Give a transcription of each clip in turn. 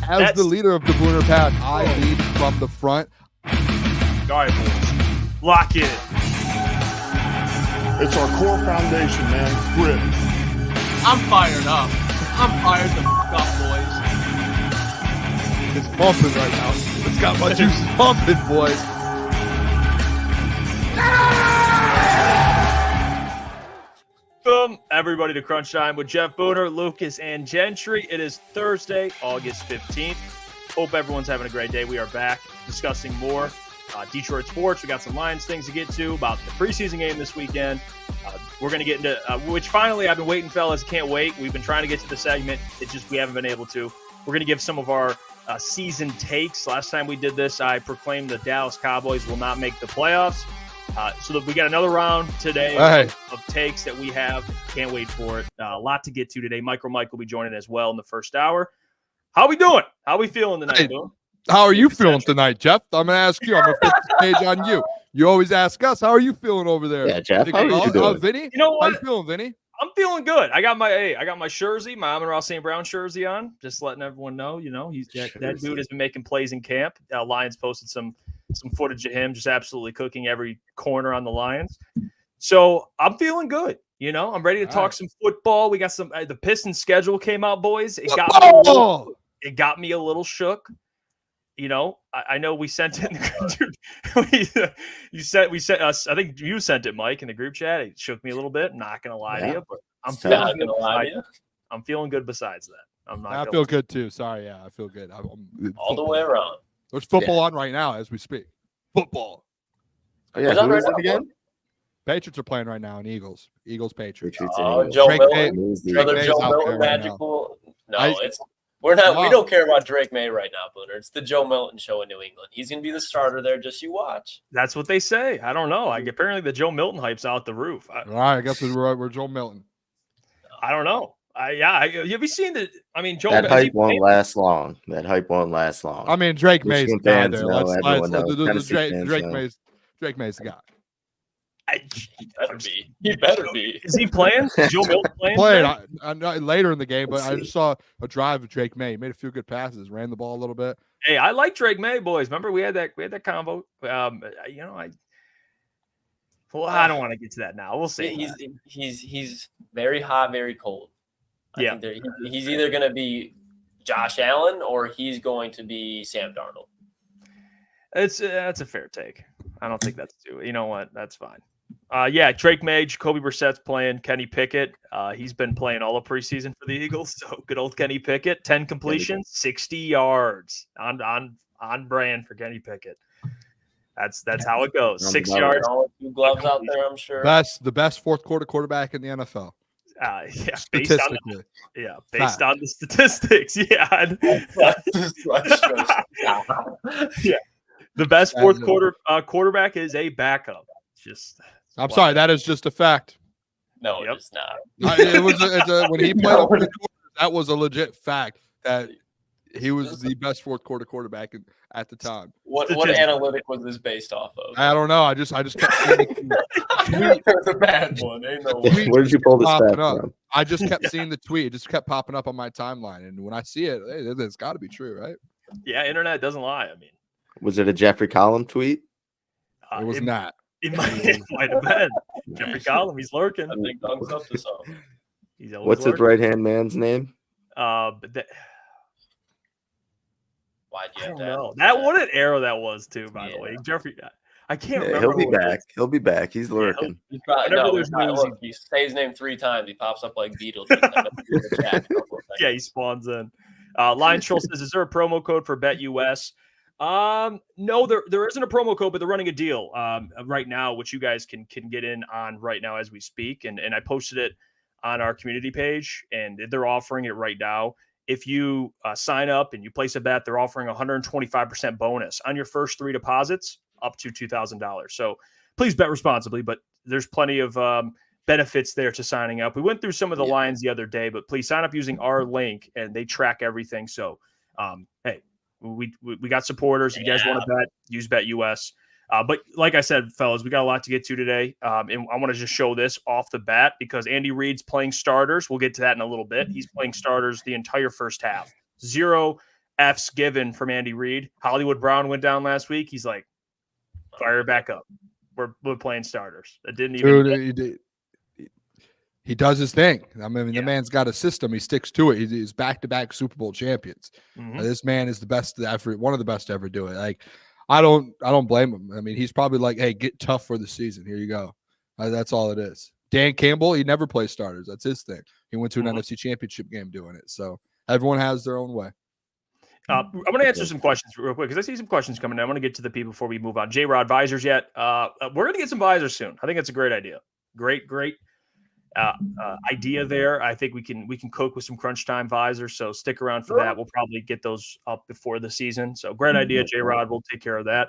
As the leader of the Booner Pack, I lead from the front. All right, boys. Lock in. It's our core foundation, man. Grit. I'm fired up. I'm fired the f*** up, boys. It's pumping right now. It's got my juices pumping, boys. Boom. Everybody to Crunch Time with Jeff Booner, Lukas, and Gentry. It is Thursday, August 15th. Hope everyone's having a great day. We are back discussing more Detroit sports. We got some Lions things to get to about the preseason game this weekend. We're going to get into which finally I've been waiting, fellas. Can't wait. We've been trying to get to the segment. It's just we haven't been able to. We're going to give some of our season takes. Last time we did this, I proclaimed the Dallas Cowboys will not make the playoffs. So we got another round today of takes that we have. Can't wait for it. A lot to get to today. MicroMike will be joining as well in the first hour. How we doing? How we feeling tonight, Boone? How are you feeling tonight, Jeff? I'm going to ask you. I'm going to flip the page on you. You always ask us. How are you feeling over there? Yeah, Jeff. How are you doing? Vinny? You know what? How you feeling, Vinny? I'm feeling good. I got my jersey, my Amon-Ra St. Brown jersey on. Just letting everyone know, that dude has been making plays in camp. Lions posted some footage of him just absolutely cooking every corner on the Lions. So I'm feeling good. I'm ready to talk some football. We got some. The Pistons schedule came out, boys. It got me a little shook. I know we sent it. We sent us. I think you sent it, Mike, in the group chat. It shook me a little bit. I'm not gonna lie to you, but I'm feeling good. I'm feeling good. Besides that, I feel good too. Sorry, I feel good. All the way around. There's football on right now as we speak. Football. Oh, yeah, who is it again? Patriots are playing right now in Eagles. Patriots. Oh, Joe Milton. Another Joe Milton magical. We're not. We don't care about Drake May right now, Booner. It's the Joe Milton show in New England. He's going to be the starter there. Just you watch. That's what they say. I don't know. Apparently the Joe Milton hype's out the roof. All right, I guess we're Joe Milton. I don't know. Have you seen the? I mean, Joe. That hype won't last long. I mean, Drake May's the guy there. Drake May's the guy. He better be. Is he playing? Is Joe Milton playing? Later in the game, but I just saw a drive of Drake May. He made a few good passes, ran the ball a little bit. Hey, I like Drake May, boys. Remember we had that combo. I don't want to get to that now. We'll see. He's very hot, very cold. I think he's either going to be Josh Allen or he's going to be Sam Darnold. That's a fair take. I don't think that's too. You know what? That's fine. Drake May, Jacoby Brissett's playing. Kenny Pickett, he's been playing all of preseason for the Eagles. So good old Kenny Pickett, 10 completions, 60 yards on brand for Kenny Pickett. That's how it goes. 6 yards. All two gloves out there, I'm sure. The best fourth quarter quarterback in the NFL. Based on the statistics. The best fourth quarter quarterback is a backup. I'm sorry, that is just a fact. No, it's not. When he played, that was a legit fact that he was the best fourth quarter quarterback at the time. What analytic was this based off of? I don't know. I just kept seeing the It's a bad one. Ain't no way. Where did you pull this stat from? I just kept seeing the tweet. It just kept popping up on my timeline, and when I see it, it's got to be true, right? Yeah, internet doesn't lie. I mean, was it a Jeffrey Collum tweet? It was not. It might have been. Jeffrey Collum, he's lurking. I think Doug's up to something. What's his right-hand man's name? Why'd you have to know. What an arrow that was, too, by the way. Jeffrey, I can't remember. He'll be back. He'll be back. He's lurking. You say his name 3 times, he pops up like Beetlejuice. He spawns in. Lion Troll says, is there a promo code for BetUS? No, there isn't a promo code, but they're running a deal right now, which you guys can get in on right now as we speak. And I posted it on our community page, and they're offering it right now. If you sign up and you place a bet, they're offering 125% bonus on your first 3 deposits up to $2,000. So please bet responsibly, but there's plenty of benefits there to signing up. We went through some of the lines the other day, but please sign up using our link, and they track everything. So, hey, we got supporters. If you guys want to bet, use BetUS. But like I said, fellas, we got a lot to get to today. And I want to just show this off the bat because Andy Reid's playing starters. We'll get to that in a little bit. He's playing starters the entire first half. 0 F's given from Andy Reid. Hollywood Brown went down last week. He's like, fire it back up. We're playing starters. It didn't even. Dude, he does his thing. I mean, the man's got a system. He sticks to it. He's back-to-back Super Bowl champions. This man is the best ever, one of the best to ever do it. Like, I don't blame him. I mean, he's probably like, hey, get tough for the season. Here you go. That's all it is. Dan Campbell, he never plays starters. That's his thing. He went to an NFC Championship game doing it. So everyone has their own way. I'm going to answer some questions real quick because I see some questions coming in. I want to get to the people before we move on. J-Rod, visors yet? We're going to get some visors soon. I think that's a great idea. Great idea there. I think we can cook with some crunch time visors. So stick around for that. We'll probably get those up before the season. So great idea, J-Rod. We'll take care of that.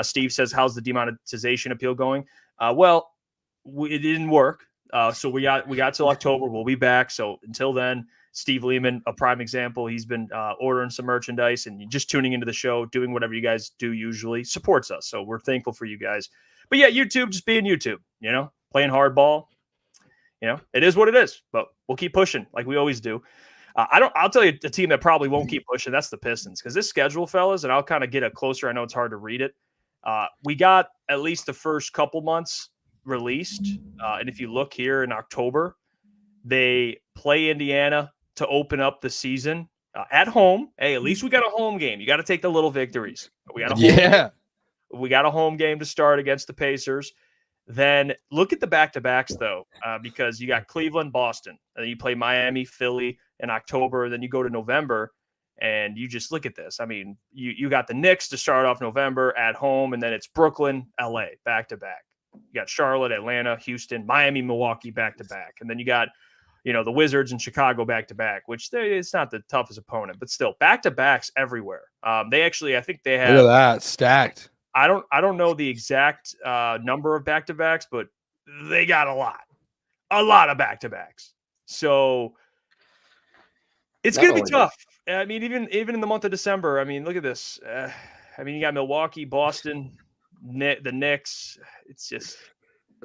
Steve says, how's the demonetization appeal going? It didn't work. So we got till October. We'll be back. So until then, Steve Lehman, a prime example. He's been ordering some merchandise and just tuning into the show, doing whatever you guys do usually, supports us. So we're thankful for you guys. But yeah, YouTube, just being YouTube, playing hardball. It is what it is, but we'll keep pushing like we always do. I'll tell you a team that probably won't keep pushing. That's the Pistons. Because this schedule, fellas, and I'll kind of get a closer. I know it's hard to read it. We got at least the first couple months released. And if you look here in October, they play Indiana to open up the season at home. Hey, at least we got a home game. You got to take the little victories. We got a home game to start against the Pacers. Then look at the back-to-backs, though, because you got Cleveland, Boston, and then you play Miami, Philly in October. Then you go to November, and you just look at this. I mean, you got the Knicks to start off November at home, and then it's Brooklyn, LA, back-to-back. You got Charlotte, Atlanta, Houston, Miami, Milwaukee, back-to-back. And then you got, the Wizards and Chicago back-to-back, which it's not the toughest opponent, but still, back-to-backs everywhere. I think they have – look at that, stacked. I don't know the exact number of back-to-backs, but they got a lot of back-to-backs. So it's going to be tough. I mean, even in the month of December, I mean, look at this. You got Milwaukee, Boston, the Knicks. It's just,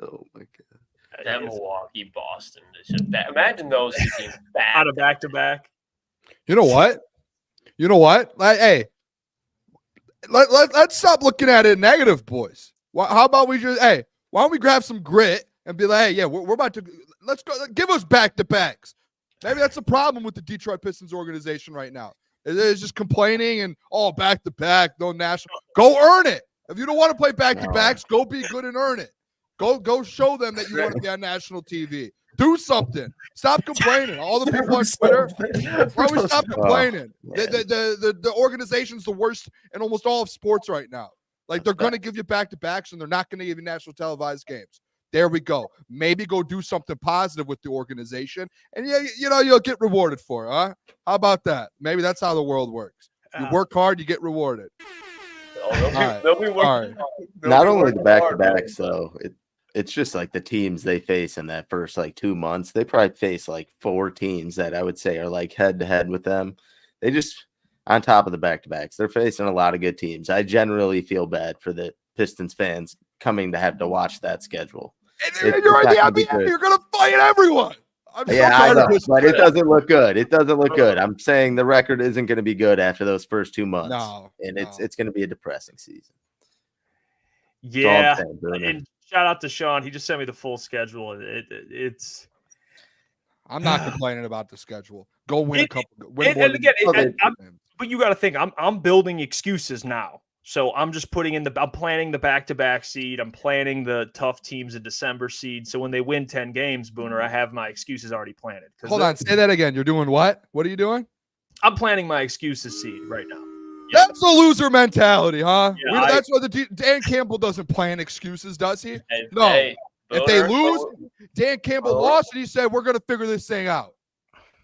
oh my God, that Milwaukee, Boston. Imagine those teams out of back-to-back. You know what? Like, hey. Let's stop looking at it negative, boys. How about we why don't we grab some grit and be like, hey, yeah, we're about to let's go. Give us back-to-backs. Maybe that's the problem with the Detroit Pistons organization right now. It's just complaining and back-to-back, no national. Go earn it. If you don't want to play back-to-backs, go be good and earn it. Go show them that you want to be on national TV. Do something. Stop complaining. All the people on Twitter, why don't we stop complaining? The organization's the worst in almost all of sports right now. Like, they're going to give you back-to-backs, and they're not going to give you national televised games. There we go. Maybe go do something positive with the organization, and you'll get rewarded for it, huh? How about that? Maybe that's how the world works. You work hard, you get rewarded. They'll be working. Not only the back-to-backs, though. It's just like the teams they face in that first 2 months. They probably face 4 teams that I would say are head to head with them. They just, on top of the back-to-backs, they're facing a lot of good teams. I generally feel bad for the Pistons fans coming to have to watch that schedule. You're in the NBA. You're going to fight everyone. I know, but it doesn't look good. It doesn't look good. I'm saying the record isn't going to be good after those first 2 months. It's going to be a depressing season. Yeah. And shout out to Sean. He just sent me the full schedule. It's. I'm not complaining about the schedule. Go win a couple. But you got to think. I'm building excuses now. So I'm just I'm planning the back-to-back seed. I'm planning the tough teams in December seed. So when they win 10 games, Booner, I have my excuses already planted. Hold on, say that again. You're doing what? What are you doing? I'm planning my excuses seed right now. Yeah. That's a loser mentality, huh? Yeah, that's what Dan Campbell doesn't plan excuses, does he? No. If they lose, Dan Campbell lost, and he said, we're going to figure this thing out.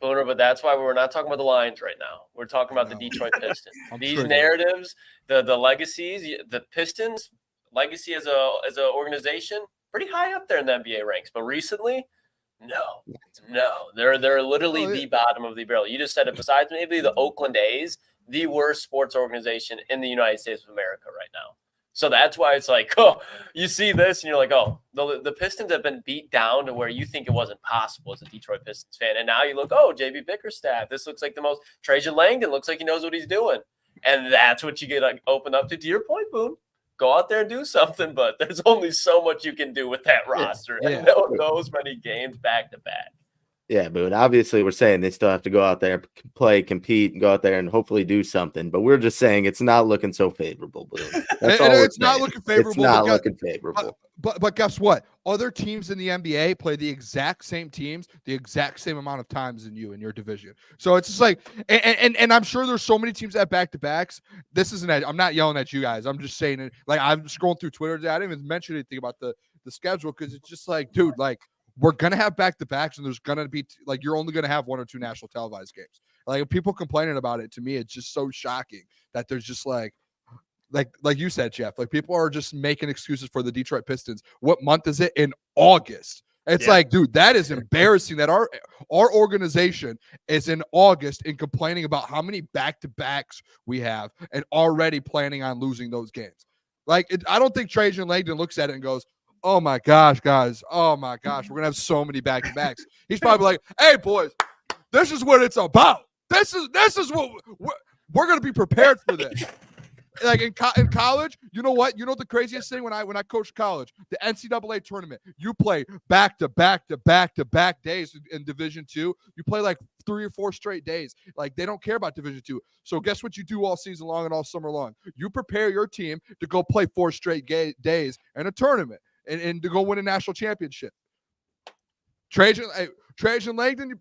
Booner, but that's why we're not talking about the Lions right now. We're talking about the Detroit Pistons. These narratives, the legacies, the Pistons legacy as a organization, pretty high up there in the NBA ranks. But recently, no, they're literally the bottom of the barrel. You just said it. Besides maybe the Oakland A's, the worst sports organization in the United States of America right now. So that's why it's like, oh, you see this and you're like, oh, the Pistons have been beat down to where you think it wasn't possible as a Detroit Pistons fan. And now you look, oh, JB Bickerstaff. This looks like the most – Trajan Langdon looks like he knows what he's doing. And that's what you get like, open up to. To your point, Boone, go out there and do something. But there's only so much you can do with that roster. Yeah. And those many games back to back. Yeah, Boone. Obviously, we're saying they still have to go out there, play, compete, and go out there and hopefully do something. But we're just saying it's not looking so favorable, Boone. That's all it's not looking favorable. It's not looking favorable. But guess what? Other teams in the NBA play the exact same teams, the exact same amount of times than you in your division. So it's just like, and I'm sure there's so many teams that have back-to-backs. This isn't. I'm not yelling at you guys. I'm just saying it. Like I'm scrolling through Twitter today. I didn't even mention anything about the schedule because it's just like, dude, like. We're going to have back-to-backs, and there's going to be, like, you're only going to have 1 or 2 national televised games. Like, people complaining about it, to me, it's just so shocking that there's just, like you said, Jeff, like, people are just making excuses for the Detroit Pistons. What month is it? In August. It's like, dude, that is embarrassing that our organization is in August and complaining about how many back-to-backs we have and already planning on losing those games. Like, I don't think Trajan Langdon looks at it and goes, oh my gosh, guys. Oh my gosh. We're going to have so many back-to-backs. He's probably like, hey, boys, this is what it's about. This is what we're going to be prepared for this. Like in college, you know what? You know the craziest thing when I coached college, the NCAA tournament, you play back-to-back days in Division II. You play like 3 or 4 straight days. Like they don't care about Division II. So guess what you do all season long and all summer long? You prepare your team to go play 4 straight days in a tournament. And to go win a national championship. Trajan Langdon, you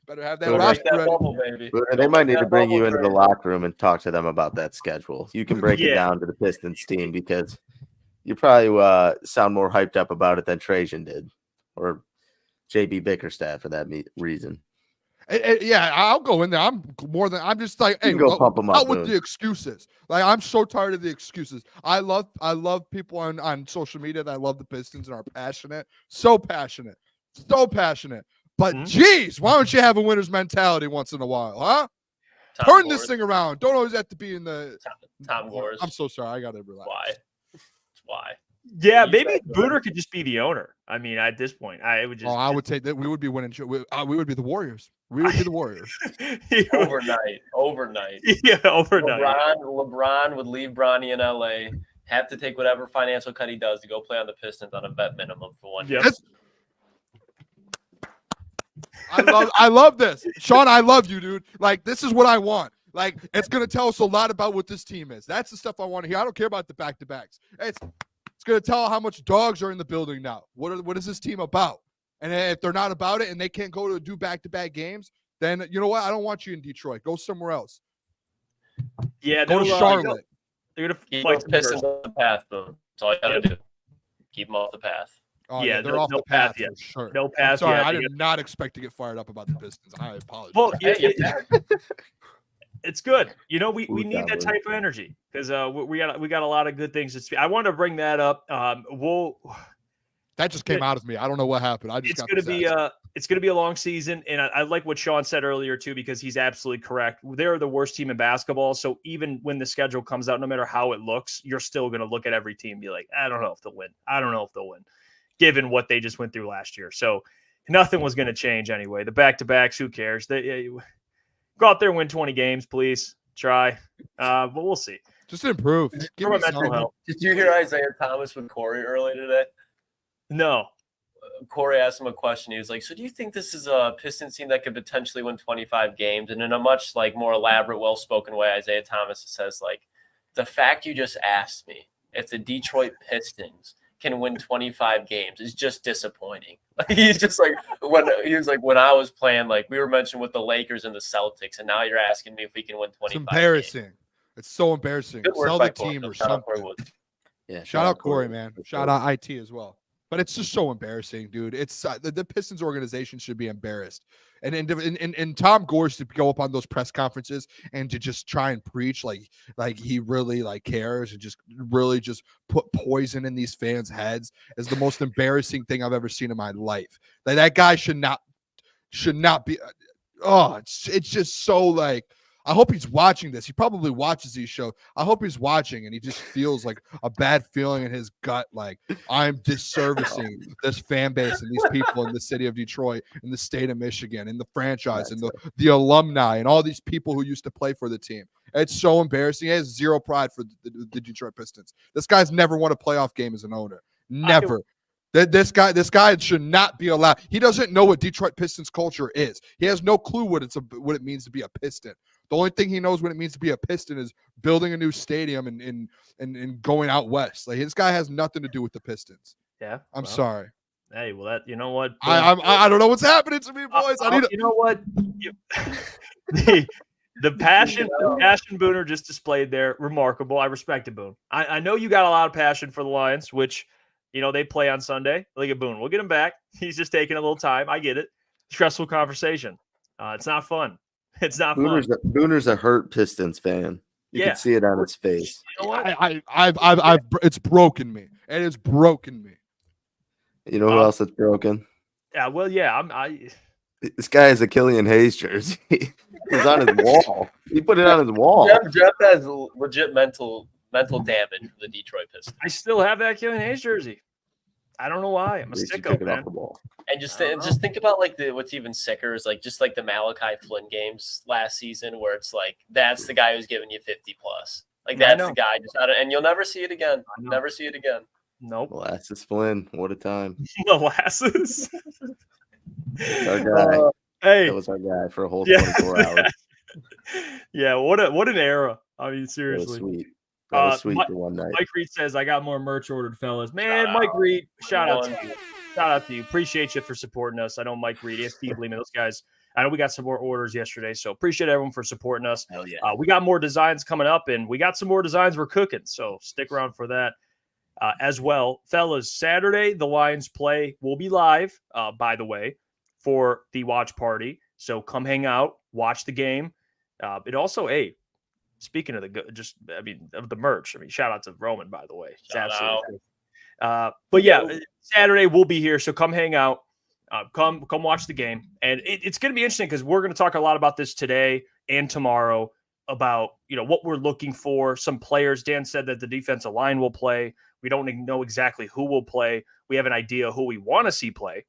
better have that roster ready. Bubble, baby. They might need to bring you into the locker room and talk to them about that schedule. You can break it down to the Pistons team because you probably sound more hyped up about it than Trajan did or JB Bickerstaff for that reason. Yeah, I'll go in there. I'm just like, hey, go pump them up, out with the excuses. Like I'm so tired of the excuses. I love people on social media that love the Pistons and are passionate. So passionate. But geez, why don't you have a winner's mentality once in a while, huh? Turn this thing around. Don't always have to be in the Tom Gores. I'm so sorry. I gotta relax. Why? Yeah, maybe Booner could just be the owner. I mean, at this point, I would just. Oh, I would take that. We would be winning. We would be the Warriors. We would be the Warriors. Overnight. Yeah, overnight. LeBron would leave Bronny in LA. Have to take whatever financial cut he does to go play on the Pistons on a vet minimum for 1 year. I love this, Sean. I love you, dude. Like this is what I want. Like it's gonna tell us a lot about what this team is. That's the stuff I want to hear. I don't care about the back-to-backs. It's going to tell how much dogs are in the building now. What is this team about? And if they're not about it and they can't go to do back-to-back games, then you know what? I don't want you in Detroit. Go somewhere else. Yeah, go to Charlotte. They're going to keep those Pistons off the path, though. That's all you got to do. Keep them off the path. Oh, yeah, they're off the path for sure. No path. Sorry, I did not expect to get fired up about the Pistons. I apologize. Well, it's good. You know, we need that type of energy because we got a lot of good things to speak. I wanted to bring that up. That just came out of me. I don't know what happened. It's gonna be a long season, and I like what Sean said earlier too because he's absolutely correct. They're the worst team in basketball, so even when the schedule comes out, no matter how it looks, you're still gonna look at every team and be like, I don't know if they'll win, given what they just went through last year. So nothing was gonna change anyway. The back-to-backs, who cares? Go out there and win 20 games, please. Try. But we'll see. Just improve. Give me mental health. Did you hear Isaiah Thomas with Corey earlier today? No. Corey asked him a question. He was like, so do you think this is a Pistons team that could potentially win 25 games? And in a much more elaborate, well-spoken way, Isaiah Thomas says, the fact you just asked me if the Detroit Pistons can win 25 games is just disappointing. He's just when I was playing, we were mentioned with the Lakers and the Celtics, and now you're asking me if we can win 25 It's embarrassing. Games. It's so embarrassing. Sell the team or something. Yeah, shout out Corey, man. Shout out IT as well. But it's just so embarrassing, dude. It's the Pistons organization should be embarrassed. And Tom Gores to go up on those press conferences and to just try and preach like he really cares and just really just put poison in these fans' heads is the most embarrassing thing I've ever seen in my life. That guy should not be. Oh, it's just so I hope he's watching this. He probably watches these shows. I hope he's watching and he just feels like a bad feeling in his gut, like I'm disservicing this fan base and these people in the city of Detroit, in the state of Michigan, in the franchise, and the alumni, and all these people who used to play for the team. It's so embarrassing. He has zero pride for the Detroit Pistons. This guy's never won a playoff game as an owner. Never. This guy should not be allowed. He doesn't know what Detroit Pistons culture is. He has no clue what it means to be a Piston. The only thing he knows what it means to be a Piston is building a new stadium and going out west. Like, this guy has nothing to do with the Pistons. Yeah, I'm sorry. Hey, well, that, you know what? I don't know what's happening to me, boys. You know what? The passion Booner just displayed there, remarkable. I respect it, Boone. I know you got a lot of passion for the Lions, which, you know, they play on Sunday. Look at Boone. We'll get him back. He's just taking a little time. I get it. Stressful conversation. It's not fun. It's not fun. Booner's a hurt Pistons fan. You can see it on his face. You know what? It's broken me. It has broken me. You know who else is broken? Yeah, well, yeah. This guy has a Killian Hayes jersey. It's on his wall. He put it on his wall. Jeff has legit mental damage for the Detroit Pistons. I still have that Killian Hayes jersey. I don't know why. I'm a sicko, man. And just think about like what's even sicker is like just like the Malachi Flynn games last season, where it's like that's the guy who's giving you 50 plus. Like that's the guy and you'll never see it again. Never see it again. Nope. Molasses Flynn, what a time. Molasses. Our guy. Hey, that was our guy for a whole 24 hours. Yeah, what an era. I mean, seriously. That was sweet for one night. Mike Reed says, I got more merch ordered, fellas. Man, Mike Reed, shout out to you. Shout out to you. Appreciate you for supporting us. I know Mike Reed, Steve Lehman, those guys. I know we got some more orders yesterday, so appreciate everyone for supporting us. Hell yeah. We got more designs coming up, and we got some more designs we're cooking, so stick around for that as well. Fellas, Saturday, the Lions play will be live, by the way, for the watch party. So come hang out, watch the game. It also, speaking of of the merch, shout out to Roman, by the way. Shout out. But yeah, Saturday we'll be here, so come hang out, come watch the game, and it's going to be interesting because we're going to talk a lot about this today and tomorrow about what we're looking for. Some players. Dan said that the defensive line will play. We don't know exactly who will play. We have an idea who we want to see play.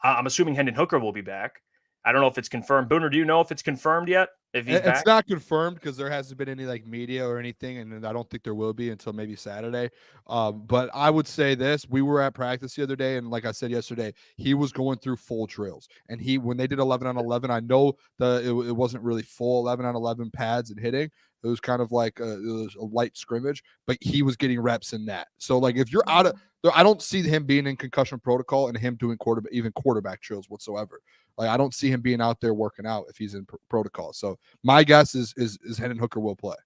I'm assuming Hendon Hooker will be back. I don't know if it's confirmed. Booner, do you know if it's confirmed yet? If he's back? It's not confirmed because there hasn't been any media or anything, and I don't think there will be until maybe Saturday. But I would say this: we were at practice the other day, and like I said yesterday, he was going through full drills. And when they did 11-on-11, I know it wasn't really full 11-on-11 pads and hitting. It was kind of like it was a light scrimmage, but he was getting reps in that. So if you're out of there, I don't see him being in concussion protocol and him doing quarterback drills whatsoever. I don't see him being out there working out if he's in protocol. So my guess is Hendon Hooker will play.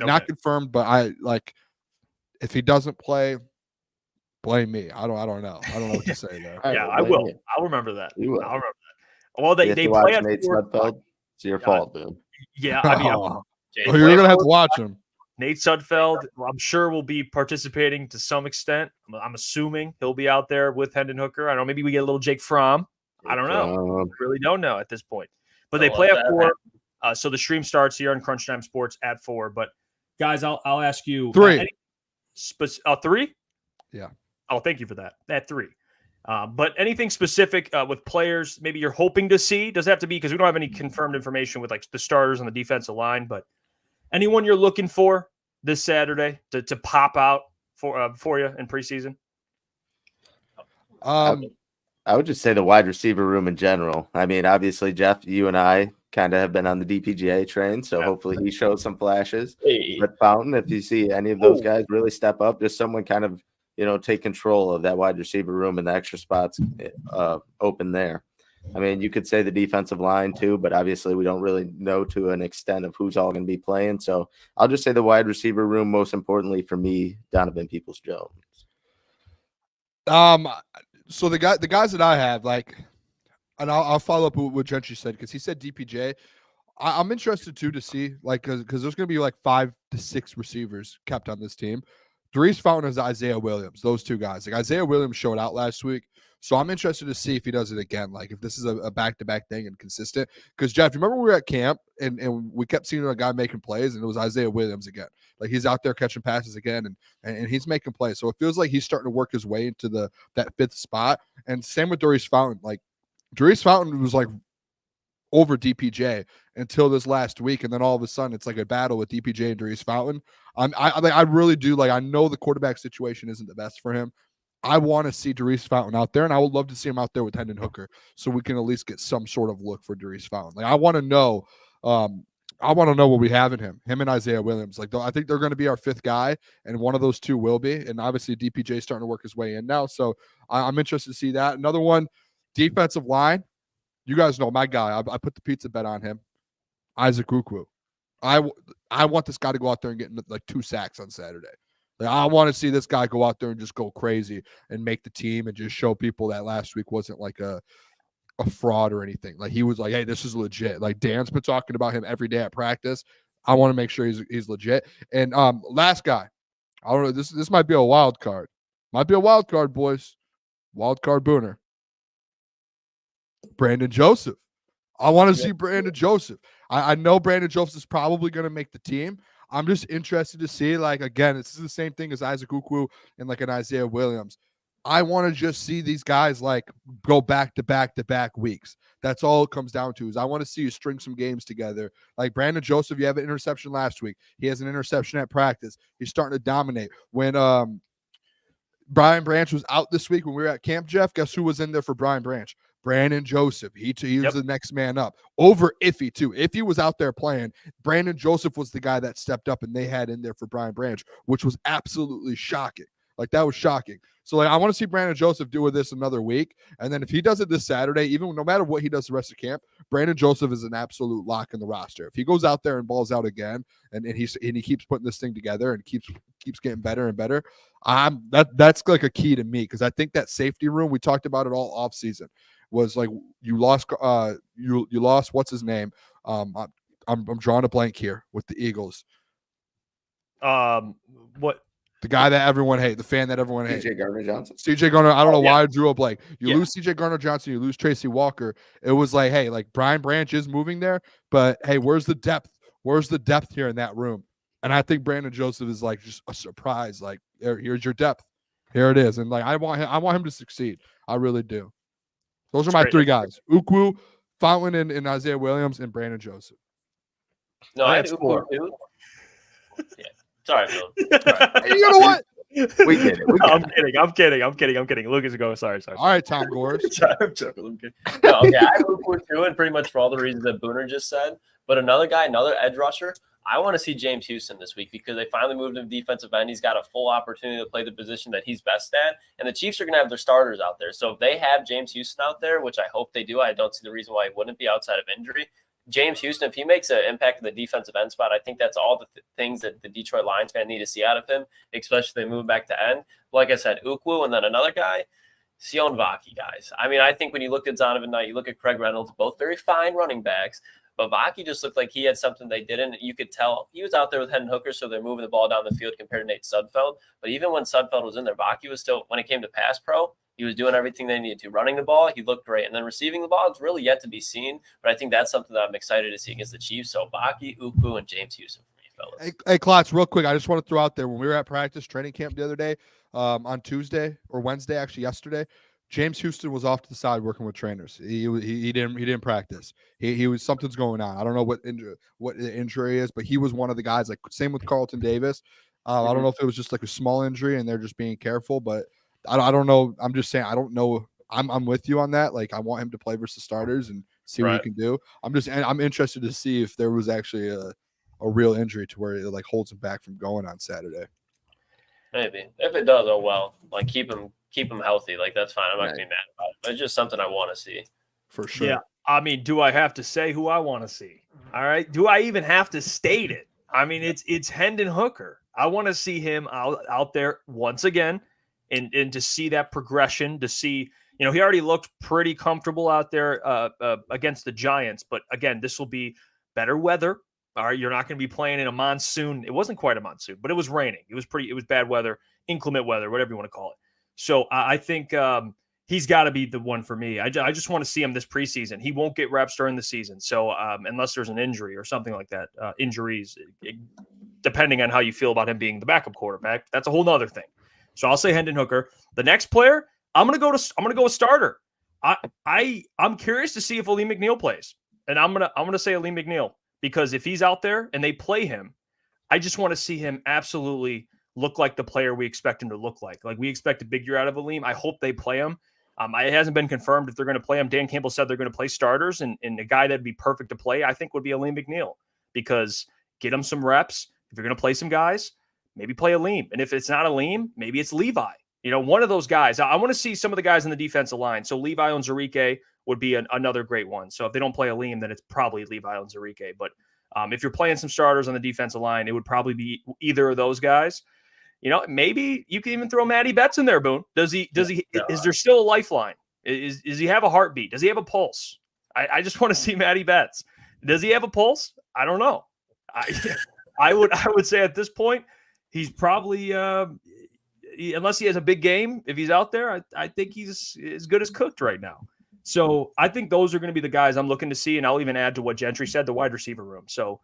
Okay. Not confirmed, but if he doesn't play, blame me. I don't know. I don't know what to say there. Yeah, I will. I'll remember that. I'll remember that. Well, they play at Nate Sudfeld. It's your fault, dude. Yeah, you're gonna have to watch him. Nate Sudfeld, I'm sure, will be participating to some extent. I'm assuming he'll be out there with Hendon Hooker. I don't know. Maybe we get a little Jake Fromm. I don't know. Really don't know at this point. But they play at 4. So the stream starts here on Crunch Time Sports at 4. But guys, I'll ask you 3. 3? Yeah. Oh, thank you for that. At 3. But anything specific with players maybe you're hoping to see? Does it have to be, because we don't have any confirmed information with the starters on the defensive line, but anyone you're looking for this Saturday to pop out for you in preseason? I would just say the wide receiver room in general. Obviously, Jeff, you and I kind of have been on the DPGA train, so hopefully he shows some flashes. Hey. But Fountain, if you see any of those guys really step up, just someone kind of, take control of that wide receiver room and the extra spots open there. You could say the defensive line too, but obviously we don't really know to an extent of who's all going to be playing. So I'll just say the wide receiver room, most importantly for me, Donovan Peoples-Jones. So the guys that I have, and I'll follow up with what Gentry said, because he said DPJ. I'm interested too to see, because there's going to be 5 to 6 receivers kept on this team. Darius Fountain is Isaiah Williams, those two guys. Like Isaiah Williams showed out last week. So I'm interested to see if he does it again. Like if this is a back-to-back thing and consistent. Because Jeff, you remember we were at camp and we kept seeing a guy making plays and it was Isaiah Williams again. Like he's out there catching passes again and he's making plays. So it feels like he's starting to work his way into that 5th spot. And same with Darius Fountain. Like Darius Fountain was like over DPJ until this last week, and then all of a sudden it's like a battle with DPJ and Darius Fountain. I really do like. I know the quarterback situation isn't the best for him. I want to see Darius Fountain out there, and I would love to see him out there with Hendon Hooker, so we can at least get some sort of look for Darius Fountain. Like I want to know, what we have in him and Isaiah Williams. Like I think they're going to be our 5th guy, and one of those two will be. And obviously DPJ is starting to work his way in now, so I'm interested to see that. Another one, defensive line. You guys know my guy. I put the pizza bet on him, Isaac Ukwu. I want this guy to go out there and get like 2 sacks on Saturday. Like, I want to see this guy go out there and just go crazy and make the team and just show people that last week wasn't like a fraud or anything. Like he was like, hey, this is legit. Like Dan's been talking about him every day at practice. I want to make sure he's legit. And last guy, I don't know. This might be a wild card. Might be a wild card, boys. Wild card Booner. Brandon Joseph. I want to see Brandon Joseph. I know Brandon Joseph is probably going to make the team. I'm just interested to see, like, again, this is the same thing as Isaac Ukwu and like an Isaiah Williams. I want to just see these guys like go back to back weeks. That's all it comes down to is I want to see you string some games together. Like Brandon Joseph, you have an interception last week. He has an interception at practice. He's starting to dominate. When Brian Branch was out this week when we were at camp, Jeff, guess who was in there for Brian Branch? Brandon Joseph. He was the next man up over Iffy too. Iffy was out there playing. Brandon Joseph was the guy that stepped up and they had in there for Brian Branch, which was absolutely shocking. Like that was shocking. So like I want to see Brandon Joseph do this another week. And then if he does it this Saturday, even no matter what he does the rest of camp, Brandon Joseph is an absolute lock in the roster. If he goes out there and balls out again and he keeps putting this thing together and keeps getting better and better, that's like a key to me because I think that safety room, we talked about it all off season, was like you lost what's his name? I'm drawing a blank here with the Eagles. What? The guy that everyone hates, the fan that everyone hates. CJ Gardner-Johnson. CJ Gardner, I don't know why I drew a blank. You lose CJ Gardner-Johnson, you lose Tracy Walker. It was like, hey, like Brian Branch is moving there, but hey, where's the depth? Where's the depth here in that room? And I think Brandon Joseph is like just a surprise. Like, here's your depth. Here it is. And like I want him to succeed. I really do. Those are my 3 guys: Ukwu, Fountain, and Isaiah Williams, and Brandon Joseph. No, I had Ukwu too. Yeah. Sorry, Phil. Hey, you know what? We get it. I'm kidding. Lucas, go. Sorry. All right, Tom Gores. I'm joking. I'm kidding. No, okay, I have Ukwu too, and pretty much for all the reasons that Booner just said. But another guy, another edge rusher, I want to see James Houston this week because they finally moved him to defensive end. He's got a full opportunity to play the position that he's best at. And the Chiefs are going to have their starters out there. So if they have James Houston out there, which I hope they do, I don't see the reason why he wouldn't be outside of injury. James Houston, if he makes an impact in the defensive end spot, I think that's all the things that the Detroit Lions fan need to see out of him, especially if they move back to end. Like I said, Ukwu and then another guy, Sion Vaki, guys. I mean, I think when you look at Zonovan Knight, you look at Craig Reynolds, both very fine running backs. But Vaki just looked like he had something they didn't. You could tell he was out there with Hendon Hooker, so they're moving the ball down the field compared to Nate Sudfeld. But even when Sudfeld was in there, Vaki was still, when it came to pass pro, he was doing everything they needed to. Running the ball, he looked great. And then receiving the ball, it's really yet to be seen. But I think that's something that I'm excited to see against the Chiefs. So Vaki, Ukwu, and James Houston for me, fellas. Hey, Klotz, real quick, I just want to throw out there, when we were at practice training camp the other day, on Tuesday or Wednesday, actually yesterday, James Houston was off to the side working with trainers. He didn't practice. He was, something's going on. I don't know what the injury is, but he was one of the guys. Like same with Carlton Davis. I don't know if it was just like a small injury and they're just being careful, but I don't know. I'm just saying I don't know. I'm with you on that. Like I want him to play versus starters and see what he can do. I'm interested to see if there was actually a real injury to where it like holds him back from going on Saturday. Maybe if it does, oh well. Like keep him healthy. Like that's fine. I'm not gonna be mad about it. But it's just something I want to see. For sure. Yeah. I mean, do I have to say who I want to see? All right. Do I even have to state it? I mean, it's Hendon Hooker. I want to see him out there once again and to see that progression, to see, he already looked pretty comfortable out there against the Giants. But again, this will be better weather. All right, you're not going to be playing in a monsoon. It wasn't quite a monsoon, but it was raining. It was bad weather, inclement weather, whatever you want to call it. So I think he's got to be the one for me. I just want to see him this preseason. He won't get reps during the season. So unless there's an injury or something like that, injuries, depending on how you feel about him being the backup quarterback, that's a whole nother thing. So I'll say Hendon Hooker. The next player, I'm gonna go with starter. I'm curious to see if Aleem McNeil plays, and I'm gonna say Aleem McNeil. Because if he's out there and they play him, I just want to see him absolutely look like the player we expect him to look like. Like we expect a big year out of Aleem. I hope they play him. It hasn't been confirmed if they're going to play him. Dan Campbell said they're going to play starters, and a guy that'd be perfect to play, I think, would be Aleem McNeil. Because get him some reps. If you're going to play some guys, maybe play Aleem. And if it's not Aleem, maybe it's Levi. One of those guys. I want to see some of the guys in the defensive line. So Levi Onwuzurike would be another great one. So if they don't play Aleem, then it's probably Levi Onwuzurike. But if you're playing some starters on the defensive line, it would probably be either of those guys. Maybe you can even throw Matty Betts in there, Boone. Is there still a lifeline? Is he have a heartbeat? Does he have a pulse? I just want to see Matty Betts. Does he have a pulse? I don't know. I would say at this point, he's probably unless he has a big game, if he's out there, I think he's as good as cooked right now. So I think those are going to be the guys I'm looking to see, and I'll even add to what Gentry said, the wide receiver room. So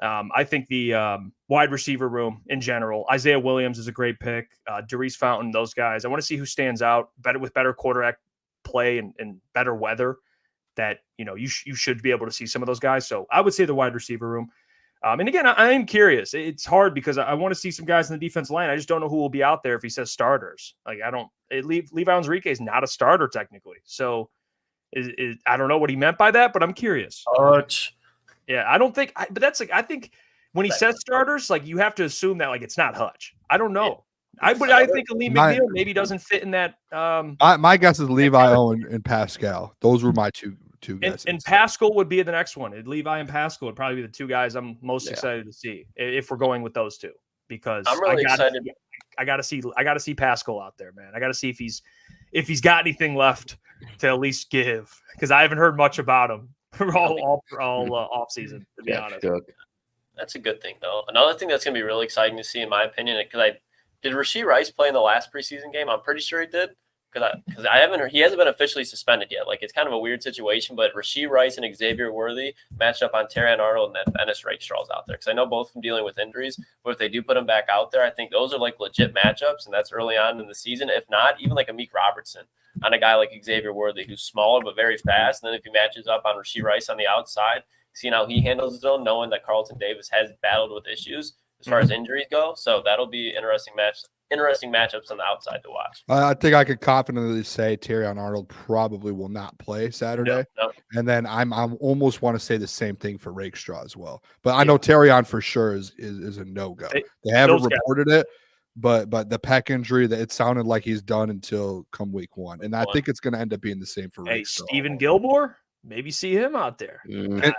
I think the wide receiver room in general, Isaiah Williams is a great pick, Darius Fountain, those guys. I want to see who stands out better quarterback play and better weather that, you should be able to see some of those guys. So I would say the wide receiver room. And again, I am curious. It's hard because I want to see some guys in the defense line. I just don't know who will be out there if he says starters. Like Levi Onwuzurike is not a starter technically. So I don't know what he meant by that, but I'm curious. Yeah, I don't think, but that's like, I think when he says starters, like you have to assume that like it's not Hutch. I don't know. I think Aleem McNeil maybe doesn't fit in that. My guess is Levi Owen and Pascal. Those were my two guesses. And Pascal would be the next one. Levi and Pascal would probably be the two guys I'm most excited to see if we're going with those two. Because I'm really excited. I gotta see Pascal out there, man. I gotta see if he's got anything left to at least give. Because I haven't heard much about him all off season, to be honest. That's a good thing, though. Another thing that's going to be really exciting to see, in my opinion, because did Rashee Rice play in the last preseason game? I'm pretty sure he did. Because he hasn't been officially suspended yet. Like, it's kind of a weird situation, but Rashee Rice and Xavier Worthy matched up on Terrion Arnold, and then Ennis Rakestraw's out there. Because I know both of them dealing with injuries, but if they do put them back out there, I think those are like legit matchups, and that's early on in the season. If not, even like a Meek Robertson on a guy like Xavier Worthy, who's smaller but very fast. And then if he matches up on Rashee Rice on the outside, seeing how he handles his own, knowing that Carlton Davis has battled with issues as far as injuries go. So that'll be interesting matchups on the outside to watch. I think I could confidently say Terrion Arnold probably will not play Saturday. No. And then I'm almost want to say the same thing for Rakestraw as well. But I know Terrion for sure is a no-go. They haven't reported it, but the pec injury, that it sounded like he's done until come week 1. And I think it's going to end up being the same for Rakestraw. Stephen Gilmore, maybe see him out there.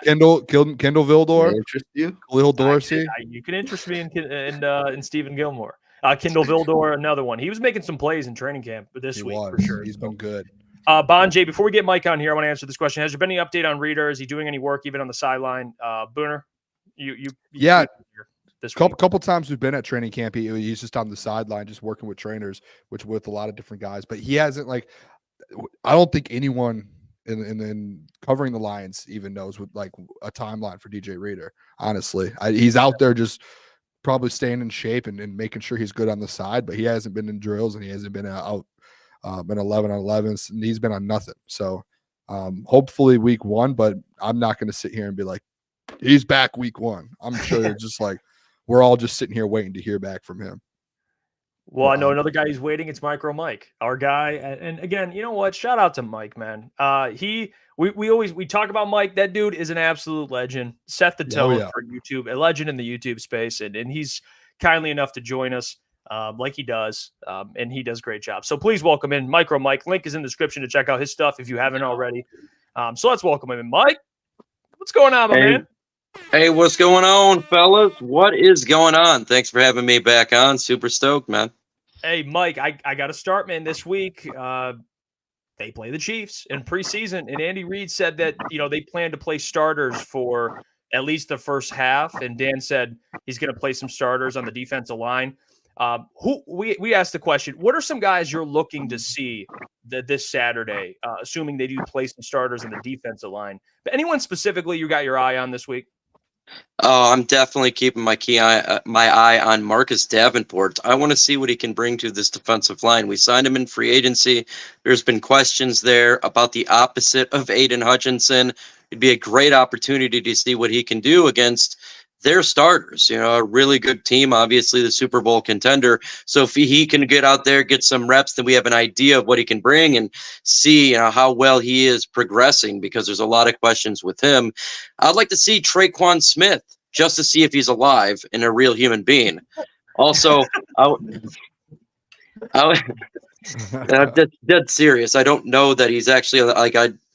Kendall Vildor, interest you? Khalil Dorsey. You can interest me in Stephen Gilmore. Kendall Vildor, another one. He was making some plays in training camp this week for sure. He's been good. Bonjay, before we get Mike on here, I want to answer this question. Has there been any update on Reader? Is he doing any work even on the sideline? Booner, you this couple times we've been at training camp. He's just on the sideline, just working with trainers, with a lot of different guys. But he hasn't I don't think anyone in covering the Lions even knows what like a timeline for DJ Reader. Honestly, he's out there just probably staying in shape and making sure he's good on the side, but he hasn't been in drills and he hasn't been out in 11-on-11s, and he's been on nothing. So hopefully week 1, but I'm not going to sit here and be like, he's back week 1. I'm sure they're just like, we're all just sitting here waiting to hear back from him. Well, I know another guy who's waiting. It's MicroMike, our guy. And again, you know what? Shout out to Mike, man. We talk about Mike. That dude is an absolute legend. Set the tone for YouTube, a legend in the YouTube space. And he's kindly enough to join us like he does. And he does a great job. So please welcome in MicroMike. Link is in the description to check out his stuff if you haven't already. So let's welcome him in. Mike, what's going on, my man? Hey, what's going on, fellas? What is going on? Thanks for having me back on. Super stoked, man. Hey, Mike, I got to start, man. This week, they play the Chiefs in preseason, and Andy Reid said that they plan to play starters for at least the first half. And Dan said he's going to play some starters on the defensive line. Who we asked the question, what are some guys you're looking to see this Saturday, assuming they do play some starters on the defensive line? But anyone specifically you got your eye on this week? Oh, I'm definitely keeping my eye on Marcus Davenport. I want to see what he can bring to this defensive line. We signed him in free agency. There's been questions there about the opposite of Aiden Hutchinson. It'd be a great opportunity to see what he can do against their starters. A really good team, obviously the Super Bowl contender. So if he can get out there, get some reps, then we have an idea of what he can bring and see how well he is progressing, because there's a lot of questions with him. I'd like to see Traquan Smith just to see if he's alive and a real human being. Also, I'm dead serious. I don't know that he's actually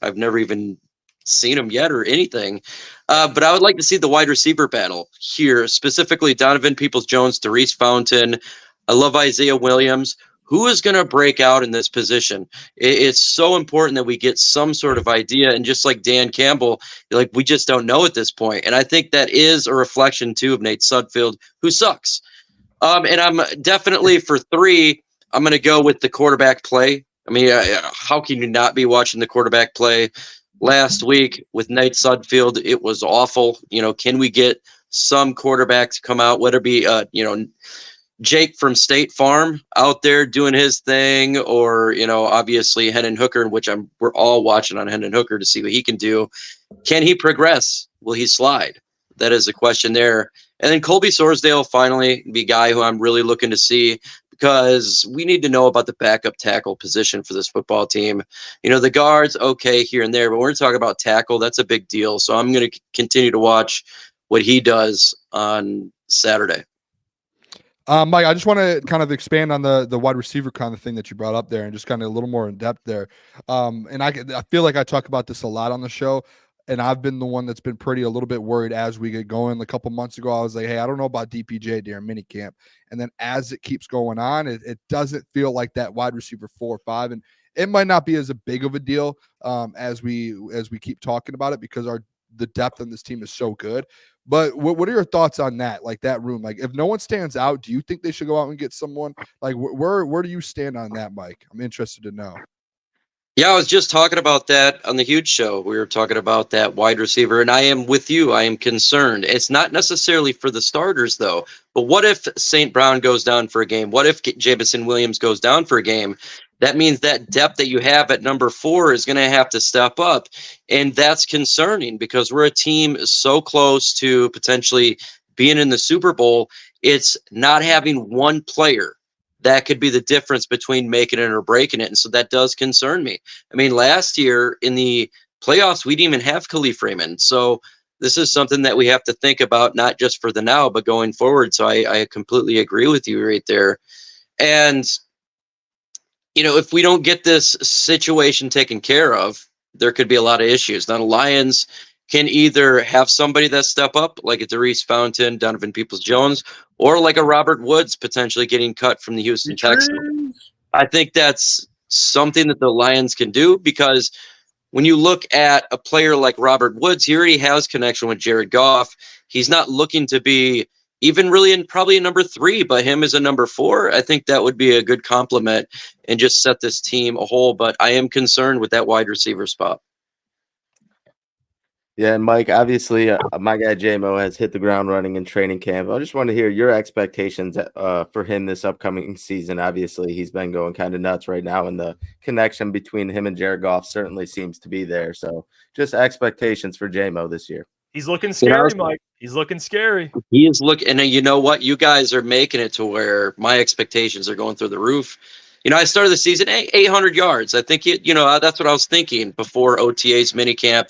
I've never even seen him yet or anything. But I would like to see the wide receiver battle here, specifically Donovan Peoples-Jones, Therese Fountain. I love Isaiah Williams. Who is going to break out in this position? It's so important that we get some sort of idea. And just like Dan Campbell, we just don't know at this point. And I think that is a reflection, too, of Nate Sudfeld, who sucks. And I'm definitely, for 3, I'm going to go with the quarterback play. I mean, how can you not be watching the quarterback play? Last week with Nate Sudfeld, it was awful. Can we get some quarterback to come out, whether it be, Jake from State Farm out there doing his thing, or, obviously Hendon Hooker, which we're all watching on Hendon Hooker to see what he can do. Can he progress? Will he slide? That is a question there. And then Colby Sorsdale, finally, be a guy who I'm really looking to see, because we need to know about the backup tackle position for this football team. The guards, okay, here and there, but we're talking about tackle. That's a big deal. So I'm going to continue to watch what he does on Saturday. Mike, I just want to kind of expand on the wide receiver kind of thing that you brought up there, and just kind of a little more in depth there. And I feel like I talk about this a lot on the show, and I've been the one that's been a little bit worried as we get going. A couple months ago, I was like, hey, I don't know about DPJ during minicamp. And then as it keeps going on, it doesn't feel like that wide receiver 4 or 5. And it might not be as big of a deal as we keep talking about it, because the depth on this team is so good. But what are your thoughts on that? Like that room, like if no one stands out, do you think they should go out and get someone? Like where do you stand on that, Mike? I'm interested to know. Yeah, I was just talking about that on the Huge Show. We were talking about that wide receiver, and I am with you. I am concerned. It's not necessarily for the starters, though. But what if St. Brown goes down for a game? What if Jamison Williams goes down for a game? That means that depth that you have at number 4 is going to have to step up. And that's concerning, because we're a team so close to potentially being in the Super Bowl. It's not having one player that could be the difference between making it or breaking it. And so that does concern me. I mean, last year in the playoffs, we didn't even have Khalif Raymond. So this is something that we have to think about, not just for the now, but going forward. So I completely agree with you right there. And, if we don't get this situation taken care of, there could be a lot of issues. Now, the Lions can either have somebody that step up, like a Therese Fountain, Donovan Peoples-Jones, or like a Robert Woods potentially getting cut from the Houston Texans. I think that's something that the Lions can do, because when you look at a player like Robert Woods, he already has connection with Jared Goff. He's not looking to be even really in probably a number 3, but him as a number 4, I think that would be a good compliment and just set this team a whole. But I am concerned with that wide receiver spot. Yeah, and Mike, obviously, my guy J-Mo has hit the ground running in training camp. I just want to hear your expectations for him this upcoming season. Obviously, he's been going kind of nuts right now, and the connection between him and Jared Goff certainly seems to be there. So just expectations for J-Mo this year. He's looking scary, Mike. He's looking scary. He is looking, and you know what? You guys are making it to where my expectations are going through the roof. I started the season 800 yards. I think, that's what I was thinking before OTA's minicamp.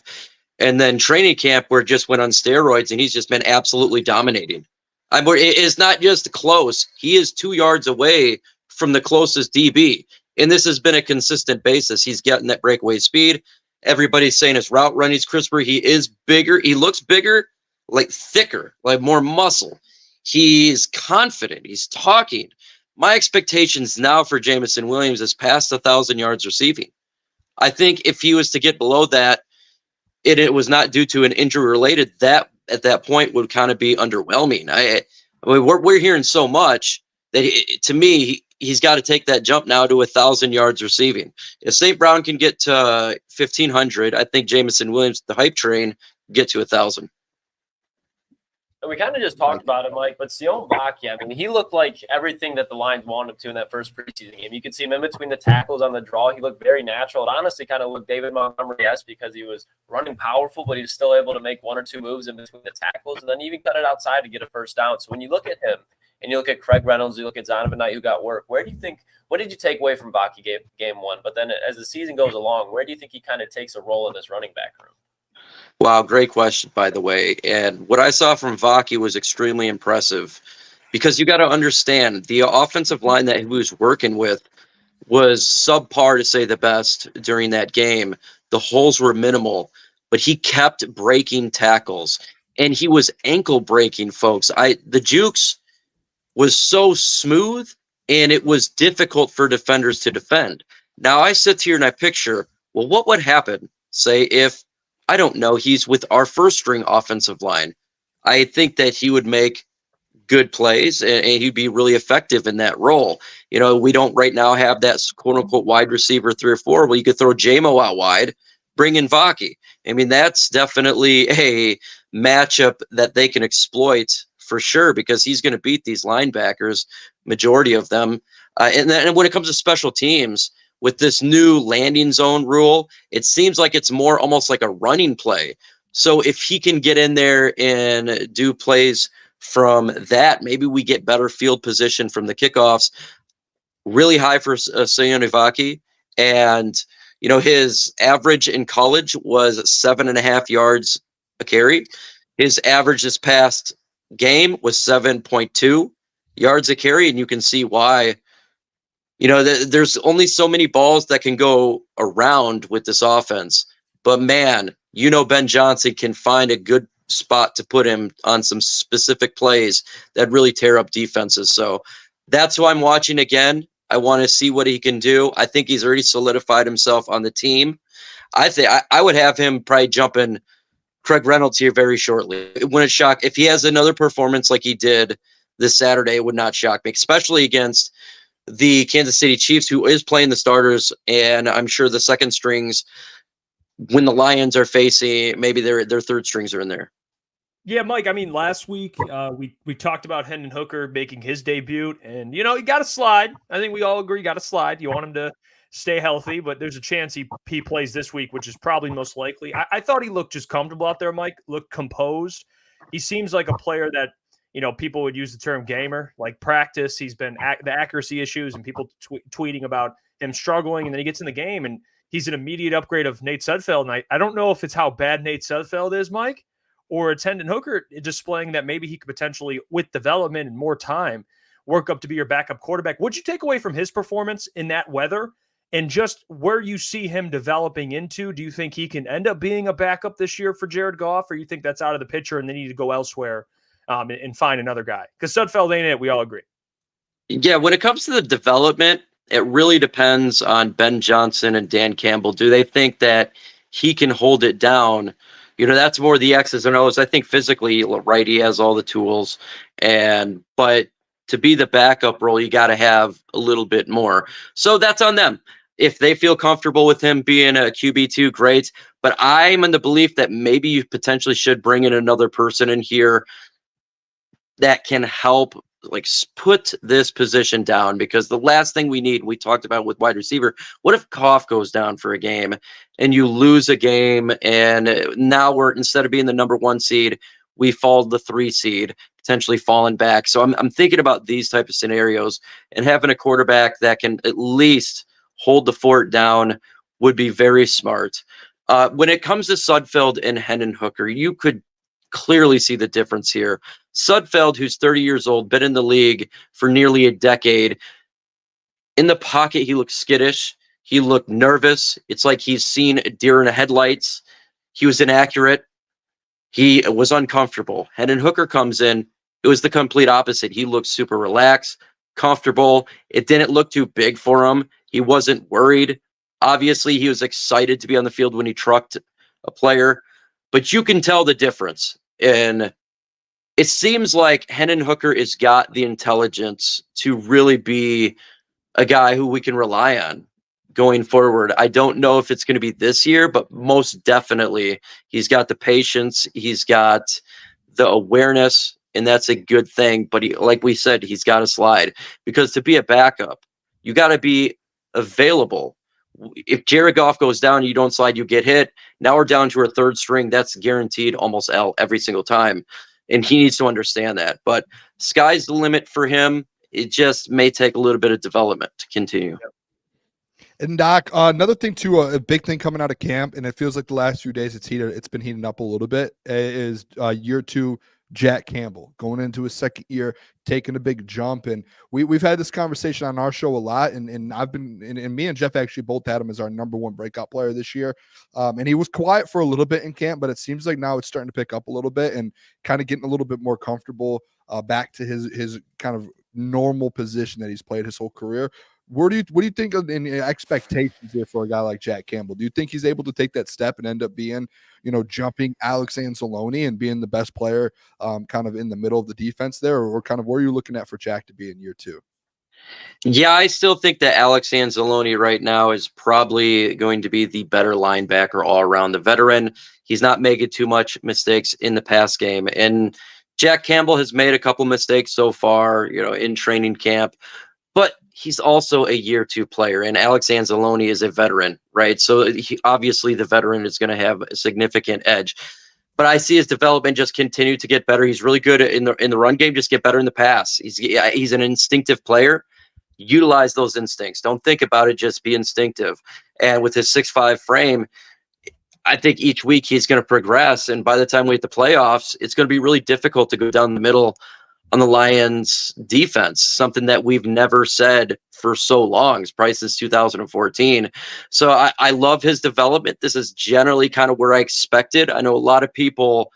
And then training camp, where it just went on steroids, and he's just been absolutely dominating. It's not just close. He is 2 yards away from the closest DB. And this has been a consistent basis. He's getting that breakaway speed. Everybody's saying his route running's crisper. He is bigger. He looks bigger, like thicker, like more muscle. He's confident. He's talking. My expectations now for Jamison Williams is past 1,000 yards receiving. I think if he was to get below that, it was not due to an injury related, that at that point would kind of be underwhelming. I mean, we're hearing so much that to me, he's got to take that jump now to 1,000 yards receiving. If St. Brown can get to 1,500, I think Jamison Williams, the hype train, get to 1,000. And we kind of just talked about it, Mike, but Sion Baki, I mean, he looked like everything that the Lions wanted him to in that first preseason game. You could see him in between the tackles on the draw. He looked very natural. It honestly kind of looked David Montgomery-esque because he was running powerful, but he was still able to make one or two moves in between the tackles and then even cut it outside to get a first down. So when you look at him and you look at Craig Reynolds, you look at Zonovan Knight, who got work, what did you take away from Baki game one? But then as the season goes along, where do you think he kind of takes a role in this running back room? Wow, great question, by the way. And what I saw from Vaki was extremely impressive because you got to understand the offensive line that he was working with was subpar, to say the best, during that game. The holes were minimal, but he kept breaking tackles, and he was ankle breaking, folks. The jukes was so smooth, and it was difficult for defenders to defend. Now I sit here and I picture, well, what would happen, say, if I don't know, he's with our first string offensive line? I think that he would make good plays and he'd be really effective in that role. You know, we don't right now have that quote unquote wide receiver 3 or 4. Well, you could throw JMO out wide, bring in Vaki. I mean, that's definitely a matchup that they can exploit for sure because he's going to beat these linebackers, majority of them. And then when it comes to special teams, with this new landing zone rule, it seems like it's more almost like a running play. So if he can get in there and do plays from that, maybe we get better field position from the kickoffs. Really high for Sion Vaki. And, you know, his average in college was 7.5 yards a carry. His average this past game was 7.2 yards a carry. And you can see why. You know, there's only so many balls that can go around with this offense. But, man, you know Ben Johnson can find a good spot to put him on some specific plays that really tear up defenses. So that's who I'm watching again. I want to see what he can do. I think he's already solidified himself on the team. I think I would have him probably jumping Craig Reynolds here very shortly. It wouldn't shock. If he has another performance like he did this Saturday, it would not shock me, especially against the Kansas City Chiefs, who is playing the starters, and I'm sure the second strings, when the Lions are facing, maybe their third strings are in there. Yeah, Mike, I mean, last week we talked about Hendon Hooker making his debut, and, you know, he got to slide. I think we all agree got to slide. You want him to stay healthy, but there's a chance he plays this week, which is probably most likely. I thought he looked just comfortable out there, Mike, looked composed. He seems like a player that, you know, people would use the term gamer, like practice. He's been the accuracy issues and people tweeting about him struggling. And then he gets in the game and he's an immediate upgrade of Nate Sudfeld. And I don't know if it's how bad Nate Sudfeld is, Mike, or it's Hendon Hooker displaying that maybe he could potentially, with development and more time, work up to be your backup quarterback. What'd you take away from his performance in that weather and just where you see him developing into? Do you think he can end up being a backup this year for Jared Goff, or you think that's out of the picture and they need to go elsewhere and find another guy? Because Sudfeld ain't it. We all agree. Yeah, when it comes to the development, it really depends on Ben Johnson and Dan Campbell. Do they think that he can hold it down? You know, that's more the X's and O's. I think physically, right, he has all the tools. But to be the backup role, you got to have a little bit more. So that's on them. If they feel comfortable with him being a QB2, great. But I'm in the belief that maybe you potentially should bring in another person in here that can help like put this position down, because the last thing we need, we talked about with wide receiver, what if Goff goes down for a game and you lose a game and now we're, instead of being the number 1 seed, we fall the 3 seed, potentially falling back. So I'm thinking about these type of scenarios, and having a quarterback that can at least hold the fort down would be very smart. When it comes to Sudfeld and Hendon Hooker, you could clearly see the difference here. Sudfeld, who's 30 years old, been in the league for nearly a decade. In the pocket, he looked skittish. He looked nervous. It's like he's seen a deer in the headlights. He was inaccurate. He was uncomfortable. Hendon Hooker comes in. It was the complete opposite. He looked super relaxed, comfortable. It didn't look too big for him. He wasn't worried. Obviously, he was excited to be on the field when he trucked a player. But you can tell the difference. And it seems like Hendon Hooker has got the intelligence to really be a guy who we can rely on going forward. I don't know if it's going to be this year, but most definitely he's got the patience, he's got the awareness, and that's a good thing. But like we said, he's got to slide, because to be a backup, you got to be available. If Jared Goff goes down, you don't slide, you get hit. Now we're down to our third string. That's guaranteed almost every single time. And he needs to understand that. But sky's the limit for him. It just may take a little bit of development to continue. And Doc, another thing too, a big thing coming out of camp, and it feels like the last few days it's been heating up a little bit, is year 2 Jack Campbell going into his second year, taking a big jump. And we've had this conversation on our show a lot, and I've been, and me and Jeff actually both had him as our number 1 breakout player this year. And he was quiet for a little bit in camp, but it seems like now it's starting to pick up a little bit and kind of getting a little bit more comfortable back to his kind of normal position that he's played his whole career. What do you think of in expectations here for a guy like Jack Campbell? Do you think he's able to take that step and end up being, jumping Alex Anzalone and being the best player kind of in the middle of the defense there? Or kind of where are you looking at for Jack to be in year 2? Yeah, I still think that Alex Anzalone right now is probably going to be the better linebacker all around. The veteran, he's not making too much mistakes in the pass game. And Jack Campbell has made a couple mistakes so far, in training camp. But he's also a year 2 player, and Alex Anzalone is a veteran, right? So obviously the veteran is going to have a significant edge. But I see his development just continue to get better. He's really good in the run game, just get better in the pass. He's an instinctive player. Utilize those instincts. Don't think about it, just be instinctive. And with his 6'5" frame, I think each week he's going to progress. And by the time we hit the playoffs, it's going to be really difficult to go down the middle on the Lions defense, something that we've never said for so long. It's probably since 2014. So I love his development. This is generally kind of where I expected. I know a lot of people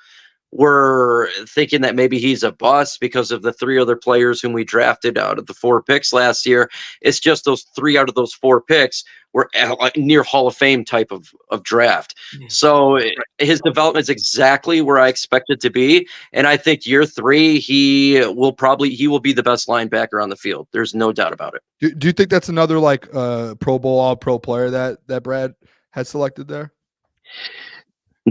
were thinking that maybe he's a bust because of the 3 other players whom we drafted out of the 4 picks last year. It's just those 3 out of those 4 picks were near Hall of Fame type of draft. So his development is exactly where I expected to be. And I think year 3, he will be the best linebacker on the field. There's no doubt about it. Do you think that's another Pro Bowl All-Pro player that Brad has selected there?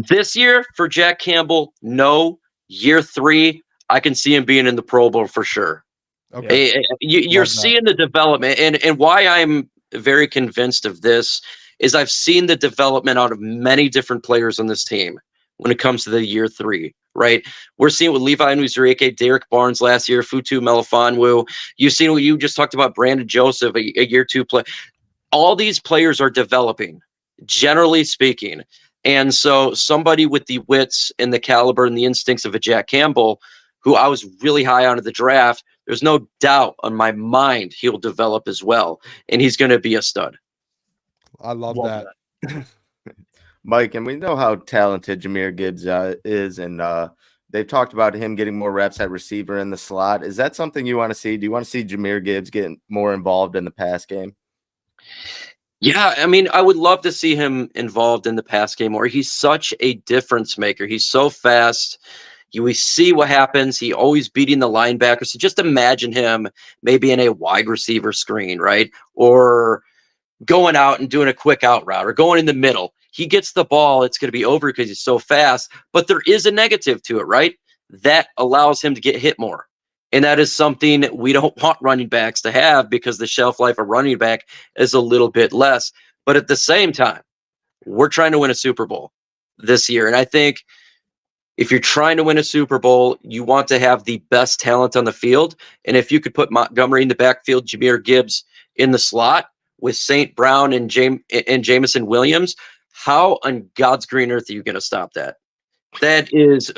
This year for Jack Campbell, no. Year 3, I can see him being in the Pro Bowl for sure. Okay. You're seeing the development, and why I'm very convinced of this is I've seen the development out of many different players on this team when it comes to the year 3, right? We're seeing with Levi Onwuzurike, Derek Barnes last year, Futu Melifonwu. You've seen what you just talked about, Brandon Joseph, a year 2 play. All these players are developing, generally speaking. And so somebody with the wits and the caliber and the instincts of a Jack Campbell, who I was really high on at the draft, there's no doubt on my mind he'll develop as well. And he's going to be a stud. I love that. Mike, and we know how talented Jahmyr Gibbs is, and they've talked about him getting more reps at receiver in the slot. Is that something you want to see? Do you want to see Jahmyr Gibbs get more involved in the pass game? Yeah, I mean, I would love to see him involved in the pass game, or he's such a difference maker. He's so fast. We see what happens. He always beating the linebacker. So just imagine him maybe in a wide receiver screen, right? Or going out and doing a quick out route or going in the middle. He gets the ball. It's going to be over because he's so fast. But there is a negative to it, right? That allows him to get hit more. And that is something we don't want running backs to have because the shelf life of running back is a little bit less. But at the same time, we're trying to win a Super Bowl this year. And I think if you're trying to win a Super Bowl, you want to have the best talent on the field. And if you could put Montgomery in the backfield, Jahmyr Gibbs in the slot with St. Brown and Jameson Williams, how on God's green earth are you going to stop that? That is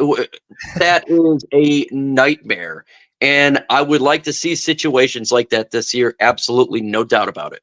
a nightmare. And I would like to see situations like that this year. Absolutely, no doubt about it.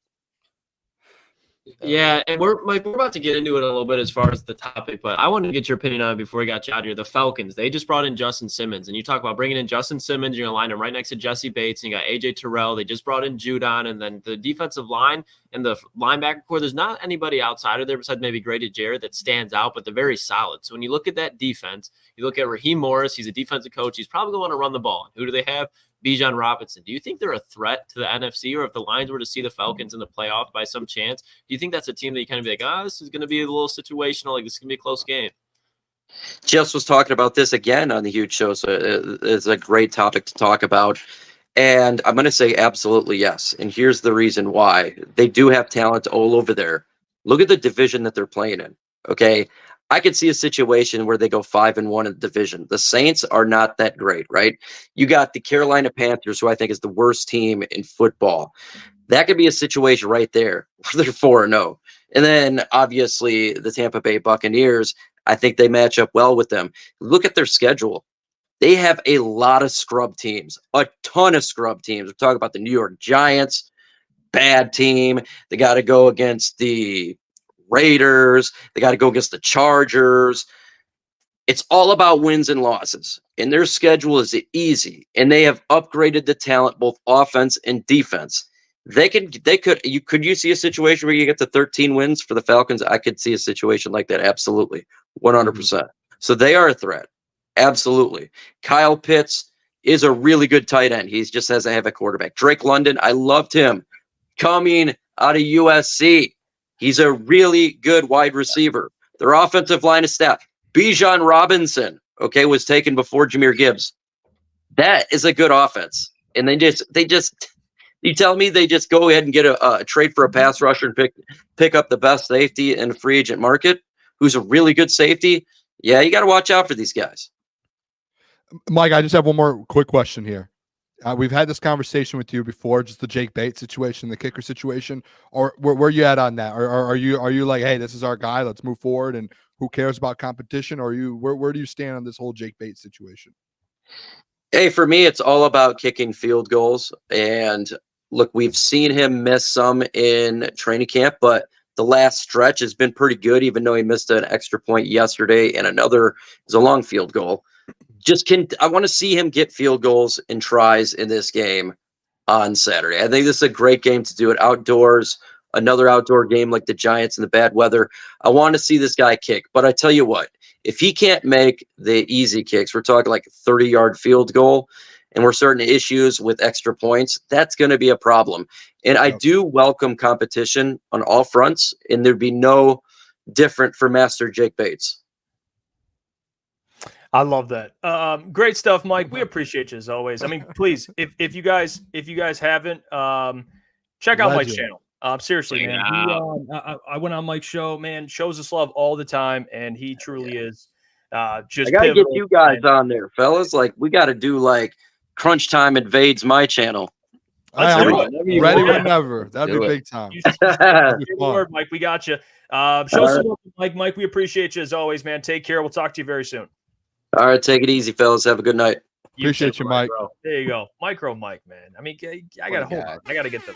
Yeah, and we're about to get into it a little bit as far as the topic, but I wanted to get your opinion on it before we got you out here. The Falcons, they just brought in Justin Simmons, and you talk about bringing in Justin Simmons, you're going to line him right next to Jesse Bates, and you got A.J. Terrell. They just brought in Judon, and then the defensive line and the linebacker core, there's not anybody outside of there besides maybe Grady Jarrett that stands out, but they're very solid. So when you look at that defense, you look at Raheem Morris, he's a defensive coach. He's probably going to run the ball. Who do they have? Bijan Robinson. Do you think they're a threat to the NFC, or if the Lions were to see the Falcons in the playoff by some chance, do you think that's a team that you kind of be like, this is going to be a little situational, like this is going to be a close game? Jess was talking about this again on the huge show, so it's a great topic to talk about. And I'm going to say absolutely yes. And here's the reason why. They do have talent all over there. Look at the division that they're playing in. Okay. I could see a situation where they go 5-1 in the division. The Saints are not that great, right? You got the Carolina Panthers, who I think is the worst team in football. That could be a situation right there where they're 4-0. And then obviously the Tampa Bay Buccaneers, I think they match up well with them. Look at their schedule. They have a lot of scrub teams, a ton of scrub teams. We're talking about the New York Giants, bad team. They got to go against the Raiders. They got to go against the Chargers. It's all about wins and losses. And their schedule is easy. And they have upgraded the talent, both offense and defense. Could you see a situation where you get to 13 wins for the Falcons? I could see a situation like that. Absolutely. 100%. So they are a threat. Absolutely. Kyle Pitts is a really good tight end. He just has to have a quarterback. Drake London, I loved him coming out of USC. He's a really good wide receiver. Their offensive line is stacked. Bijan Robinson, was taken before Jahmyr Gibbs. That is a good offense. And you tell me they just go ahead and get a trade for a pass rusher and pick up the best safety in the free agent market, who's a really good safety. Yeah, you got to watch out for these guys. Mike, I just have one more quick question here. We've had this conversation with you before, just the Jake Bates situation, the kicker situation, or where are you at on that? Or are you like, hey, this is our guy, let's move forward, and who cares about competition? Or where do you stand on this whole Jake Bates situation? Hey, for me, it's all about kicking field goals. And look, we've seen him miss some in training camp, but the last stretch has been pretty good, even though he missed an extra point yesterday, and another is a long field goal. I want to see him get field goals and tries in this game on Saturday. I think this is a great game to do it outdoors, another outdoor game like the Giants in the bad weather. I want to see this guy kick. But I tell you what, if he can't make the easy kicks, we're talking like a 30-yard field goal, and we're starting issues with extra points, that's going to be a problem. And I do welcome competition on all fronts, and there'd be no different for Master Jake Bates. I love that. Great stuff, Mike. We appreciate you as always. I mean, please, if you guys haven't, check out Mike's channel. Seriously, man. I went on Mike's show, man. Shows us love all the time, and he truly is. Just I gotta get you guys on there, fellas. Like, we got to do like Crunch Time invades my channel. I'm ready whenever. That'd be big time. Word, Mike. We got you. Show some love, Mike. Mike, we appreciate you as always, man. Take care. We'll talk to you very soon. All right, take it easy, fellas. Have a good night. Appreciate you, Mike. Bro. There you go, MicroMike, man. I mean, I gotta hold on. I gotta get the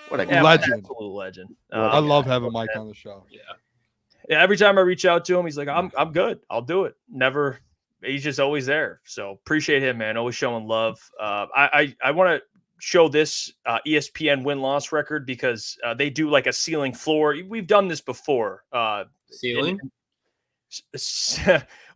what a legend, absolute legend. I love having Mike on the show. Yeah. Every time I reach out to him, he's like, "I'm good. I'll do it." Never. He's just always there. So appreciate him, man. Always showing love. I want to show this ESPN win-loss record because they do like a ceiling floor. We've done this before. Ceiling.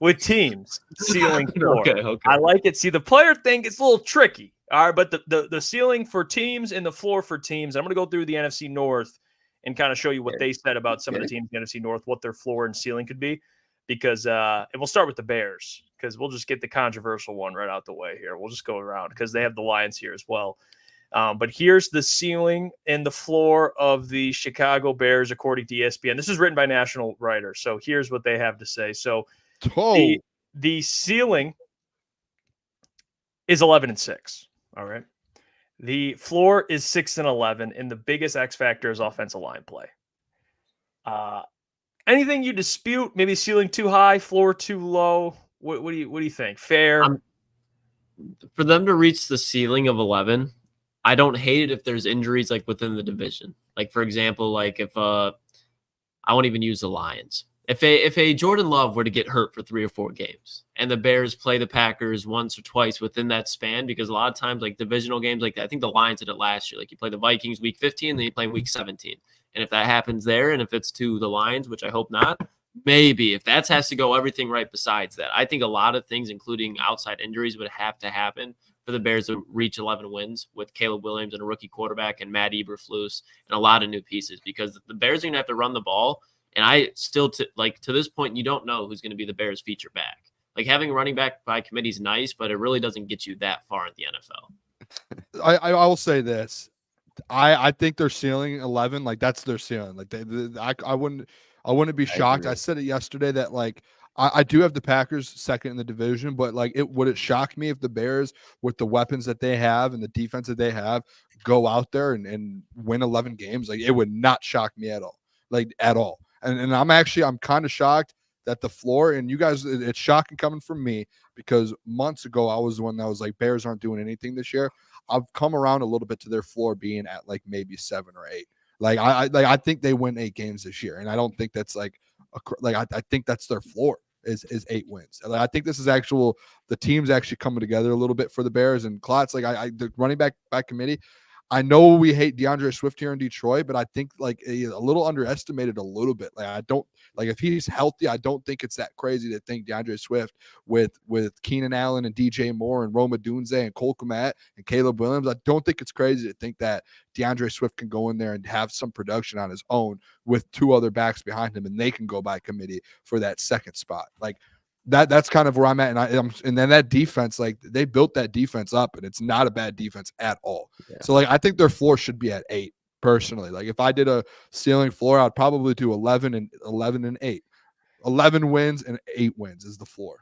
With teams, ceiling floor. Okay. I like it. See, the player thing is a little tricky. All right, but the ceiling for teams and the floor for teams. I'm going to go through the NFC North and kind of show you what they said about some of the teams in the NFC North, what their floor and ceiling could be. Because and we'll start with the Bears because we'll just get the controversial one right out the way here. We'll just go around because they have the Lions here as well. But here's the ceiling and the floor of the Chicago Bears, according to ESPN. This is written by national writers. So here's what they have to say. So the ceiling is 11-6. All right. The floor is 6-11, and the biggest X factor is offensive line play. Anything you dispute? Maybe ceiling too high, floor too low. What do you think? Fair? For them to reach the ceiling of 11, I don't hate it if there's injuries like within the division. Like, for example, like if I won't even use the Lions. If a Jordan Love were to get hurt for 3 or 4 games and the Bears play the Packers once or twice within that span, because a lot of times like divisional games like that, I think the Lions did it last year. Like you play the Vikings week 15, then you play week 17. And if that happens there, and if it's to the Lions, which I hope not, maybe if that has to go everything right besides that, I think a lot of things, including outside injuries, would have to happen for the Bears to reach 11 wins with Caleb Williams and a rookie quarterback and Matt Eberflus and a lot of new pieces, because the Bears are going to have to run the ball. And I still, to this point, you don't know who's going to be the Bears' feature back. Like having a running back by committee is nice, but it really doesn't get you that far in the NFL. I will say this. I think their ceiling 11, like that's their ceiling. Like I wouldn't be shocked. I said it yesterday that like I do have the Packers second in the division, but like would it shock me if the Bears, with the weapons that they have and the defense that they have, go out there and win 11 games? Like it would not shock me at all. Like at all. And I'm kind of shocked that the floor, and you guys, it's shocking coming from me, because months ago I was the one that was like, Bears aren't doing anything this year. I've come around a little bit to their floor being at like maybe 7 or 8. Like I think they win 8 games this year, and I don't think that's like I think that's their floor is 8 wins. Like, I think this is the team's actually coming together a little bit for the Bears. And Klotz, like the running back committee, I know we hate DeAndre Swift here in Detroit, but I think like a little underestimated a little bit. Like I don't like if he's healthy, I don't think it's that crazy to think DeAndre Swift with Keenan Allen and DJ Moore and Rome Odunze and Cole Kmet and Caleb Williams. I don't think it's crazy to think that DeAndre Swift can go in there and have some production on his own with 2 other backs behind him, and they can go by committee for that second spot. Like that's kind of where I'm at. And then that defense, like they built that defense up, and it's not a bad defense at all. Yeah. So like I think their floor should be at 8 personally. Like if I did a ceiling floor, I'd probably do 11 and 8. 11 wins and 8 wins is the floor.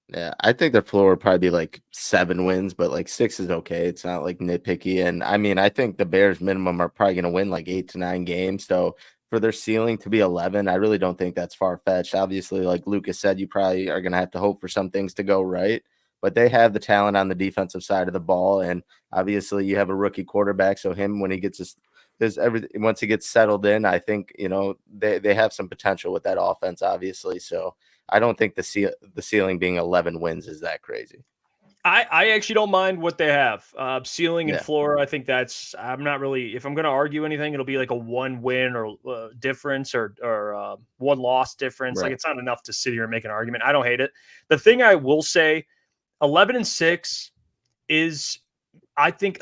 Yeah, I think their floor would probably be like 7 wins, but like 6 is okay. It's not like nitpicky. And I mean, I think the Bears minimum are probably going to win like 8 to 9 games. So for their ceiling to be 11, I really don't think that's far-fetched. Obviously, like Lukas said, you probably are going to have to hope for some things to go right, but they have the talent on the defensive side of the ball, and obviously you have a rookie quarterback, so him, when he gets once he gets settled in, I think, you know, they have some potential with that offense, obviously. So I don't think the ceiling being 11 wins is that crazy. I actually don't mind what they have. Ceiling and floor, I think I'm not really, if I'm going to argue anything, it'll be like a 1 win or difference or 1 loss difference. Right. Like it's not enough to sit here and make an argument. I don't hate it. The thing I will say, 11-6 is, I think,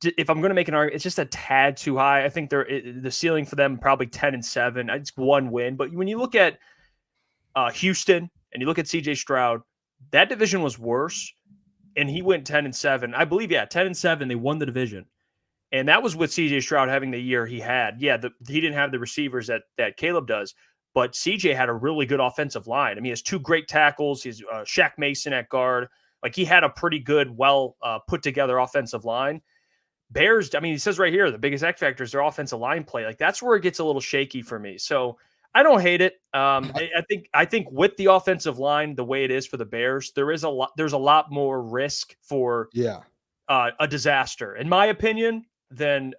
if I'm going to make an argument, it's just a tad too high. I think the ceiling for them probably 10-7. It's 1 win. But when you look at Houston and you look at CJ Stroud, that division was worse. And he went 10-7. I believe, 10-7. They won the division. And that was with CJ Stroud having the year he had. Yeah, he didn't have the receivers that Caleb does, but CJ had a really good offensive line. I mean, he has 2 great tackles. He's Shaq Mason at guard. Like, he had a pretty good, put together offensive line. Bears, I mean, he says right here, the biggest X factor is their offensive line play. Like, that's where it gets a little shaky for me. So I don't hate it. I think with the offensive line the way it is for the Bears, there's a lot more risk for a disaster, in my opinion, than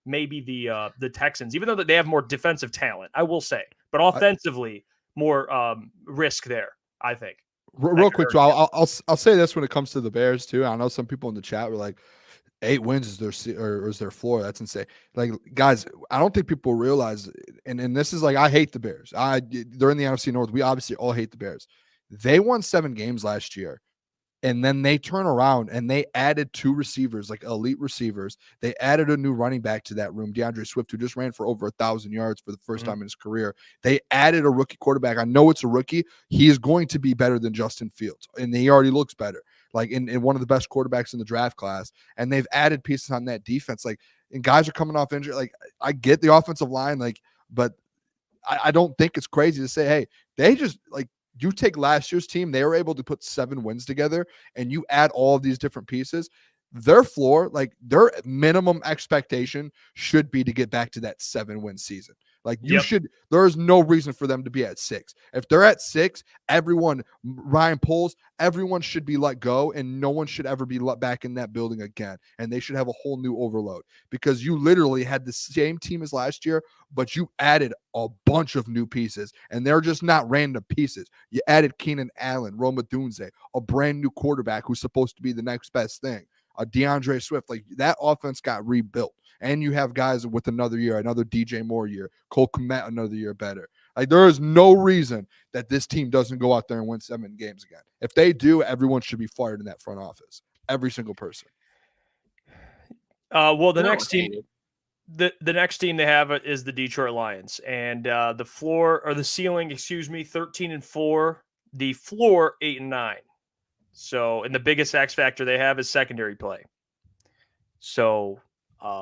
maybe the Texans, even though they have more defensive talent, I will say, but offensively more risk there, I think. Real quick, Joe, I'll say this when it comes to the Bears too. I know some people in the chat were like, 8 wins is their floor. That's insane. Like, guys, I don't think people realize, and this is like, I hate the Bears. They're in the NFC North. We obviously all hate the Bears. They won 7 games last year, and then they turn around and they added 2 receivers, like elite receivers. They added a new running back to that room, DeAndre Swift, who just ran for over 1,000 yards for the first time in his career. They added a rookie quarterback. I know it's a rookie. He is going to be better than Justin Fields, and he already looks better. Like in one of the best quarterbacks in the draft class. And they've added pieces on that defense. Like, and guys are coming off injury. Like, I get the offensive line, like, but I don't think it's crazy to say, hey, they just, like, you take last year's team, they were able to put 7 wins together, and you add all of these different pieces. Their floor, like their minimum expectation should be to get back to that 7-win season. Like there is no reason for them to be at 6. If they're at 6, Ryan Poles, everyone should be let go and no one should ever be let back in that building again. And they should have a whole new overload because you literally had the same team as last year, but you added a bunch of new pieces and they're just not random pieces. You added Keenan Allen, Roma Dunze, a brand new quarterback who's supposed to be the next best thing. DeAndre Swift, like that offense got rebuilt. And you have guys with another year, another DJ Moore year, Cole Kmet another year better. Like there is no reason that this team doesn't go out there and win 7 games again. If they do, everyone should be fired in that front office. Every single person. Well, the next team they have is the Detroit Lions, and the ceiling, 13-4. The floor 8-9. So, and the biggest X factor they have is secondary play. So.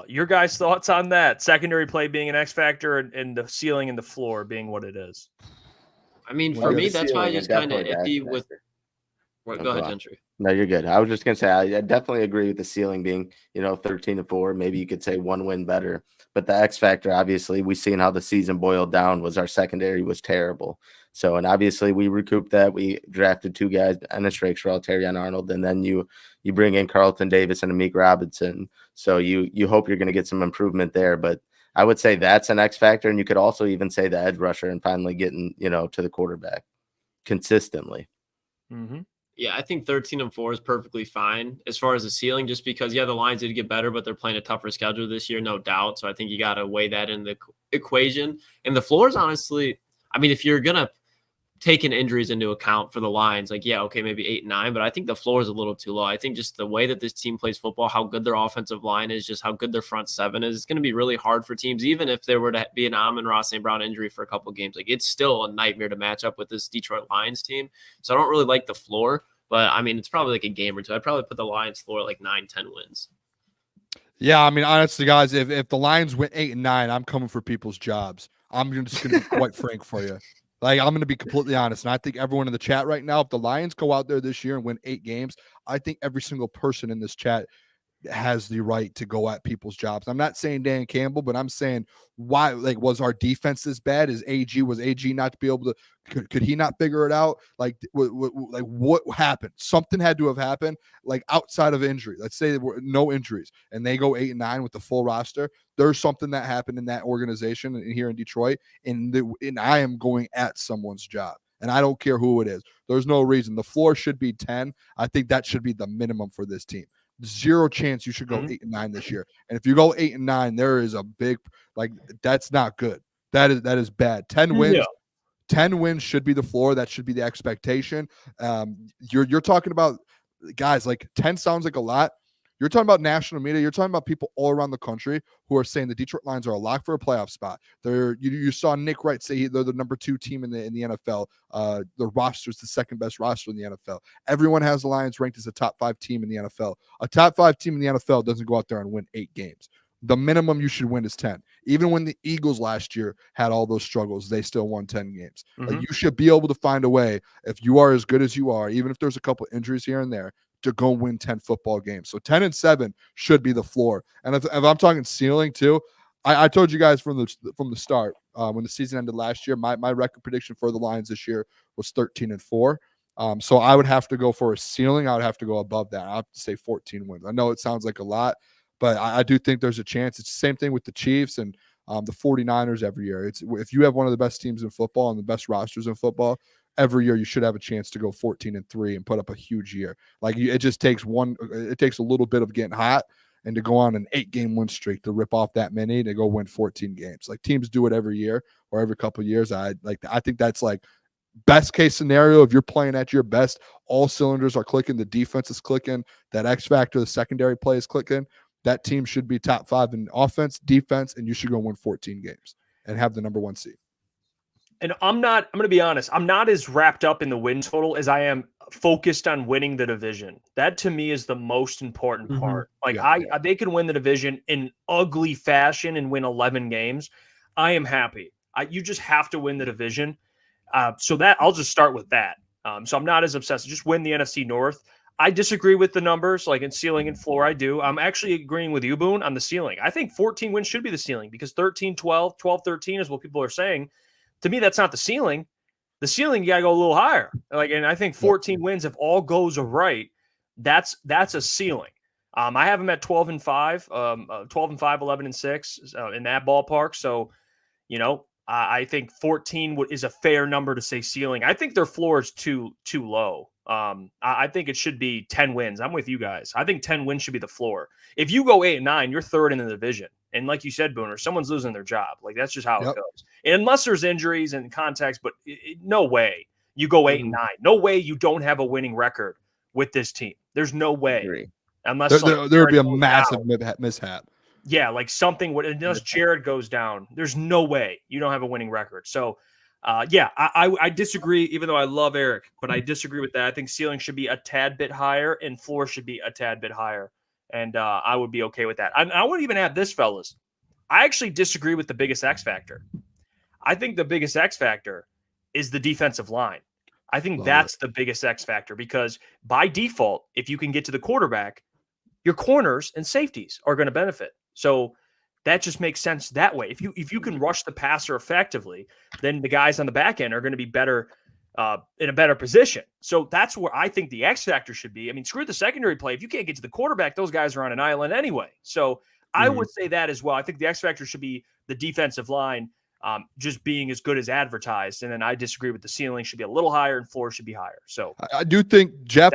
Your guys' thoughts on that? Secondary play being an X factor and the ceiling and the floor being what it is. I mean, for me, that's why I just kind of iffy with. Go ahead, Gentry. No, you're good. I was just gonna say I definitely agree with the ceiling being 13-4. Maybe you could say 1 win better, but the X factor, obviously, we seen how the season boiled down was our secondary was terrible. So, and obviously we recouped that. We drafted 2 guys, Ennis Rakestraw, Terrion Arnold, and then you bring in Carlton Davis and Amik Robinson. So you hope you're going to get some improvement there. But I would say that's an X factor, and you could also even say the edge rusher and finally getting to the quarterback consistently. Mm-hmm. Yeah, I think 13-4 is perfectly fine as far as the ceiling, just because the Lions did get better, but they're playing a tougher schedule this year, no doubt. So I think you got to weigh that in the equation. And the floor is honestly, I mean, if you're gonna taking injuries into account for the Lions, maybe 8-9, but I think the floor is a little too low. I think just the way that this team plays football, how good their offensive line is, just how good their front 7 is, it's going to be really hard for teams, even if there were to be an Amon-Ra St. Brown injury for a couple of games. Like, it's still a nightmare to match up with this Detroit Lions team. So I don't really like the floor, but I mean, it's probably like a game or two. I'd probably put the Lions floor like 9-10 wins. Yeah, I mean, honestly, guys, if the Lions went 8-9, I'm coming for people's jobs. I'm just going to be quite frank for you. Like, I'm going to be completely honest, and I think everyone in the chat right now, if the Lions go out there this year and win 8 games, I think every single person in this chat has the right to go at people's jobs. I'm not saying Dan Campbell, but I'm saying why, like, was our defense this bad? Was AG not to be able to, could he not figure it out? Like what happened? Something had to have happened, like outside of injury. Let's say there were no injuries and they go 8-9 with the full roster. There's something that happened in that organization and here in Detroit. And I am going at someone's job. And I don't care who it is. There's no reason. The floor should be 10. I think that should be the minimum for this team. 0 chance you should go 8-9 this year. And if you go 8-9, there is a big, like, that's not good. That is bad. 10 wins. Yeah. 10 wins should be the floor. That should be the expectation. You're talking about guys, like 10 sounds like a lot. You're talking about national media. You're talking about people all around the country who are saying the Detroit Lions are a lock for a playoff spot. You saw Nick Wright say they're the number 2 team in the NFL. The roster is the second best roster in the NFL. Everyone has the Lions ranked as a top 5 team in the NFL. A top 5 team in the NFL doesn't go out there and win 8 games. The minimum you should win is 10. Even when the Eagles last year had all those struggles, they still won 10 games. Mm-hmm. Like, you should be able to find a way, if you are as good as you are, even if there's a couple injuries here and there, to go win 10 football games. So 10-7 should be the floor. And if I'm talking ceiling too, I told you guys from the start, when the season ended last year, my record prediction for the Lions this year was 13-4. So I would have to go for a ceiling. I would have to go above that. I have to say 14 wins. I know it sounds like a lot, but I do think there's a chance. It's the same thing with the Chiefs and the 49ers every year. If you have one of the best teams in football and the best rosters in football, every year you should have a chance to go 14-3 and put up a huge year. Like, it just takes it takes a little bit of getting hot and to go on an 8-game win streak to rip off that many to go win 14 games. Like, teams do it every year or every couple of years. I think that's like best case scenario. If you're playing at your best, all cylinders are clicking, the defense is clicking, that X factor, the secondary play is clicking. That team should be top 5 in offense, defense, and you should go win 14 games and have the number 1 seed. And I'm going to be honest, I'm not as wrapped up in the win total as I am focused on winning the division. That to me is the most important part. Like, they can win the division in ugly fashion and win 11 games. I am happy. You just have to win the division. So that I'll just start with that. So I'm not as obsessed. Just win the NFC North. I disagree with the numbers, like in ceiling and floor. I do. I'm actually agreeing with you, Boone, on the ceiling. I think 14 wins should be the ceiling because 13, 12, 12, 13 is what people are saying. To me, that's not the ceiling. The ceiling, you got to go a little higher. And I think 14 wins, if all goes right, that's a ceiling. I have them at 12 and 5, 12 and 5, 11 and 6 in that ballpark. So, I think 14 is a fair number to say ceiling. I think their floor is too low. I think it should be 10 wins. I'm with you guys. I think 10 wins should be the floor. If you go 8 and 9, you're third in the division. And like you said, Booner, someone's losing their job. Like that's just how it goes. And unless there's injuries and context, but no way you go 8 and 9. No way you don't have a winning record with this team. There's no way. Unless there would be a massive mishap. Yeah, like something would, unless Jared goes down, there's no way you don't have a winning record. So, I disagree, even though I love Eric, but I disagree with that. I think ceiling should be a tad bit higher and floor should be a tad bit higher. And I would be okay with that. I would even add this, fellas. I actually disagree with the biggest X factor. I think the biggest X factor is the defensive line. I think that's the biggest X factor because by default, if you can get to the quarterback, your corners and safeties are going to benefit. So that just makes sense that way. If you can rush the passer effectively, then the guys on the back end are going to be better in a better position. So that's where I think the X factor should be. I mean, screw the secondary play. If you can't get to the quarterback, those guys are on an island anyway. So I would say that as well. I think the X factor should be the defensive line just being as good as advertised. And then I disagree with the ceiling should be a little higher and floor should be higher. So I do think, Jeff,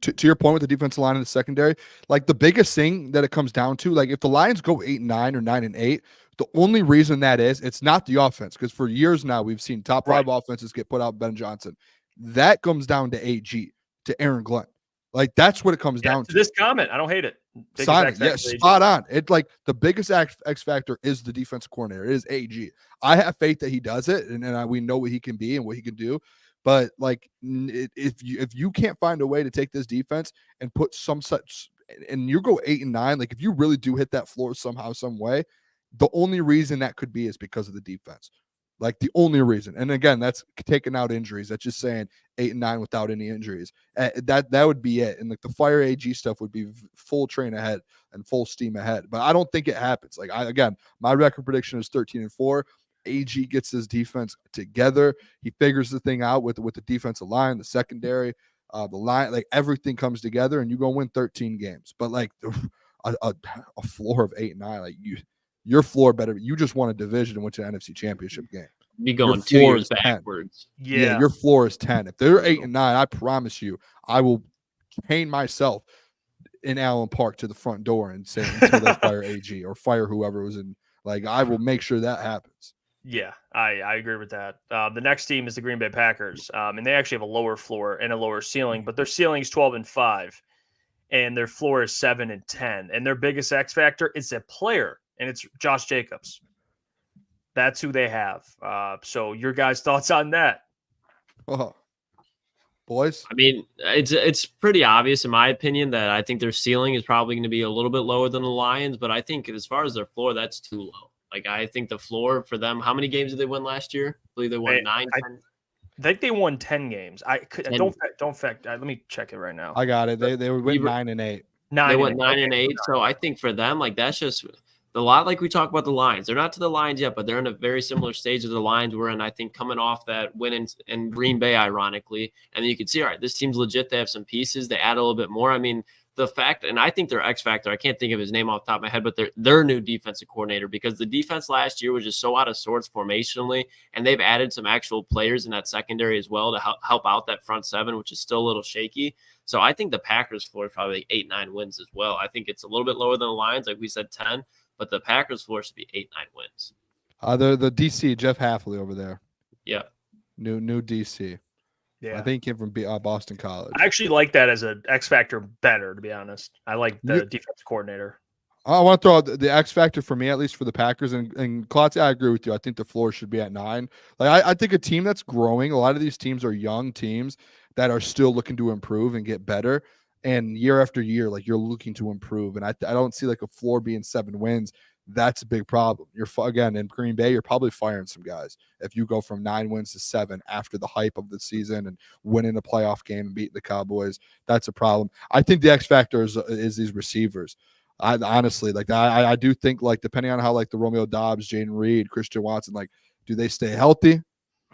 to your point with the defensive line and the secondary, like the biggest thing that it comes down to, like if the Lions go 8 and 9 or 9 and 8, the only reason that is, it's not the offense, because for years now we've seen top 5 offenses get put out Ben Johnson. That comes down to AG, to Aaron Glenn. Like that's what it comes down to. This comment, I don't hate it. Spot on. It's like the biggest X factor is the defensive coordinator. It is AG. I have faith that he does it, and we know what he can be and what he can do. But like, if you can't find a way to take this defense and put and you go 8 and 9, like if you really do hit that floor somehow, some way, the only reason that could be is because of the defense. Like the only reason. And again, that's taking out injuries. That's just saying 8 and 9 without any injuries. That would be it. And like the fire AG stuff would be full train ahead and full steam ahead. But I don't think it happens. Like my record prediction is 13 and 4. AG gets his defense together. He figures the thing out with the defensive line, the secondary, the line, like everything comes together and you go win 13 games. But like a floor of 8 and 9, like your floor better. You just won a division and went to an NFC Championship game. Be going 2 years backwards. Yeah, your floor is 10. If they're 8 and 9, I promise you, I will chain myself in Allen Park to the front door and say until they fire AG or fire whoever was in. Like I will make sure that happens. Yeah, I agree with that. The next team is the Green Bay Packers, and they actually have a lower floor and a lower ceiling, but their ceiling is 12 and 5, and their floor is 7 and 10. And their biggest X factor is a player, and it's Josh Jacobs. That's who they have. So your guys' thoughts on that? Oh, boys? I mean, it's pretty obvious in my opinion that I think their ceiling is probably going to be a little bit lower than the Lions, but I think as far as their floor, that's too low. Like, I think the floor for them, how many games did they win last year? I believe they won 9. I think they won 10 games. Don't fact. Let me check it right now. I got it. They would win 9 and 8. They went 9 and 8. So I think for them, like that's just a lot like we talk about the Lions. They're not to the Lions yet, but they're in a very similar stage of the Lions were in, I think, coming off that win in Green Bay, ironically. And then you can see, all right, this team's legit. They have some pieces. They add a little bit more. I mean, the fact, and I think their X factor, I can't think of his name off the top of my head, but their new defensive coordinator, because the defense last year was just so out of sorts formationally, and they've added some actual players in that secondary as well to help out that front seven, which is still a little shaky. So I think the Packers floor is probably 8-9 wins as well. I think it's a little bit lower than the Lions, like we said, 10, but the Packers floor should be 8-9 wins. The DC, Jeff Iafrate over there. Yeah. New DC. Yeah, I think he came from Boston College. I actually like that as an X factor better, to be honest. I like the defense coordinator. I want to throw out the X factor for me, at least for the Packers. And Klotz, I agree with you. I think the floor should be at 9. Like I think a team that's growing, a lot of these teams are young teams that are still looking to improve and get better. and year after year, like you're looking to improve. And I don't see like a floor being 7 wins. That's a big problem. Again, in Green Bay, you're probably firing some guys if you go from 9 wins to 7 after the hype of the season and winning a playoff game and beating the Cowboys. That's a problem. I think the X factor is these receivers. I honestly, like, I do think, like, depending on how, like, the Romeo Dobbs, Jaden Reed, Christian Watson, like, do they stay healthy?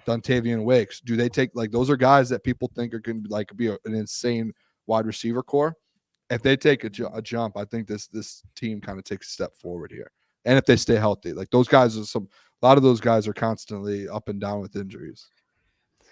Dontavian Wicks, do they take, like, those are guys that people think are going to, like, be an insane wide receiver core. If they take a jump, I think this team kind of takes a step forward here. And if they stay healthy, like, those guys a lot of those guys are constantly up and down with injuries.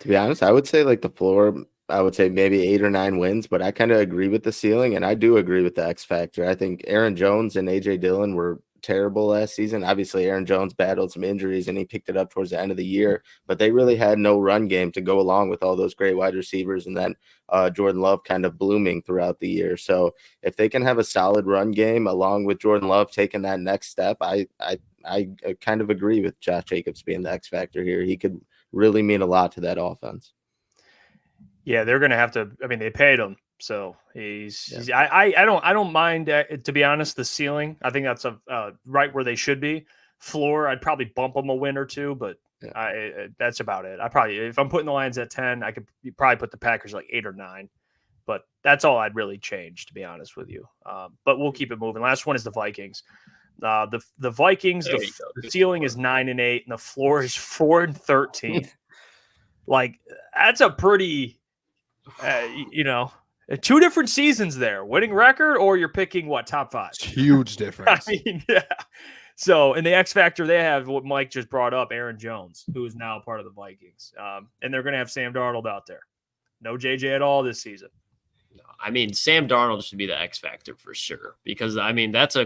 To be honest, I would say, like, the floor, I would say maybe 8 or 9 wins, but I kind of agree with the ceiling, and I do agree with the X factor. I think Aaron Jones and A.J. Dillon were terrible last season. Obviously, Aaron Jones battled some injuries, and he picked it up towards the end of the year, but they really had no run game to go along with all those great wide receivers, and then Jordan Love kind of blooming throughout the year. So if they can have a solid run game along with Jordan Love taking that next step, I kind of agree with Josh Jacobs being the X factor here. He could really mean a lot to that offense. Yeah, they're going to have to. I mean, they paid him, so I don't mind. To be honest, the ceiling, I think that's right where they should be. Floor, I'd probably bump them a win or two, but that's about it. If I'm putting the Lions at 10, I could probably put the Packers like 8 or 9, but that's all I'd really change, to be honest with you. But we'll keep it moving. Last one is the Vikings. The Vikings, the ceiling is 9-8, and the floor is 4-13. Like, that's a pretty. 2 different seasons there. Winning record, or you're picking top 5? It's huge difference. I mean, yeah. So, in the X factor, they have what Mike just brought up, Aaron Jones, who is now part of the Vikings, and they're going to have Sam Darnold out there. No JJ at all this season. No, I mean, Sam Darnold should be the X factor for sure, because I mean that's a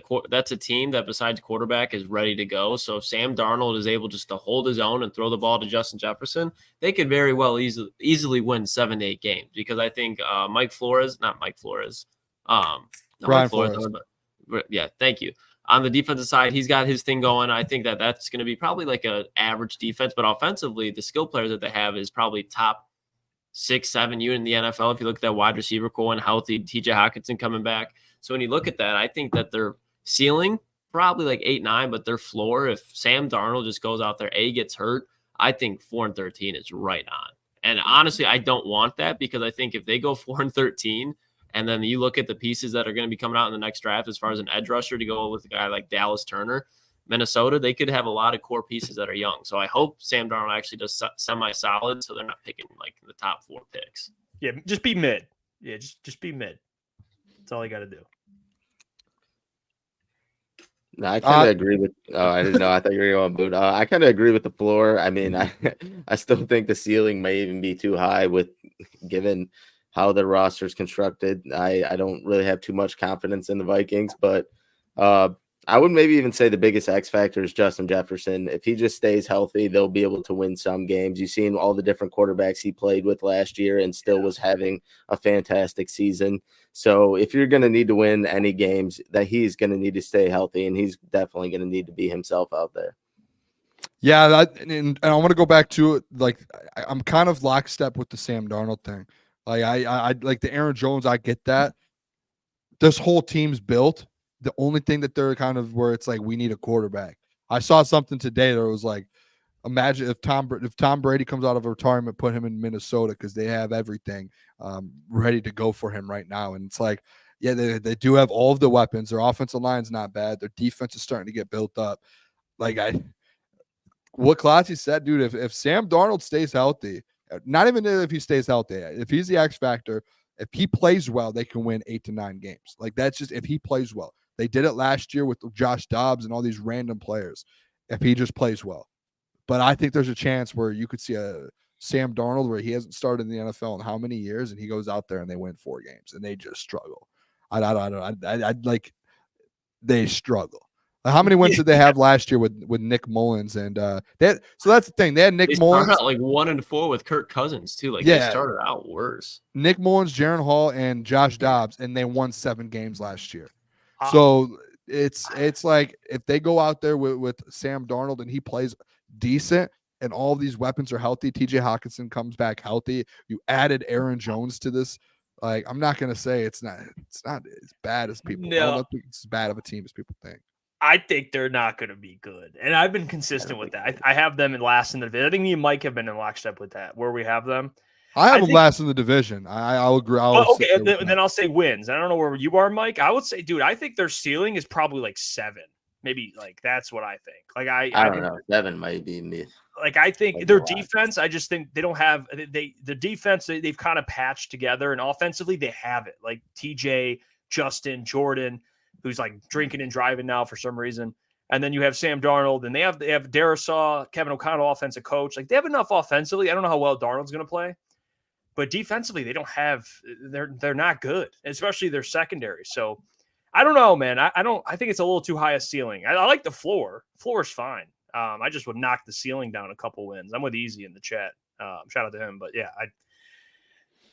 team that besides quarterback is ready to go. So if Sam Darnold is able just to hold his own and throw the ball to Justin Jefferson, they could very well easily win 7 to 8 games, because I think Brian Flores. Yeah, thank you. On the defensive side, he's got his thing going. I think that's going to be probably like an average defense, but offensively, the skill players that they have is probably top 6-7 unit in the NFL. If you look at that wide receiver core and healthy, TJ Hawkinson coming back. So when you look at that, I think that their ceiling probably like 8-9, but their floor, if Sam Darnold just goes out there, gets hurt, I think 4-13 is right on. And honestly, I don't want that, because I think if they go 4-13, and then you look at the pieces that are going to be coming out in the next draft, as far as an edge rusher to go with a guy like Dallas Turner, Minnesota, they could have a lot of core pieces that are young. So I hope Sam Darnold actually does semi-solid, so they're not picking like the top 4 picks. Yeah, just be mid. Yeah, just be mid. That's all you got to do. No, I kind of agree with. Oh, I didn't know. I thought you were going to boot. I kind of agree with the floor. I mean, I still think the ceiling may even be too high given how the roster is constructed. I don't really have too much confidence in the Vikings, but I would maybe even say the biggest X factor is Justin Jefferson. If he just stays healthy, they'll be able to win some games. You've seen all the different quarterbacks he played with last year and still was having a fantastic season. So if you're going to need to win any games, that he's going to need to stay healthy, and he's definitely going to need to be himself out there. Yeah, and I want to go back to it. Like, I'm kind of lockstep with the Sam Darnold thing. Like, I like the Aaron Jones. I get that. This whole team's built. The only thing that they're kind of where it's like, we need a quarterback. I saw something today that was like, imagine if Tom Brady comes out of retirement, put him in Minnesota, because they have everything ready to go for him right now. And it's like, yeah, they do have all of the weapons. Their offensive line's not bad. Their defense is starting to get built up. Like, what Klotz said, dude, if Sam Darnold stays healthy, not even if he stays healthy, if he's the X factor, if he plays well, they can win 8 to 9 games. Like, that's just if he plays well. They did it last year with Josh Dobbs and all these random players, if he just plays well. But I think there's a chance where you could see a Sam Darnold where he hasn't started in the NFL in how many years, and he goes out there and they win 4 games and they just struggle. I'd like, they struggle. How many wins did they have last year with Nick Mullins? And so that's the thing. They had Nick Mullins. They started out like 1-4 with Kirk Cousins too. Like, they started out worse. Nick Mullins, Jaron Hall, and Josh Dobbs, and they won 7 games last year. So it's like, if they go out there with Sam Darnold and he plays decent and all these weapons are healthy, TJ Hawkinson comes back healthy, you added Aaron Jones to this Like, I'm not gonna say it's not as bad as people. I No. don't think it's as bad of a team as people think. I think they're not going to be good, and I've been consistent with that. I have them in last in the division. I think me and Mike have been in lockstep with that, where we have them. I have them think- last in the division. I'll agree. Okay, and then I'll say wins. I don't know where you are, Mike. I would say, dude, I think their ceiling is probably like 7. Maybe like that's what I think. Like I don't think, know. 7 might be me. Like I think Like their a lot. defense. I just think they don't have the defense. They've kind of patched together, and offensively they have it. Like TJ, Justin, Jordan, who's like drinking and driving now for some reason. And then you have Sam Darnold, and they have Darisaw, Kevin O'Connell, offensive coach. Like they have enough offensively. I don't know how well Darnold's going to play, but defensively they don't have. They're not good, especially their secondary. So I don't know, man. I think it's a little too high a ceiling. I like the floor. Floor's fine. I just would knock the ceiling down a couple wins. I'm with Easy in the chat. Shout out to him. But yeah,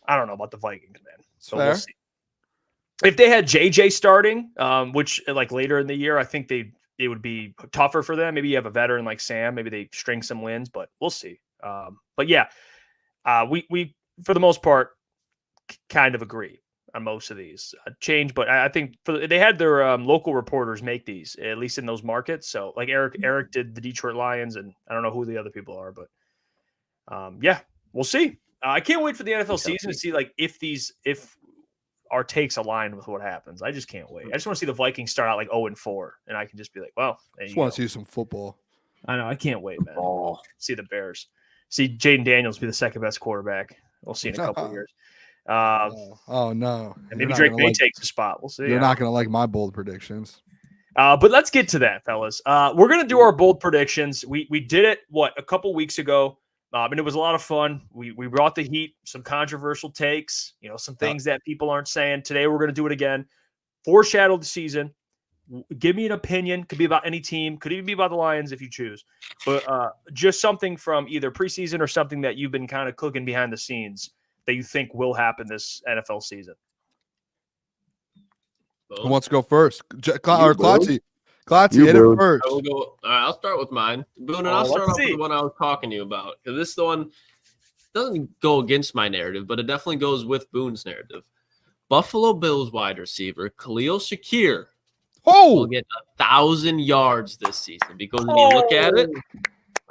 I don't know about the Vikings, man. So Fair. we'll see. If they had JJ starting, which like later in the year, I think it would be tougher for them. Maybe you have a veteran like Sam. Maybe they string some wins, but we'll see. But yeah, we for the most part kind of agree on most of these change. But I think they had their local reporters make these, at least in those markets. So like Eric did the Detroit Lions, and I don't know who the other people are, but yeah, we'll see. I can't wait for the NFL season to see like if our takes align with what happens. I just can't wait. I just want to see the Vikings start out like 0-4, and I can just be like, well, there Just you want go. to see some football. I know. I can't wait, man. Oh, See the Bears. See Jaden Daniels be the second best quarterback. We'll see in a couple of years. Oh no! And maybe You're not Drake gonna May like- takes the spot. We'll see. You're not going to like my bold predictions. But let's get to that, fellas. We're gonna do our bold predictions. We did it a couple weeks ago, and it was a lot of fun. We brought the heat, some controversial takes, some things that people aren't saying. Today we're gonna do it again. Foreshadow the season. Give me an opinion. Could be about any team. Could even be about the Lions if you choose. But just something from either preseason or something that you've been kind of cooking behind the scenes that you think will happen this NFL season. Who wants to go first? Boone. Klotzy, You, hit it Boone. first. I will go. All right, I'll start with mine. Boone, and Oh, I'll start let's off with see. the one I was talking to you about. Because this one doesn't go against my narrative, but it definitely goes with Boone's narrative. Buffalo Bills wide receiver Khalil Shakir will Oh, get 1,000 yards this season. Because when you look at it,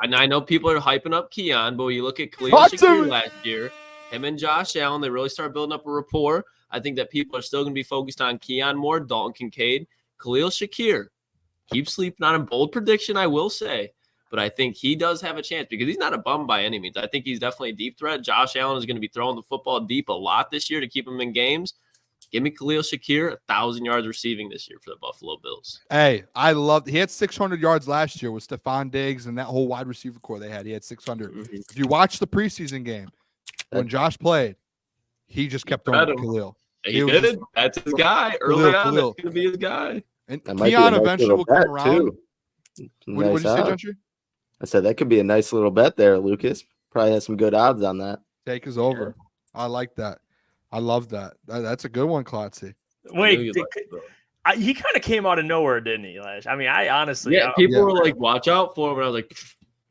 and I know people are hyping up Keon, but when you look at Khalil Talk to Shakir me. last year, him and Josh Allen, they really started building up a rapport. I think that people are still going to be focused on Keon more, Dalton Kincaid, Khalil Shakir. Keep sleeping on him. Bold prediction, I will say. But I think he does have a chance because he's not a bum by any means. I think he's definitely a deep threat. Josh Allen is going to be throwing the football deep a lot this year to keep him in games. Give me Khalil Shakir, 1,000 yards receiving this year for the Buffalo Bills. hey, I loved. He had 600 yards last year with Stephon Diggs and that whole wide receiver core they had. He had 600. Mhm. If you watch the preseason game when Josh played, he just kept throwing to Fed him. Khalil. He was did just- it. That's his guy. Early Khalil, on, Khalil. that's going to be his guy. And that might be a Keon nice eventually little will come bet, around. too. What Nice did you say, odds. Gentry? I said that could be a nice little bet there, Lucas. Probably has some good odds on that. Take is over. I like that. I love that. That's a good one, Klotzy. I knew Wait, you'd like it, bro. he kind of came out of nowhere, didn't he, Lash? I mean, I honestly, Yeah, I- people Yeah. were like, watch out for him. And I was like,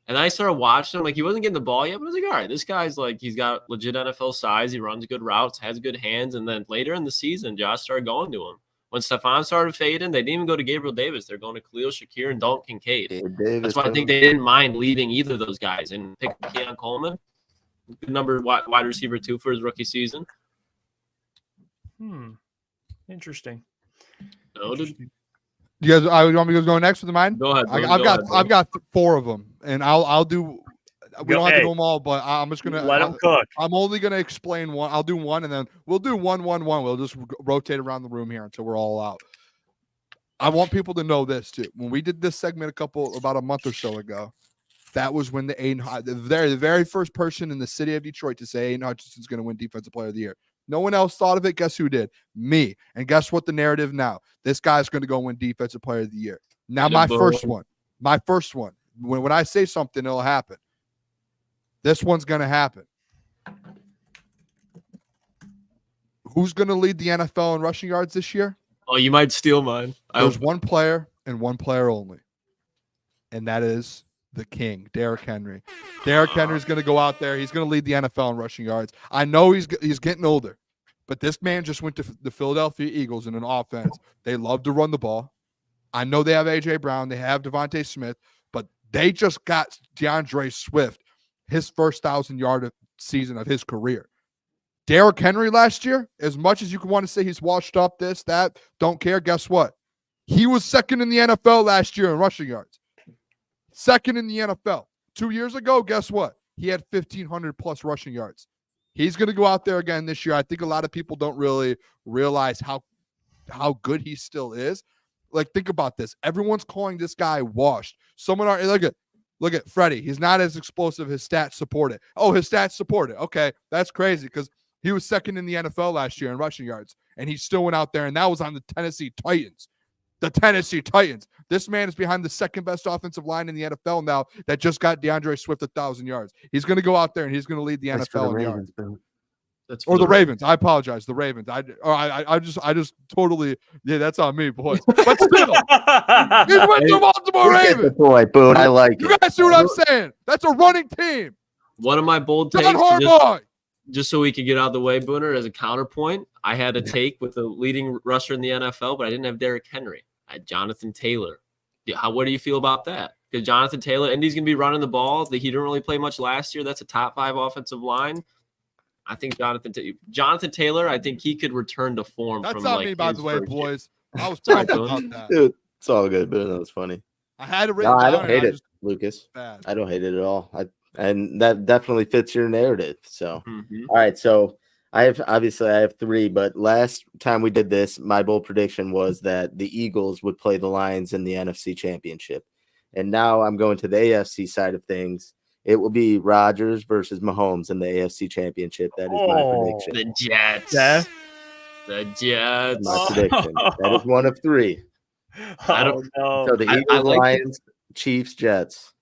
and I started watching him. Like, he wasn't getting the ball yet, but I was like, all right, this guy's like, he's got legit NFL size. He runs good routes, has good hands. And then later in the season, Josh started going to him. When Stephon started fading, they didn't even go to Gabriel Davis. They're going to Khalil Shakir and Dalton Kincaid. Gabe Davis, That's why I think they didn't mind leaving either of those guys and pick Keon Coleman, good number wide receiver 2 for his rookie season. Interesting. Noted. You guys, I want me to go next with mine. Go ahead. Boone, I've go got ahead, Boone. I've got 4 of them, and I'll do. We don't have to Hey. do them all, but I'm just gonna Let him cook. I'm only gonna explain one. I'll do one, and then we'll do one. We'll just rotate around the room here until we're all out. I want people to know this too. When we did this segment about a month or so ago, that was when the very first person in the city of Detroit to say Aiden Hutchinson's going to win Defensive Player of the Year. No one else thought of it. Guess who did? Me. And guess what? The narrative now. This guy's going to go win Defensive Player of the Year. Now, my first one. When I say something, it'll happen. This one's going to happen. Who's going to lead the NFL in rushing yards this year? Oh, you might steal mine. There's one player and one player only, and that is the king, Derrick Henry. Derrick Henry's going to go out there. He's going to lead the NFL in rushing yards. I know he's getting older, But this man just went to the Philadelphia Eagles in an offense. They love to run the ball. I know they have A.J. Brown. They have Devontae Smith. But they just got DeAndre Swift, his first 1,000-yard season of his career. Derrick Henry last year, as much as you can want to say he's washed up, this, that, don't care, guess what? He was second in the NFL last year in rushing yards. Second in the NFL. 2 years ago, guess what? He had 1,500-plus rushing yards. He's going to go out there again this year. I think a lot of people don't really realize how good he still is. Like, think about this. Everyone's calling this guy washed. Someone are look at Freddie. He's not as explosive. His stats support it. Oh, his stats support it. Okay, that's crazy because he was second in the NFL last year in rushing yards, and he still went out there, and that was on the Tennessee Titans. The Tennessee Titans. This man is behind the second best offensive line in the NFL now that just got DeAndre Swift 1,000 yards. He's going to go out there and he's going to lead the NFL in yards. Or the Ravens. I apologize. The Ravens. I just totally, that's on me, boys. But still, he went to Baltimore Ravens. Boy, Boone, I like you guys see what I'm saying? That's a running team. One of my bold takes, just so we could get out of the way, Booner, as a counterpoint, I had a take with the leading rusher in the NFL, but I didn't have Derrick Henry. I had Jonathan Taylor. What do you feel about that? Because Jonathan Taylor, Indy's going to be running the ball. He didn't really play much last year. That's a top 5 offensive line. I think Jonathan Taylor, I think he could return to form. That's from not like me, by the way, boys. I was Sorry, talking about that. Dude, it's all good, but that was funny. I had it written No, I down don't hate and it, Lucas. bad. I don't hate it at all. And that definitely fits your narrative. So, Mhm. all right. So I have 3, but last time we did this, my bold prediction was that the Eagles would play the Lions in the NFC Championship. And now I'm going to the AFC side of things. It will be Rodgers versus Mahomes in the AFC Championship. That is my prediction. The Jets. Yeah. The Jets. My prediction. That is one of 3. I don't know. So the Eagles, I like Lions, Chiefs, Jets.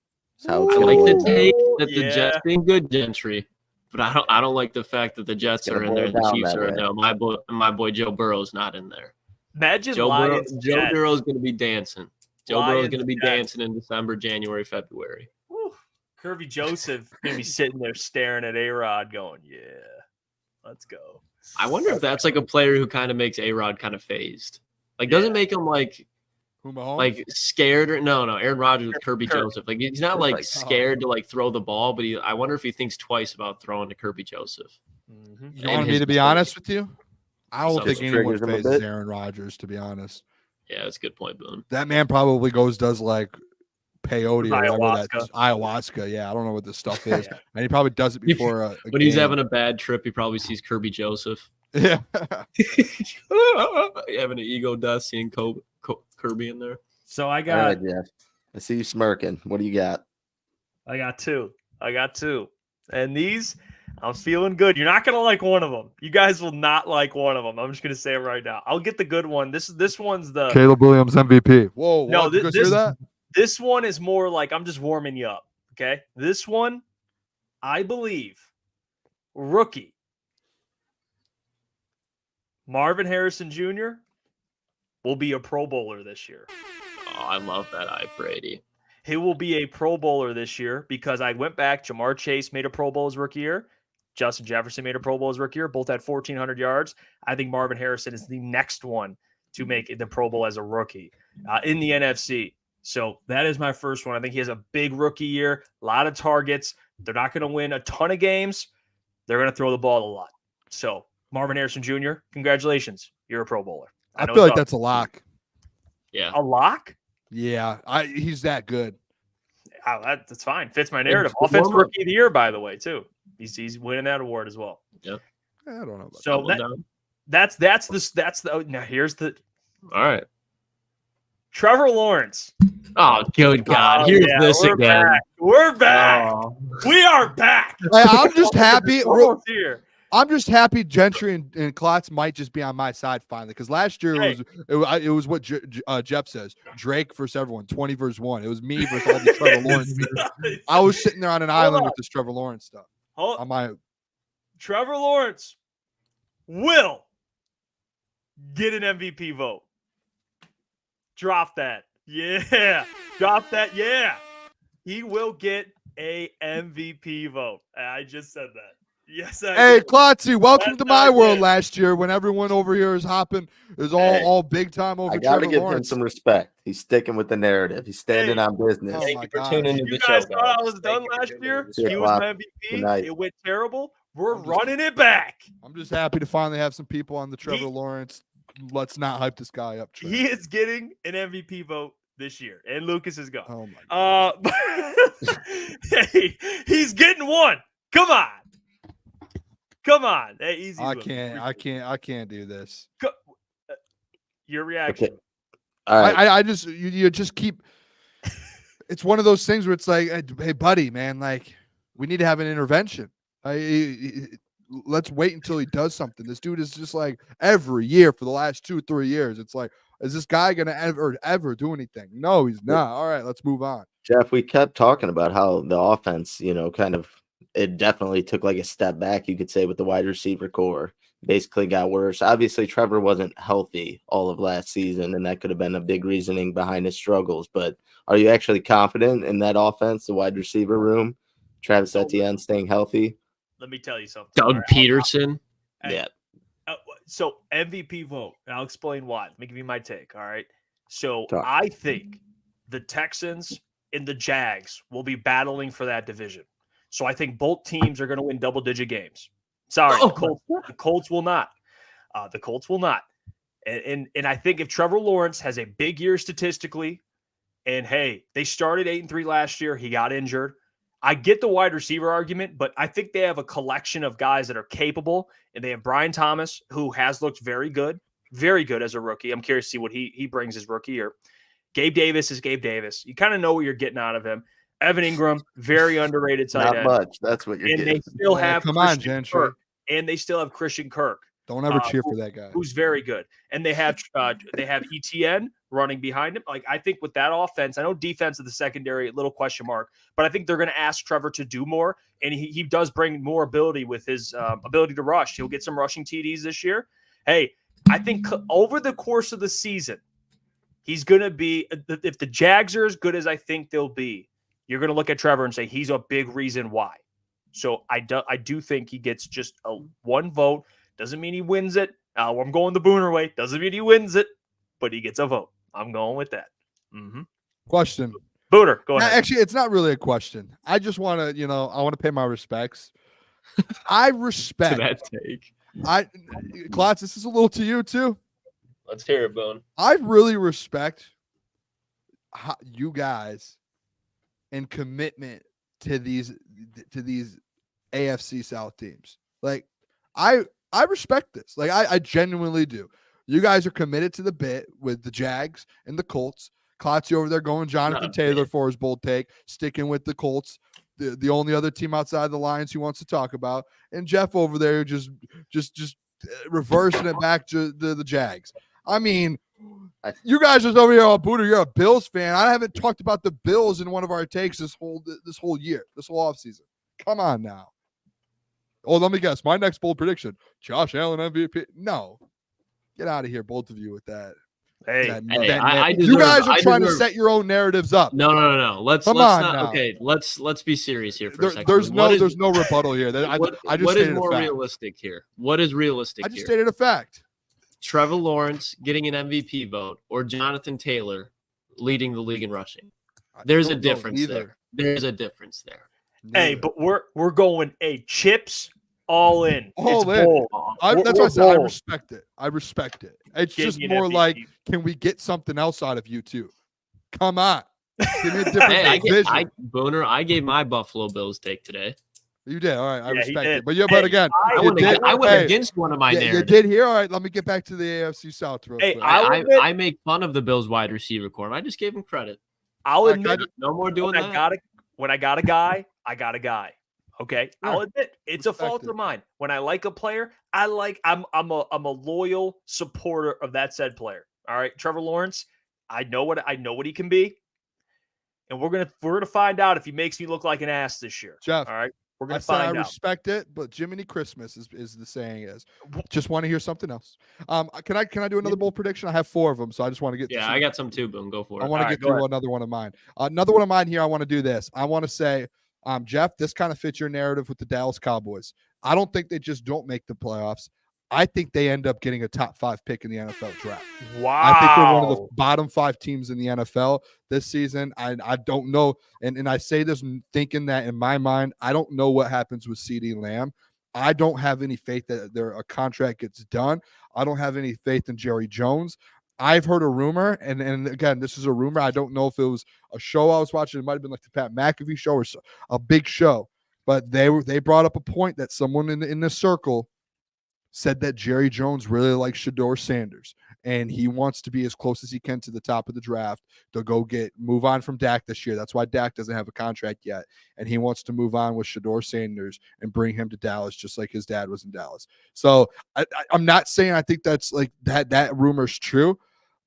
That's how it's I gonna like go. the take that the Yeah. Jets being good, Gentry, but I don't like the fact that the Jets It's are gonna in there. boil The down Chiefs that are in way. there. My boy Joe Burrow's not in there. Imagine Joe Lions. Jets. Burrow's going to be dancing. Joe Burrow's Lions, going to be Jets. dancing in December, January, February. Whew. Kirby Joseph gonna be sitting there staring at A-Rod, going, "Yeah, let's go." I wonder if that's like a player who kind of makes A-Rod kind of phased. Like, doesn't make him like Who, Mahomes? like scared or no Aaron Rodgers with Kirby Kirby. Joseph. Like he's not like scared to like throw the ball, but I wonder if he thinks twice about throwing to Kirby Joseph. Mhm. You and want me his to be mistake. honest with you? I don't So think it anyone triggers him a phases bit? Aaron Rodgers, to be honest. Yeah, that's a good point, Boone. That man probably does like peyote or whatever Ayahuasca. ayahuasca. Yeah, I don't know what this stuff is. Yeah. And he probably does it before a When he's game. having a bad trip, he probably sees Kirby Joseph. Yeah. Having an ego death, seeing Kirby in there. So I All got right, Jeff. I see you smirking. What do you got? I got two. And these, I'm feeling good. You're not going to like one of them. You guys will not like one of them. I'm just going to say it right now. I'll get the good one. This one's the Caleb Williams MVP. Whoa. No, Did you guys hear that? This one is more like I'm just warming you up. Okay. This one, I believe, rookie Marvin Harrison Jr. will be a Pro Bowler this year. Oh, I love that Brady. He will be a Pro Bowler this year because I went back. Jamar Chase made a Pro Bowl his rookie year. Justin Jefferson made a Pro Bowl his rookie year. Both had 1,400 yards. I think Marvin Harrison is the next one to make the Pro Bowl as a rookie in the NFC. So that is my first one. I think he has a big rookie year, a lot of targets. They're not going to win a ton of games. They're going to throw the ball a lot. So Marvin Harrison Jr., congratulations. You're a Pro Bowler. I know feel it's like that's a lock. Yeah. a lock. Yeah. He's that good. Oh, that's fine. Fits my narrative. the Offensive former- Rookie of the Year, by the way, too. He's winning that award as well. I don't know about So that's the now here's the all right. Trevor Lawrence. Oh, good God. Oh, Here's yeah, this we're again. Back. We're back. Oh. We are back. I'm just happy. Almost here. I'm just happy Gentry and Klotz might just be on my side finally, because last year it was what Jeff says, Drake versus everyone, 20 versus 1. It was me versus all the Trevor Lawrence people. I was sitting there on an island with this Trevor Lawrence stuff. On my Trevor Lawrence will get an MVP vote. Drop that. Yeah. Drop that. Yeah. He will get a MVP vote. I just said that. Yes, I Hey, do. Klotzy, welcome Yes, to my I world did. last year when everyone over here is hopping, is all big time over I got to Trevor give Lawrence. him some respect. He's sticking with the narrative. He's standing on business. Oh Thank my you for gosh. tuning into You the guys show, thought I guys. was Thank done you for last tuning year. into the He show. was my MVP. tonight. It went terrible. We're I'm just- running it back. I'm just happy to finally have some people on the Trevor Lawrence. Let's not hype this guy up train. He is getting an MVP vote this year, and Lucas is gone. Oh my god. Hey, he's getting one. Come on. Come on. Hey, easy. I Luke. can't do this. Your reaction. Okay. All right. I just you just keep. It's one of those things where it's like, hey, buddy, man, like we need to have an intervention. Let's wait until he does something. This dude is just like every year for the last 2-3 years. It's like, is this guy gonna ever do anything? No, he's not. All right, let's move on. Jeff, we kept talking about how the offense, kind of, it definitely took like a step back, you could say, with the wide receiver core. Basically got worse. Obviously, Trevor wasn't healthy all of last season, and that could have been a big reasoning behind his struggles. But are you actually confident in that offense, the wide receiver room, Travis Etienne staying healthy? Let me tell you something. Doug All right, Peterson. Yeah. So MVP vote, and I'll explain why. Let me give you my take. All right. So Talk. I think the Texans and the Jags will be battling for that division. So I think both teams are going to win double-digit games. Sorry, the Colts will not. The Colts will not. And I think if Trevor Lawrence has a big year statistically, and hey, they started 8-3 last year, he got injured. I get the wide receiver argument, but I think they have a collection of guys that are capable, and they have Brian Thomas, who has looked very good as a rookie. I'm curious to see what he brings his rookie year. Gabe Davis is Gabe Davis. You kind of know what you're getting out of him. Evan Ingram, very underrated tight end. Not much. That's what you're And getting. they still have Come on, Christian Gentry. Kirk, and they still have Christian Kirk. Don't ever cheer for that guy. Who's very good. And they have ETN running behind him. Like, I think with that offense, I know defense of the secondary, little question mark, but I think they're going to ask Trevor to do more. And he does bring more ability with his ability to rush. He'll get some rushing TDs this year. Hey, I think over the course of the season, he's going to be, if the Jags are as good as I think they'll be, you're going to look at Trevor and say he's a big reason why. So I do think he gets just a one vote. Doesn't mean he wins it. I'm going the Booner way. Doesn't mean he wins it, but he gets a vote. I'm going with that. Mm-hmm. Question. Booner, go ahead. Actually, it's not really a question. I just want to, I want to pay my respects. I respect. To that take. Klotz, this is a little to you too. Let's hear it, Boone. I really respect you guys and commitment to these AFC South teams. Like, I respect this. Like, I genuinely do. You guys are committed to the bit with the Jags and the Colts. Klotzy over there going Jonathan Taylor for his bold take, sticking with the Colts, the only other team outside the Lions he wants to talk about, and Jeff over there just reversing it back to the Jags. I mean, you guys are over here, oh, Booner, you're a Bills fan. I haven't talked about the Bills in one of our takes this whole year, this whole offseason. Come on now. Oh, let me guess. My next bold prediction: Josh Allen MVP. No, get out of here, both of you, with that. Hey, You guys are trying to set your own narratives up. No. Let's not. Now. Okay, let's be serious here for a second. There's no rebuttal here. I just what is stated more a fact. realistic here? What is realistic? I just stated a fact. Trevor Lawrence getting an MVP vote or Jonathan Taylor leading the league in rushing. There's a difference there. There's a difference there. Hey, but we're going chips all in. All it's in. Bold. That's what I said. I bold. respect it. It's Give just me an more MVP. like, can we get something else out of you too? Come on. Give me a different vision. Booner, I gave my Buffalo Bills take today. You did. All right. I respect did. it. But again, I went against one of my narratives. You did here. All right. Let me get back to the AFC South real quick. I make fun of the Bills wide receiver core, and I just gave him credit. I'll admit, no more doing that. When I got a guy, I got a guy. Okay, Yeah. I'll admit it's a fault of mine. When I like a player, I'm a loyal supporter of that said player. All right, Trevor Lawrence, I know what he can be, and we're gonna find out if he makes me look like an ass this year. Jeff, all right, we're gonna I find out. respect it, but Jiminy Christmas is the saying is. Just want to hear something else. Can I do another bold prediction? I have 4 of them, so I just want to get. Yeah, I got some too. Boom, go for it. I want to get through another one of mine. Another one of mine here. I want to do this. I want to say, Jeff, this kind of fits your narrative with the Dallas Cowboys. I don't think they just don't make the playoffs. I think they end up getting a top 5 pick in the NFL draft. Wow. I think they're one of the bottom 5 teams in the NFL this season. I don't know. And I say this thinking that in my mind, I don't know what happens with CeeDee Lamb. I don't have any faith that a contract gets done. I don't have any faith in Jerry Jones. I've heard a rumor, and again, this is a rumor. I don't know if it was a show I was watching. It might have been like the Pat McAfee show or a big show. But they brought up a point that someone in the circle said that Jerry Jones really likes Shedeur Sanders, and he wants to be as close as he can to the top of the draft to go move on from Dak this year. That's why Dak doesn't have a contract yet, and he wants to move on with Shedeur Sanders and bring him to Dallas just like his dad was in Dallas. So I'm not saying I think that's like that rumor's true,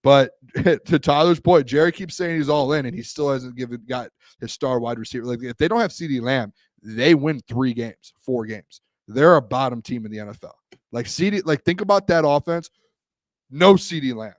but to Tyler's point, Jerry keeps saying he's all in, and he still hasn't got his star wide receiver. Like if they don't have CeeDee Lamb, they win 4 games. They're a bottom team in the NFL. Like think about that offense. No CeeDee Lamb.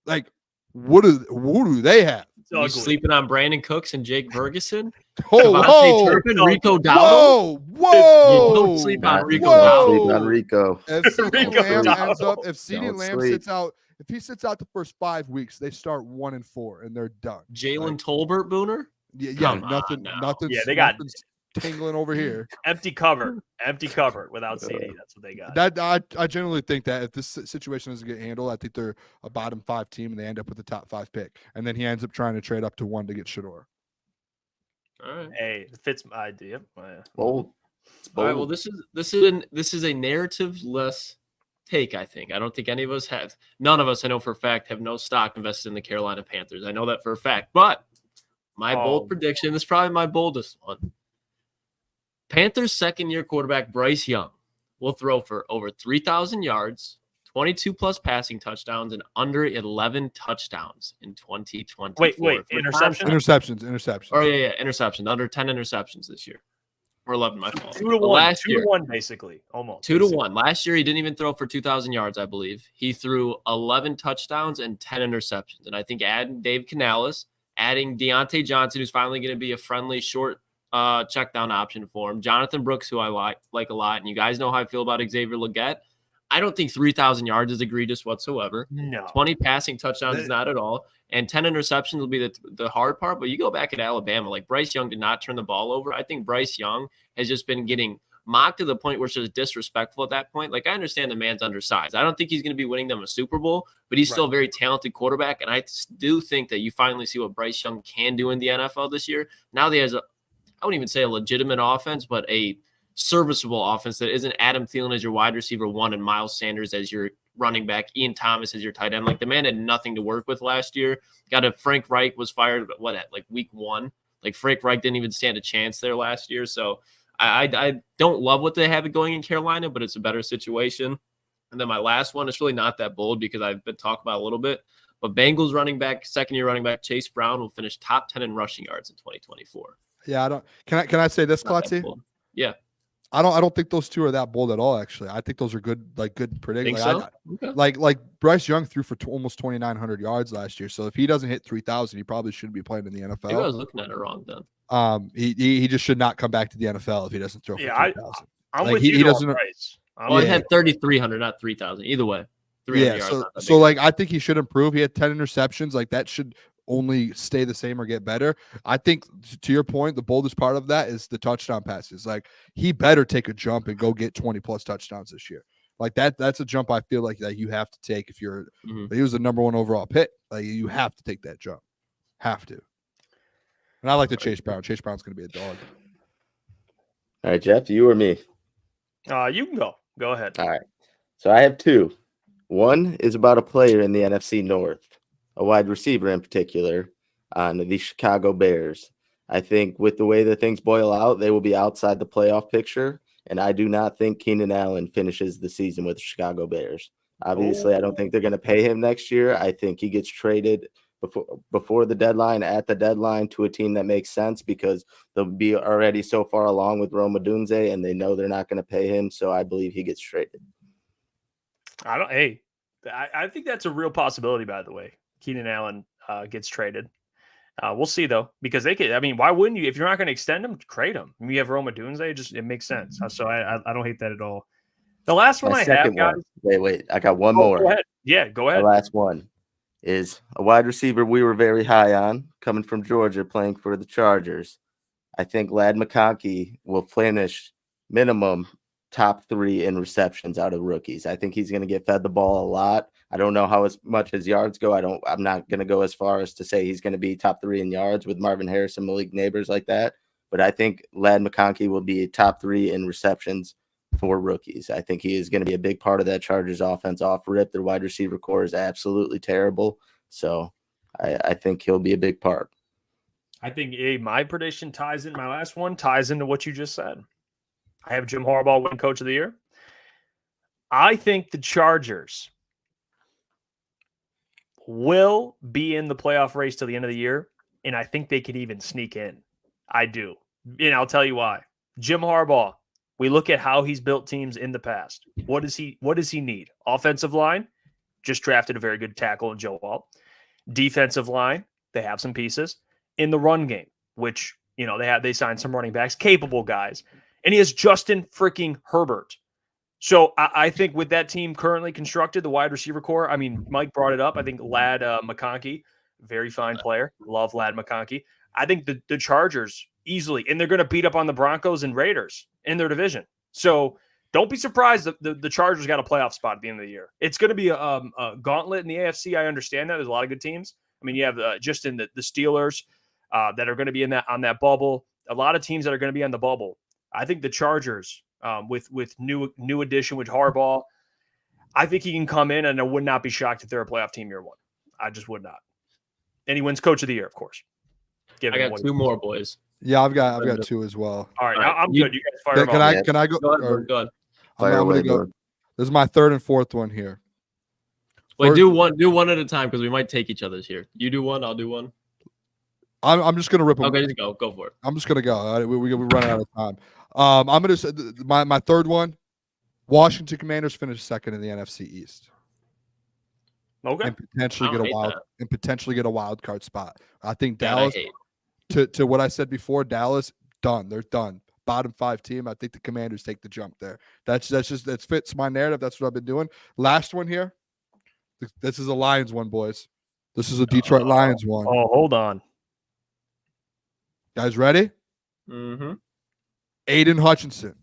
Like, who do they have? You sleeping on Brandon Cooks and Jake Ferguson? Whoa, Turpin, Rico Dowdle? Whoa. You don't sleep on Rico Whoa. Sleep on Rico. If CeeDee Lamb ends up, if CeeDee Don't Lamb sleep. sits out, if he sits out the first 5 weeks, they start 1-4 and they're done. Jalen Tolbert, Booner? Yeah, Come on nothing. now. Nothing. Yeah, they got tingling over here. empty cover without CD. That's what they got. That I generally think that if this situation doesn't get handled, I think they're a bottom 5 team and they end up with a top 5 pick, and then he ends up trying to trade up to 1 to get Shedeur. All right. Hey, it fits my idea. Bold. It's All right. bold. Well, this is a narrative-less take. I think. I don't think any of us have. None of us, I know for a fact, have no stock invested in the Carolina Panthers. I know that for a fact. But my bold prediction, this is probably my boldest one. Panthers' second-year quarterback Bryce Young will throw for over 3,000 yards, 22-plus passing touchdowns, and under 11 touchdowns in 2024. Wait, Interceptions. Oh, yeah, interceptions. Under 10 interceptions this year. Or 11, my fault. 2 to 1. Last 2 year, to 1, basically. Almost. 2 to 1. Last year, he didn't even throw for 2,000 yards, I believe. He threw 11 touchdowns and 10 interceptions. And I think adding Dave Canales, adding Deontay Johnson, who's finally going to be a friendly, short check down option for him. Jonathan Brooks, who I like a lot. And you guys know how I feel about Xavier Legette. I don't think 3,000 yards is egregious whatsoever. No. 20 passing touchdowns is not at all. And 10 interceptions will be the hard part. But you go back at Alabama, like Bryce Young did not turn the ball over. I think Bryce Young has just been getting mocked to the point where it's just disrespectful at that point. Like, I understand the man's undersized. I don't think he's going to be winning them a Super Bowl, but he's still a very talented quarterback. And I do think that you finally see what Bryce Young can do in the NFL this year. Now he has I wouldn't even say a legitimate offense, but a serviceable offense that isn't Adam Thielen as your wide receiver 1 and Miles Sanders as your running back, Ian Thomas as your tight end. Like, the man had nothing to work with last year. Frank Reich was fired, at week 1? Like, Frank Reich didn't even stand a chance there last year. So I don't love what they have going in Carolina, but it's a better situation. And then my last one is really not that bold because I've been talking about it a little bit. But Bengals second-year running back Chase Brown will finish top 10 in rushing yards in 2024. Yeah, I don't. Can I say this, Klotzy? Yeah. I don't think those two are that bold at all. Actually, I think those are good predictions. Like Bryce Young threw for almost 2,900 yards last year. So if he doesn't hit 3,000, he probably shouldn't be playing in the NFL. Maybe I was looking at it wrong then. He just should not come back to the NFL if he doesn't throw for 3,000. I'm with you. He doesn't. Well, he had 3,300, not 3,000. Either way. Yeah. So like, I think he should improve. He had 10 interceptions. Like, that should only stay the same or get better. I think, to your point, the boldest part of that is the touchdown passes. Like, he better take a jump and go get 20+ touchdowns this year. Like, that's a jump I feel like that you have to take if you're he was the number 1 overall pick. Like, you have to take that jump. Have to. And I like the Chase Brown. Chase Brown's going to be a dog. All right, Jeff, you or me? You can go. Go ahead. All right. So I have 2. One is about a player in the NFC North, a wide receiver in particular, on the Chicago Bears. I think with the way that things boil out, they will be outside the playoff picture, and I do not think Keenan Allen finishes the season with the Chicago Bears. Obviously, I don't think they're going to pay him next year. I think he gets traded before the deadline, at the deadline, to a team that makes sense because they'll be already so far along with Rome Odunze, and they know they're not going to pay him, so I believe he gets traded. I think that's a real possibility, by the way. Keenan Allen gets traded. We'll see though, because they could. I mean, why wouldn't you? If you're not going to extend them, trade them. I mean, you have Roma Dunze. It makes sense. So I don't hate that at all. The last one My I second have, guys. Wait. I got one more. Go ahead. Yeah, go ahead. The last one is a wide receiver we were very high on, coming from Georgia, playing for the Chargers. I think Ladd McConkey will finish minimum top 3 in receptions out of rookies. I think he's going to get fed the ball a lot. I don't know how much his yards go. I'm not going to go as far as to say he's going to be top 3 in yards with Marvin Harrison, Malik Neighbors like that. But I think Ladd McConkey will be top 3 in receptions for rookies. I think he is going to be a big part of that Chargers offense off rip. Their wide receiver core is absolutely terrible. So I think he'll be a big part. I think my prediction ties in. My last one ties into what you just said. I have Jim Harbaugh win Coach of the Year. I think the Chargers will be in the playoff race till the end of the year, and I think they could even sneak in. I do. And I'll tell you why. Jim Harbaugh, we look at how he's built teams in the past. What does he need? Offensive line, just drafted a very good tackle in Joe Walt. Defensive line, they have some pieces. In the run game, which, they signed some running backs, capable guys. And he has Justin freaking Herbert. So I think with that team currently constructed, the wide receiver core, I mean, Mike brought it up. I think Ladd McConkey, very fine player. Love Ladd McConkey. I think the Chargers easily, and they're going to beat up on the Broncos and Raiders in their division. So don't be surprised that the Chargers got a playoff spot at the end of the year. It's going to be a gauntlet in the AFC. I understand that. There's a lot of good teams. I mean, you have just in the Steelers that are going to be on that bubble. A lot of teams that are going to be on the bubble. I think the Chargers, with new addition with Harbaugh, I think he can come in, and I would not be shocked if they're a playoff team year one. I just would not. And he wins Coach of the Year, of course. I got 2 more, boys. Yeah, I've got 2 as well. All right, I'm good. You guys fire Can I go? Go ahead. Go ahead. I'm going to go. This is my 3rd and 4th one here. Wait, do one at a time because we might take each other's here. You do one, I'll do one. I'm just going to rip them. Okay, just go for it. I'm just going to go. All right, we run out of time. I'm going to say my 3rd one. Washington Commanders finish 2nd in the NFC East. Okay. And potentially get a wild card spot. I think Dallas. To what I said before, Dallas done. They're done. Bottom 5 team. I think the Commanders take the jump there. That fits my narrative. That's what I've been doing. Last one here. This is a Lions one, boys. This is a Detroit Lions one. Oh, hold on. Guys ready? Mm-hmm. Aiden Hutchinson.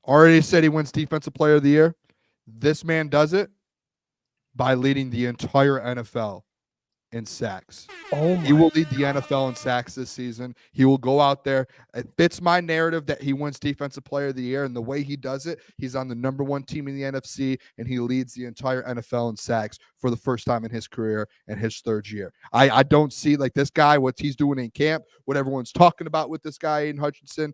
Already said he wins Defensive Player of the Year. This man does it by leading the entire NFL in sacks. He will lead the NFL in sacks this season. He will go out there. It fits my narrative that he wins Defensive Player of the Year, and the way he does it, he's on the number 1 team in the NFC, and he leads the entire NFL in sacks for the first time in his career and his 3rd year. I don't see this guy, what he's doing in camp, what everyone's talking about with this guy, Aiden Hutchinson.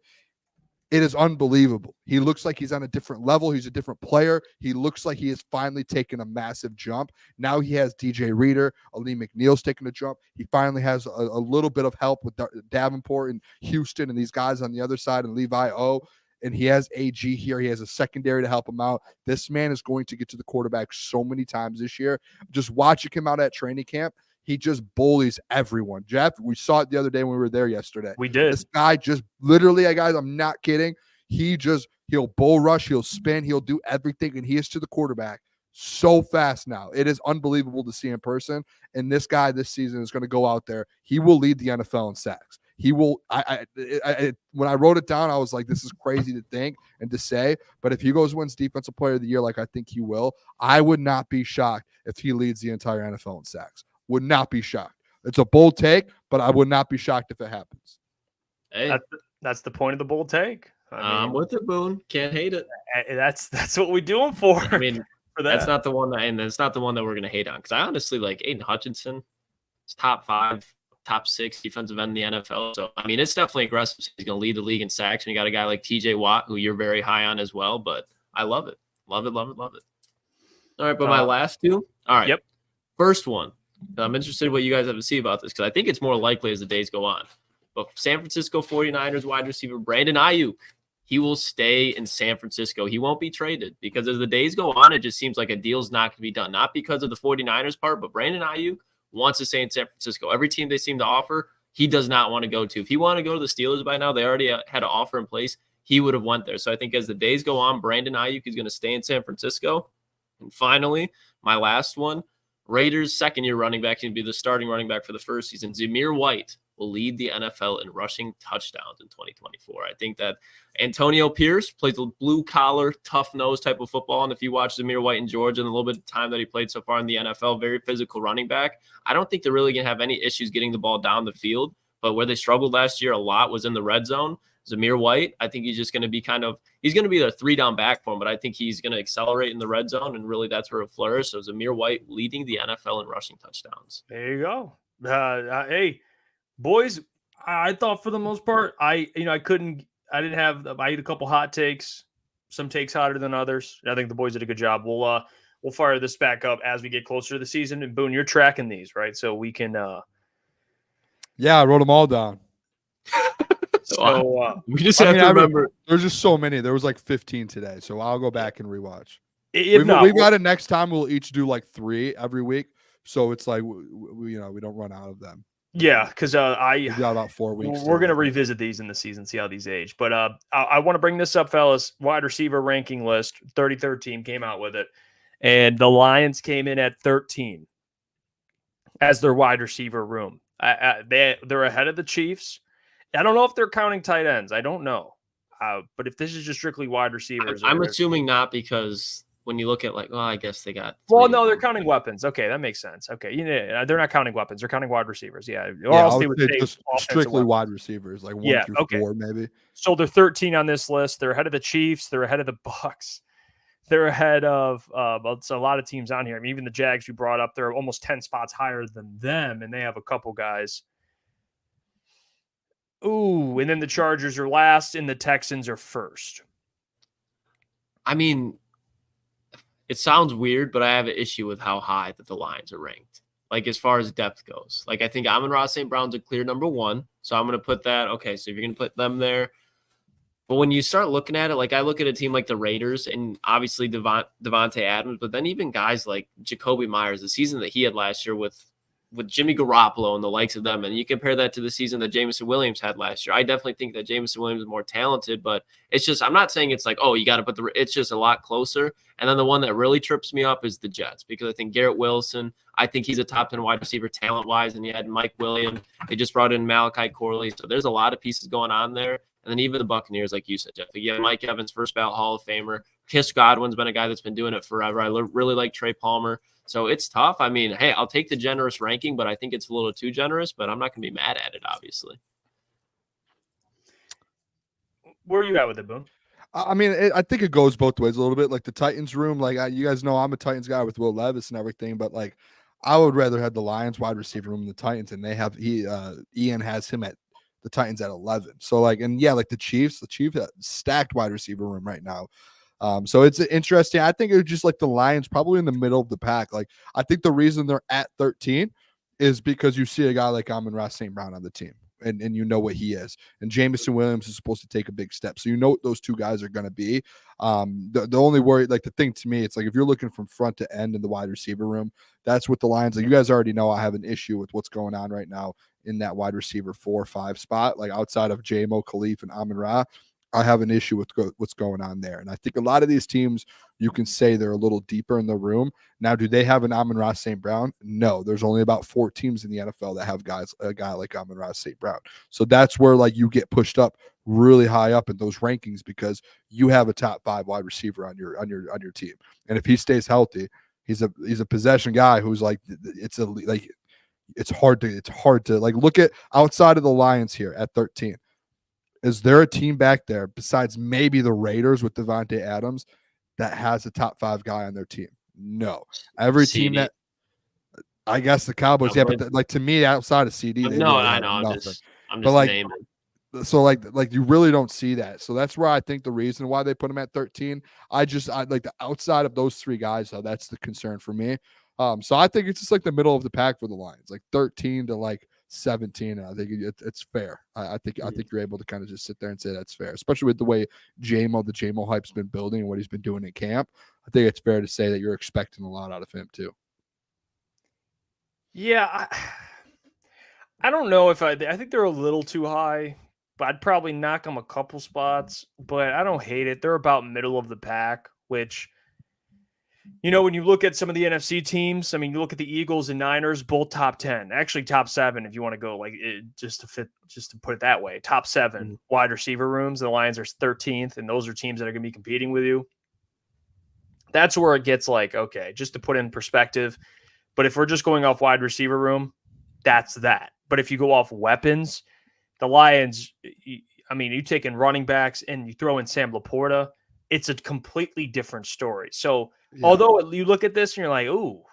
It is unbelievable. He looks like he's on a different level. He's a different player. He looks like he has finally taken a massive jump. Now he has DJ Reader. Ali McNeil's taking a jump. He finally has a little bit of help with Davenport and Houston and these guys on the other side and Levi O. And he has AG here. He has a secondary to help him out. This man is going to get to the quarterback so many times this year. Just watching him out at training camp, he just bullies everyone. Jeff, we saw it the other day when we were there yesterday. We did. This guy just literally, guys, I'm not kidding. He'll bull rush, he'll spin, he'll do everything, and he is to the quarterback so fast now. It is unbelievable to see in person. And this guy this season is going to go out there. He will lead the NFL in sacks. He will. When I wrote it down, I was like, this is crazy to think and to say. But if he wins Defensive Player of the Year, like I think he will, I would not be shocked if he leads the entire NFL in sacks. Would not be shocked. It's a bold take, but I would not be shocked if it happens. Hey, that's the point of the bold take. I'm with it, Boone. Can't hate it. That's what we do him for. I mean, that's not the one that we're gonna hate on. Because I honestly like Aiden Hutchinson. It's top 5, top 6 defensive end in the NFL. So I mean, it's definitely aggressive. He's gonna lead the league in sacks, and you got a guy like TJ Watt, who you're very high on as well. But I love it. Love it. All right, but my last 2. All right. Yep. First one. I'm interested in what you guys have to see about this because I think it's more likely as the days go on. But San Francisco 49ers wide receiver Brandon Ayuk, he will stay in San Francisco. He won't be traded because as the days go on, it just seems like a deal's not going to be done. Not because of the 49ers part, but Brandon Ayuk wants to stay in San Francisco. Every team they seem to offer, he does not want to go to. If he wanted to go to the Steelers by now, they already had an offer in place. He would have went there. So I think as the days go on, Brandon Ayuk is going to stay in San Francisco. And finally, my last one, Raiders' second-year running back can be the starting running back for the first season. Zamir White will lead the NFL in rushing touchdowns in 2024. I think that Antonio Pierce plays a blue-collar, tough-nosed type of football. And if you watch Zamir White in Georgia and a little bit of time that he played so far in the NFL, very physical running back, I don't think they're really going to have any issues getting the ball down the field. But where they struggled last year a lot was in the red zone. Zamir White, I think he's just going to be he's going to be their 3-down back for him, but I think he's going to accelerate in the red zone, and really that's where he'll flourish. So Zamir White leading the NFL in rushing touchdowns. There you go. Hey, boys, I thought for the most part, I had a couple hot takes, some takes hotter than others. I think the boys did a good job. We'll fire this back up as we get closer to the season. And Boone, you're tracking these, right? So we can. Yeah, I wrote them all down. So we just have to remember. There's just so many. There was like 15 today, so I'll go back and rewatch. If we got it next time. We'll each do like 3 every week, so it's like we don't run out of them. Yeah, because we got about 4 weeks. We're gonna revisit these in the season, see how these age. But I want to bring this up, fellas. Wide receiver ranking list. 33rd team came out with it, and the Lions came in at 13 as their wide receiver room. They're ahead of the Chiefs. I don't know if they're counting tight ends. I don't know. But if this is just strictly wide receivers. I'm assuming not, because when you look at I guess they got. Well, no, they're counting weapons. Okay, that makes sense. Okay, they're not counting weapons. They're counting wide receivers. Yeah. Or else they would say just strictly wide receivers, like 1 through 4 maybe. So they're 13 on this list. They're ahead of the Chiefs. They're ahead of the Bucs. They're ahead of it's a lot of teams on here. I mean, even the Jags you brought up, they're almost 10 spots higher than them, and they have a couple guys. Ooh, and then the Chargers are last, and the Texans are first. I mean, it sounds weird, but I have an issue with how high that the Lions are ranked. Like, as far as depth goes. Like, I think Amon-Ra St. Brown's a clear number 1, so I'm going to put that. Okay, so if you're going to put them there. But when you start looking at it, like, I look at a team like the Raiders, and obviously Devontae Adams, but then even guys like Jacoby Myers, the season that he had last year with Jimmy Garoppolo and the likes of them, and you compare that to the season that Jameson Williams had last year. I definitely think that Jameson Williams is more talented, but it's just, I'm not saying it's like, oh, you got to put it's just a lot closer. And then the one that really trips me up is the Jets, because I think Garrett Wilson, I think he's a top 10 wide receiver talent-wise, and you had Mike Williams. They just brought in Malachi Corley, so there's a lot of pieces going on there. And then even the Buccaneers, like you said, Jeff. Again, Mike Evans, first ballot Hall of Famer. Chris Godwin's been a guy that's been doing it forever. I really like Trey Palmer. So it's tough. I mean, hey, I'll take the generous ranking, but I think it's a little too generous, but I'm not going to be mad at it, obviously. Where are you at with it, Boone? I mean, I think it goes both ways a little bit. Like the Titans room, like you guys know I'm a Titans guy with Will Levis and everything, but like I would rather have the Lions wide receiver room than the Titans, and they have Ian has him at the Titans at 11. So like, and yeah, like the Chiefs stacked wide receiver room right now. So it's interesting. I think it's just like the Lions probably in the middle of the pack. Like I think the reason they're at 13 is because you see a guy like Amon-Ra St. Brown on the team, and you know what he is. And Jameson Williams is supposed to take a big step. So you know what those two guys are going to be. The only worry, like the thing to me, it's like if you're looking from front to end in the wide receiver room, that's what the Lions, like you guys already know I have an issue with what's going on right now in that wide receiver 4-5 spot. Like outside of J-Mo, Khalif, and Amon-Ra, I have an issue with what's going on there. And I think a lot of these teams, you can say they're a little deeper in the room. Now, do they have an Amon-Ra St. Brown? No, there's only about 4 teams in the NFL that have a guy like Amon-Ra St. Brown. So that's where like you get pushed up really high up in those rankings because you have a top 5 wide receiver on your team. And if he stays healthy, he's a possession guy who's like, it's hard to like look at outside of the Lions here at 13. Is there a team back there besides maybe the Raiders with Devontae Adams that has a top 5 guy on their team? No. Every team that, I guess the Cowboys, yeah, but like to me, outside of CD, no, really I know. I'm just naming. So like you really don't see that. So that's where I think the reason why they put him at 13. I like the outside of those 3 guys, though, that's the concern for me. So I think it's just like the middle of the pack for the Lions, like 13 to like 17. And I think it's fair. I think you're able to kind of just sit there and say that's fair, especially with the way the J-Mo hype's been building and what he's been doing in camp. I think it's fair to say that you're expecting a lot out of him too. Yeah, I don't know if I think they're a little too high, but I'd probably knock them a couple spots. But I don't hate it. They're about middle of the pack, which, when you look at some of the NFC teams, I mean, you look at the Eagles and Niners, both top 10, actually top 7, if you want to go just to put it that way, top 7 wide receiver rooms. The Lions are 13th, and those are teams that are going to be competing with you. That's where it gets okay, just to put in perspective. But if we're just going off wide receiver room, that's that. But if you go off weapons, the Lions, you take in running backs and you throw in Sam Laporta, it's a completely different story. So although you look at this and you're like, ooh,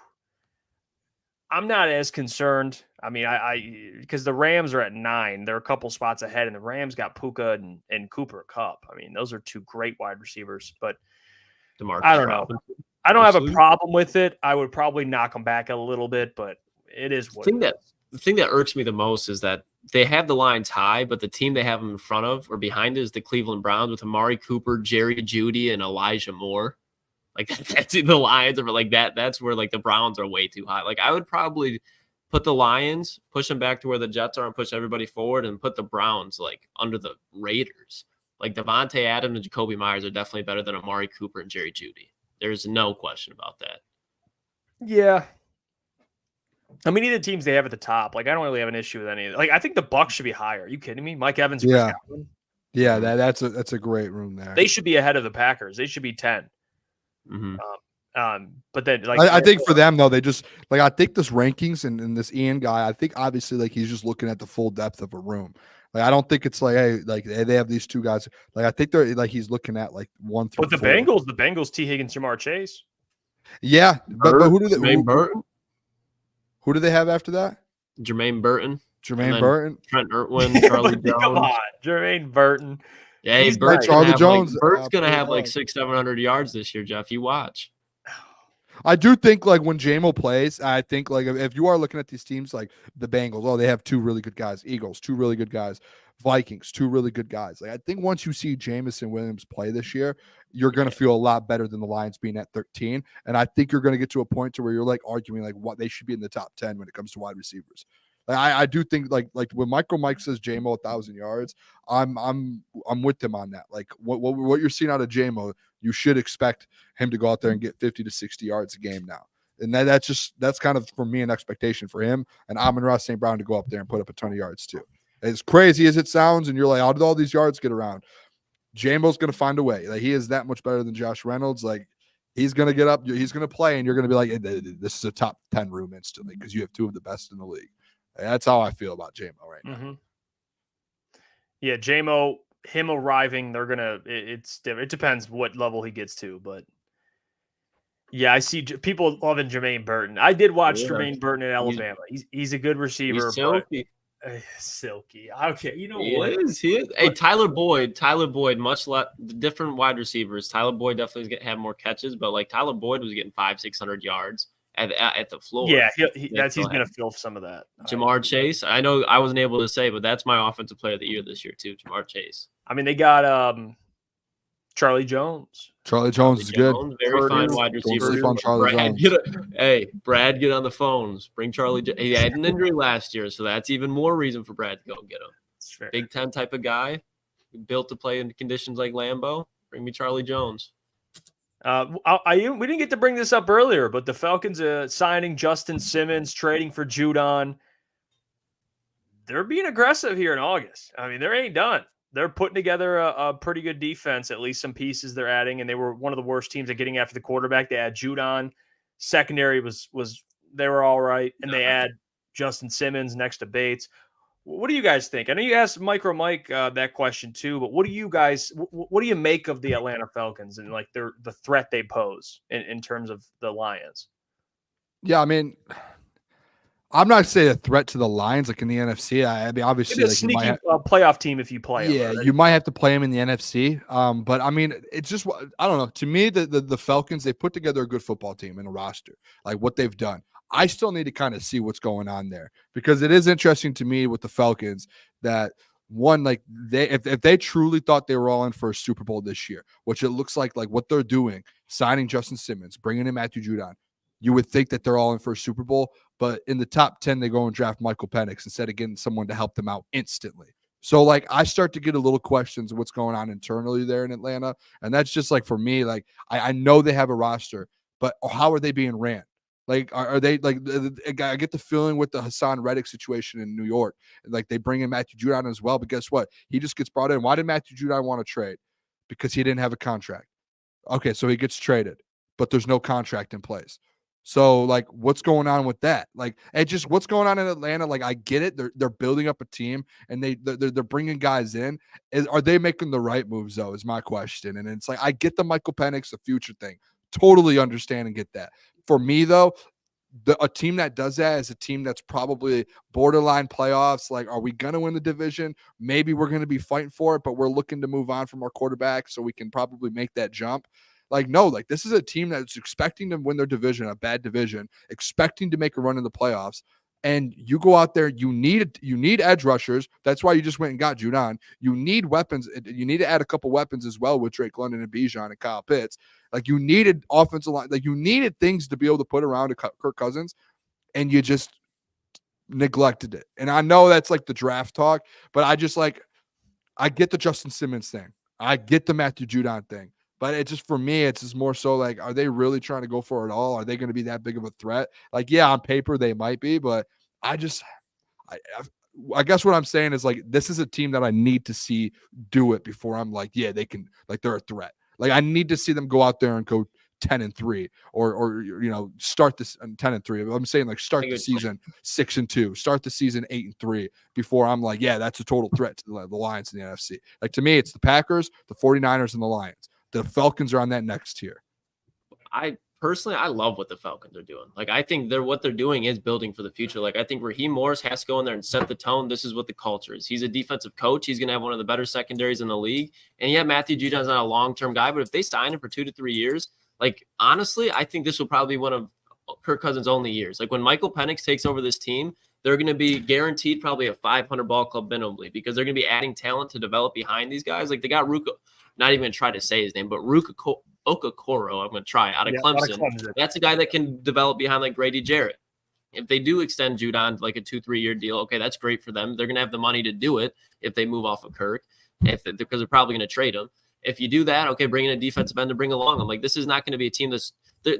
I'm not as concerned. I mean, because the Rams are at 9. They're a couple spots ahead, and the Rams got Puka and Cooper Kupp. I mean, those are 2 great wide receivers, but I don't know. I don't have a problem with it. I would probably knock them back a little bit, but it is what it is. The thing that irks me the most is that they have the Lions high, but the team they have them in front of or behind is the Cleveland Browns with Amari Cooper, Jerry Jeudy, and Elijah Moore. That's the Lions are that. That's where the Browns are way too high. I would probably put the Lions, push them back to where the Jets are, and push everybody forward, and put the Browns under the Raiders. Devontae Adams and Jacoby Myers are definitely better than Amari Cooper and Jerry Jeudy. There's no question about that. Yeah. I mean, either teams they have at the top. I don't really have an issue with any of it. I think the Bucs should be higher. Are you kidding me? Mike Evans. Yeah. Yeah, that's a great room there. They should be ahead of the Packers. They should be 10. Mm-hmm. But then I think for them though, they just I think this rankings and this Ian guy, I think obviously he's just looking at the full depth of a room. I don't think it's hey, they have these 2 guys. I think they're he's looking at 1 through. But the 4. Bengals, T. Higgins, Jamar Chase. Yeah, but who do they? Burton. Who do they have after that? Jermaine Burton. Trent Irwin, Charlie Jones. Come on, Jermaine Burton. Yeah, Burt's gonna have 600-700 yards this year, Jeff. You watch. I do think when JMO plays, I think if you are looking at these teams the Bengals, they have 2 really good guys. Eagles, 2 really good guys. Vikings, 2 really good guys. I think once you see Jamison Williams play this year, you're going to feel a lot better than the Lions being at 13. And I think you're going to get to a point to where you're arguing what they should be in the top 10 when it comes to wide receivers. I do think when MicroMike says JMO 1,000 yards, I'm with him on that. What you're seeing out of JMO, you should expect him to go out there and get 50 to 60 yards a game now. And that's kind of for me an expectation for him and Amon-Ra St. Brown to go up there and put up a ton of yards too. As crazy as it sounds, and you're how did all these yards get around? JMO's going to find a way. He is that much better than Josh Reynolds. He's going to get up, he's going to play, and you're going to be this is a top 10 room instantly because you have 2 of the best in the league. That's how I feel about JMO right now. Mm-hmm. Yeah, JMO, him arriving, they're gonna. It's different. It depends what level he gets to, but yeah, I see people loving Jermaine Burton. I did watch Jermaine Burton at Alabama. He's a good receiver. He's silky. Silky. Okay, you know he what? Is. He is. Hey, Tyler Boyd, much less different wide receivers. Tyler Boyd definitely is going to have more catches, but Tyler Boyd was getting 500-600 yards at the floor. Yeah, he's going to fill some of that. Jamar Chase, I know I wasn't able to say, but that's my offensive player of the year this year too. Jamar Chase. I mean, they got Charlie Jones. Charlie Jones is good. Very fine wide receiver. Brad, get on the phones. Bring Charlie. He had an injury last year, so that's even more reason for Brad to go get him. Big 10 type of guy, built to play in conditions like Lambeau. Bring me Charlie Jones. We didn't get to bring this up earlier, but the Falcons signing Justin Simmons, trading for Judon. They're being aggressive here in August. I mean, they ain't done. They're putting together a pretty good defense, at least some pieces they're adding, and they were one of the worst teams at getting after the quarterback. They had Judon. Secondary was they were all right, and they add Justin Simmons next to Bates. What do you guys think? I know you asked MicroMike that question too, but what do you make of the Atlanta Falcons and the threat they pose in terms of the Lions? Yeah, I mean, I'm not saying a threat to the Lions in the NFC. I mean, obviously, a sneaky playoff team if you play. Yeah, you might have to play them in the NFC. But I mean, it's just I don't know. To me, the Falcons, they put together a good football team and a roster, what they've done. I still need to kind of see what's going on there because it is interesting to me with the Falcons that one, if they truly thought they were all in for a Super Bowl this year, which it looks like what they're doing, signing Justin Simmons, bringing in Matthew Judon, you would think that they're all in for a Super Bowl, but in the top 10, they go and draft Michael Penix instead of getting someone to help them out instantly. So, like, I start to get a little questions of what's going on internally there in Atlanta. And that's just like, for me, like, I know they have a roster, but how are they being ran? Like, are they like, I get the feeling with the Hassan Reddick situation in New York, like they bring in Matthew Judon as well. But guess what? He just gets brought in. Why did Matthew Judon want to trade? Because he didn't have a contract. Okay, so he gets traded, but there's no contract in place. So, like, what's going on with that? Like, and just what's going on in Atlanta? Like, I get it. They're building up a team, and they're bringing guys in. Are they making the right moves, though, is my question. And it's like, I get the Michael Penix, the future thing. Totally understand and get that. For me, though, a team that does that is a team that's probably borderline playoffs. Like, are we going to win the division? Maybe we're going to be fighting for it, but we're looking to move on from our quarterback so we can probably make that jump. Like, no, like this is a team that's expecting to win their division, a bad division, expecting to make a run in the playoffs. And you go out there, you need edge rushers. That's why you just went and got Judon. You need weapons. You need to add a couple weapons as well with Drake London and Bijan and Kyle Pitts. Like, you needed offensive line. Like, you needed things to be able to put around Kirk Cousins, and you just neglected it. And I know that's like the draft talk, but I get the Justin Simmons thing. I get the Matthew Judon thing. But it just, for me, it's just more so like, are they really trying to go for it all? Are they going to be that big of a threat? Like, yeah, on paper they might be, but I guess what I'm saying is, like, this is a team that I need to see do it before I'm like, yeah, they can, like, they're a threat. Like, I need to see them go out there and go 10-3 or start this 10-3. I'm saying, like, start the season 6-2, start the season 8-3 before I'm like, yeah, that's a total threat to the Lions in the NFC. Like, to me, it's the Packers, the 49ers, and the Lions. The Falcons are on that next tier. I love what the Falcons are doing. Like, I think what they're doing is building for the future. Like, I think Raheem Morris has to go in there and set the tone. This is what the culture is. He's a defensive coach. He's going to have one of the better secondaries in the league. And yeah, Matthew Judon's not a long-term guy, but if they sign him for 2 to 3 years, like, honestly, I think this will probably be one of Kirk Cousins' only years. Like, when Michael Penix takes over this team, they're going to be guaranteed probably a 500 ball club minimally, because they're going to be adding talent to develop behind these guys. Like, they got Ruka. Not even going to try to say his name, but Ruka Okokoro, I'm going to try, out of Clemson. That's a guy that can develop behind, like, Grady Jarrett. If they do extend Judon to like a 2-3 year deal, okay, that's great for them. They're going to have the money to do it if they move off of Kirk, because they're probably going to trade him. If you do that, okay, bring in a defensive end to bring along. I'm like, this is not going to be a team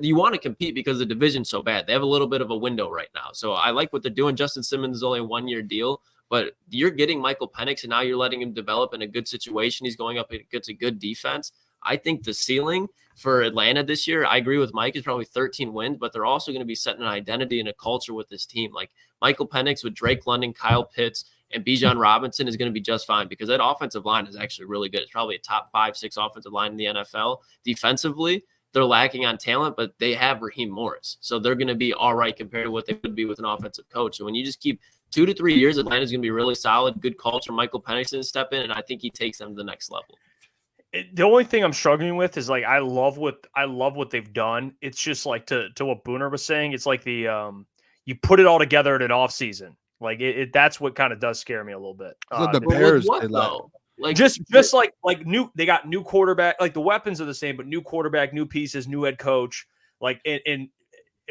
you want to compete because the division's so bad. They have a little bit of a window right now. So I like what they're doing. Justin Simmons is only a 1-year deal. But you're getting Michael Penix, and now you're letting him develop in a good situation. He's going up against a good defense. I think the ceiling for Atlanta this year, I agree with Mike, is probably 13 wins, but they're also going to be setting an identity and a culture with this team. Like, Michael Penix with Drake London, Kyle Pitts, and Bijan Robinson is going to be just fine, because that offensive line is actually really good. It's probably a top 5-6 offensive line in the NFL. Defensively, they're lacking on talent, but they have Raheem Morris. So they're going to be all right compared to what they would be with an offensive coach. So when you just keep 2 to 3 years, Atlanta's going to be really solid, good culture. Michael Penix is step in, and I think he takes them to the next level. The only thing I'm struggling with is, like, I love what they've done. It's just like, to what Booner was saying, it's like the you put it all together in an off season. Like, that's what kind of does scare me a little bit. The Bears, like just like they got new quarterback. Like, the weapons are the same, but new quarterback, new pieces, new head coach. Like, and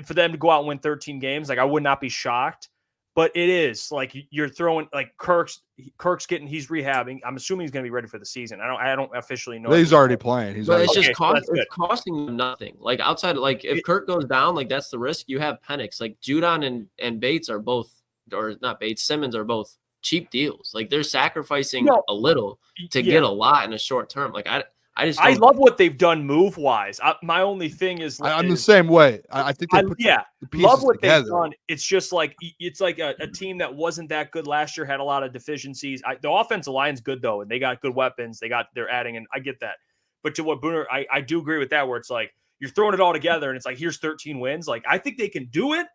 for them to go out and win 13 games, like, I would not be shocked. But it is like, you're throwing, like, Kirk's he's rehabbing. I'm assuming he's going to be ready for the season. I don't officially know. He's already playing. It's costing them nothing. Like, outside, like, if Kirk goes down, like, that's the risk. You have Penix, like, Judon and Bates are both, or not Bates, Simmons are both cheap deals. Like, they're sacrificing a little to get a lot in a short term. Like, I love what they've done move wise. My only thing is, I'm the same way. I think they love what they've done. It's just like, it's like a team that wasn't that good last year, had a lot of deficiencies. The offensive line's good though, and they got good weapons. They're adding, and I get that. But to what Booner, I do agree with that, where it's like, you're throwing it all together, and it's like, here's 13 wins. Like, I think they can do it.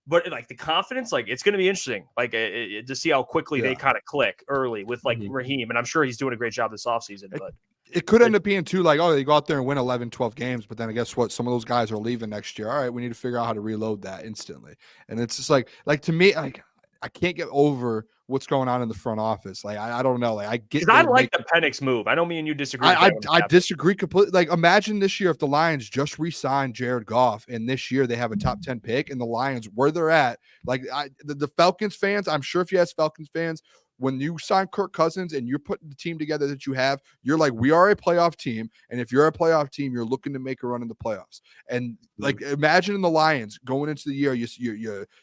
But, like, the confidence, like, it's going to be interesting, like, to see how quickly they kind of click early with, like, Raheem. And I'm sure he's doing a great job this offseason. But it could end up being too, like, oh, they go out there and win 11, 12 games, but then I guess what? Some of those guys are leaving next year. All right, we need to figure out how to reload that instantly. And it's just like to me, like, I can't get over what's going on in the front office. Like, I don't know. Like, I get. I like the Penix move. I know me and you disagree. I disagree completely. Like, imagine this year if the Lions just re-signed Jared Goff, and this year they have a top 10 pick, and the Lions where they're at. Like, the Falcons fans, I'm sure if you ask Falcons fans, when you sign Kirk Cousins and you're putting the team together that you have, you're like, we are a playoff team. And if you're a playoff team, you're looking to make a run in the playoffs. And like, imagine the Lions going into the year, you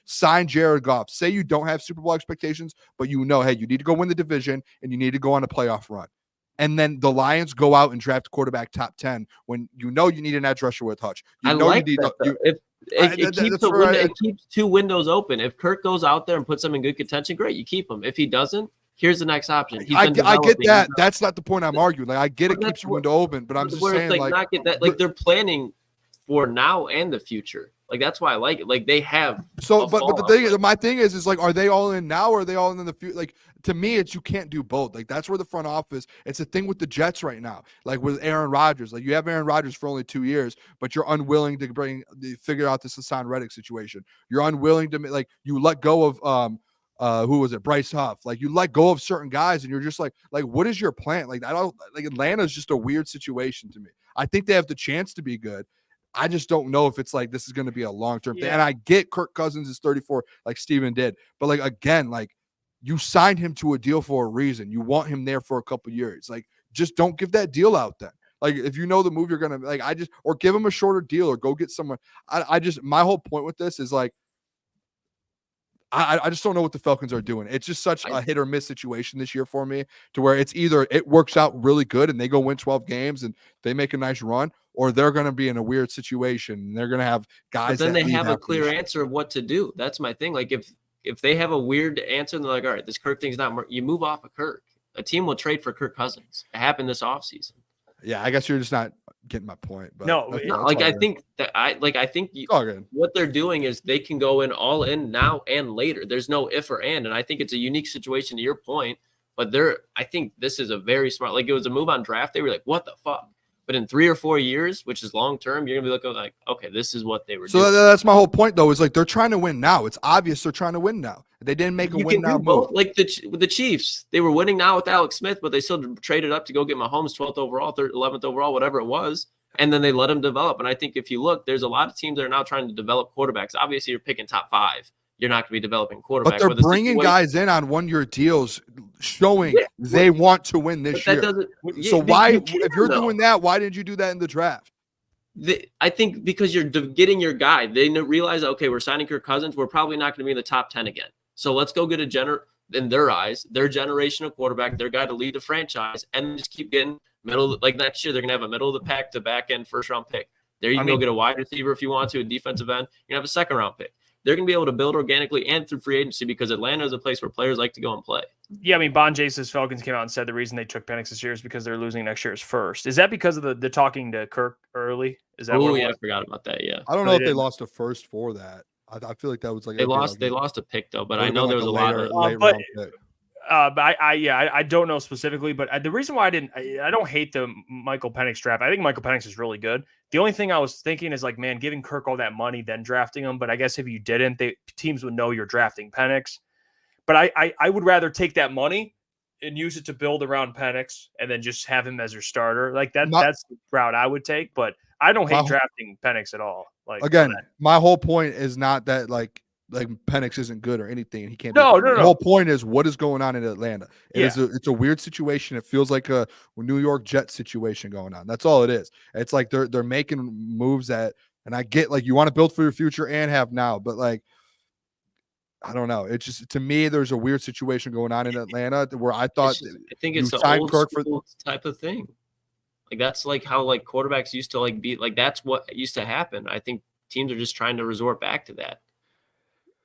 sign Jared Goff. Say you don't have Super Bowl expectations, but you know, hey, you need to go win the division and you need to go on a playoff run. And then the Lions go out and draft a quarterback top 10 when you know you need an edge rusher with Hutch. It keeps two windows open. If Kirk goes out there and puts them in good contention, great, you keep him. If he doesn't, here's the next option. I get that. That's not the point I'm arguing. Like, I get it keeps your window open, but I'm just saying, not get that. Like, they're planning for now and the future. Like, that's why I like it. Like, they have. So, but the thing is, my thing is like, are they all in now or are they all in the future? Like, to me, it's you can't do both. Like, that's where the front office. It's a thing with the Jets right now. Like with Aaron Rodgers. Like, you have Aaron Rodgers for only 2 years, but you're unwilling to figure out this Hassan Reddick situation. You're unwilling to like you let go of who was it? Bryce Huff. Like, you let go of certain guys, and you're just like what is your plan? Like, Atlanta's just a weird situation to me. I think they have the chance to be good. I just don't know if it's like this is going to be a long-term thing. And I get Kirk Cousins is 34, like Steven did. But, like, again, like, you signed him to a deal for a reason. You want him there for a couple years. Like, just don't give that deal out then. Like, if you know the move you're going to, like, or give him a shorter deal or go get someone. My whole point with this is, like, I just don't know what the Falcons are doing. It's just such a hit or miss situation this year for me, to where it's either it works out really good and they go win 12 games and they make a nice run, or they're going to be in a weird situation and they're going to have guys. But then they have a clear answer of what to do. That's my thing. Like, if they have a weird answer and they're like, all right, this Kirk thing's not, you move off of Kirk. A team will trade for Kirk Cousins. It happened this offseason. Yeah, I guess you're just not getting my point. But I think what they're doing is they can go in all in now and later. There's no if or and I think it's a unique situation to your point. But I think this is a very smart. Like, it was a move on draft day. We're like, what the fuck? But in 3 or 4 years, which is long term, you're gonna be looking like, okay, this is what they were doing. So that's my whole point, though. Is like they're trying to win now. It's obvious they're trying to win now. They didn't make a win now move. Like the Chiefs, they were winning now with Alex Smith, but they still traded up to go get Mahomes 12th overall, 11th overall, whatever it was, and then they let him develop. And I think if you look, there's a lot of teams that are now trying to develop quarterbacks. Obviously, you're picking top 5. You're not going to be developing quarterbacks. But they're bringing guys in on 1-year deals, showing they want to win this year. So if you're doing that, why didn't you do that in the draft? I think because you're getting your guy. They realize, okay, we're signing Kirk Cousins. We're probably not going to be in the top 10 again. So let's go get in their eyes, their generational quarterback, their guy to lead the franchise, and just keep getting middle. Like, next year, they're going to have a middle of the pack to back end first-round pick. There you can go get a wide receiver if you want to, a defensive end. You're going to have a second-round pick. They're going to be able to build organically and through free agency, because Atlanta is a place where players like to go and play. Yeah, I mean, Bon Jace's Falcons came out and said the reason they took Penix this year is because they're losing next year's first. Is that because of the talking to Kirk early? Is that? Oh, yeah, I forgot about that. Yeah, I don't know if they lost a first for that. I feel like that was like they lost a pick though, but I know there was a lot of. I don't know specifically, but the reason why I don't hate the Michael Penix draft. I think Michael Penix is really good. The only thing I was thinking is, like, man, giving Kirk all that money, then drafting him. But I guess if you didn't, teams would know you're drafting Penix. But I would rather take that money and use it to build around Penix and then just have him as your starter. Like that's the route I would take. But I don't hate drafting Penix at all. Like, again, my whole point is not that like Penix isn't good or anything. He can't. No. The whole point is what is going on in Atlanta. It's a weird situation. It feels like a New York Jets situation going on. That's all it is. It's like they're making moves that, and I get, like, you want to build for your future and have now, but, like, I don't know. It's just, to me, there's a weird situation going on in Atlanta where I thought I think it's an old school type of thing. Like, that's like how, like, quarterbacks used to, like, be like, that's what used to happen. I think teams are just trying to resort back to that.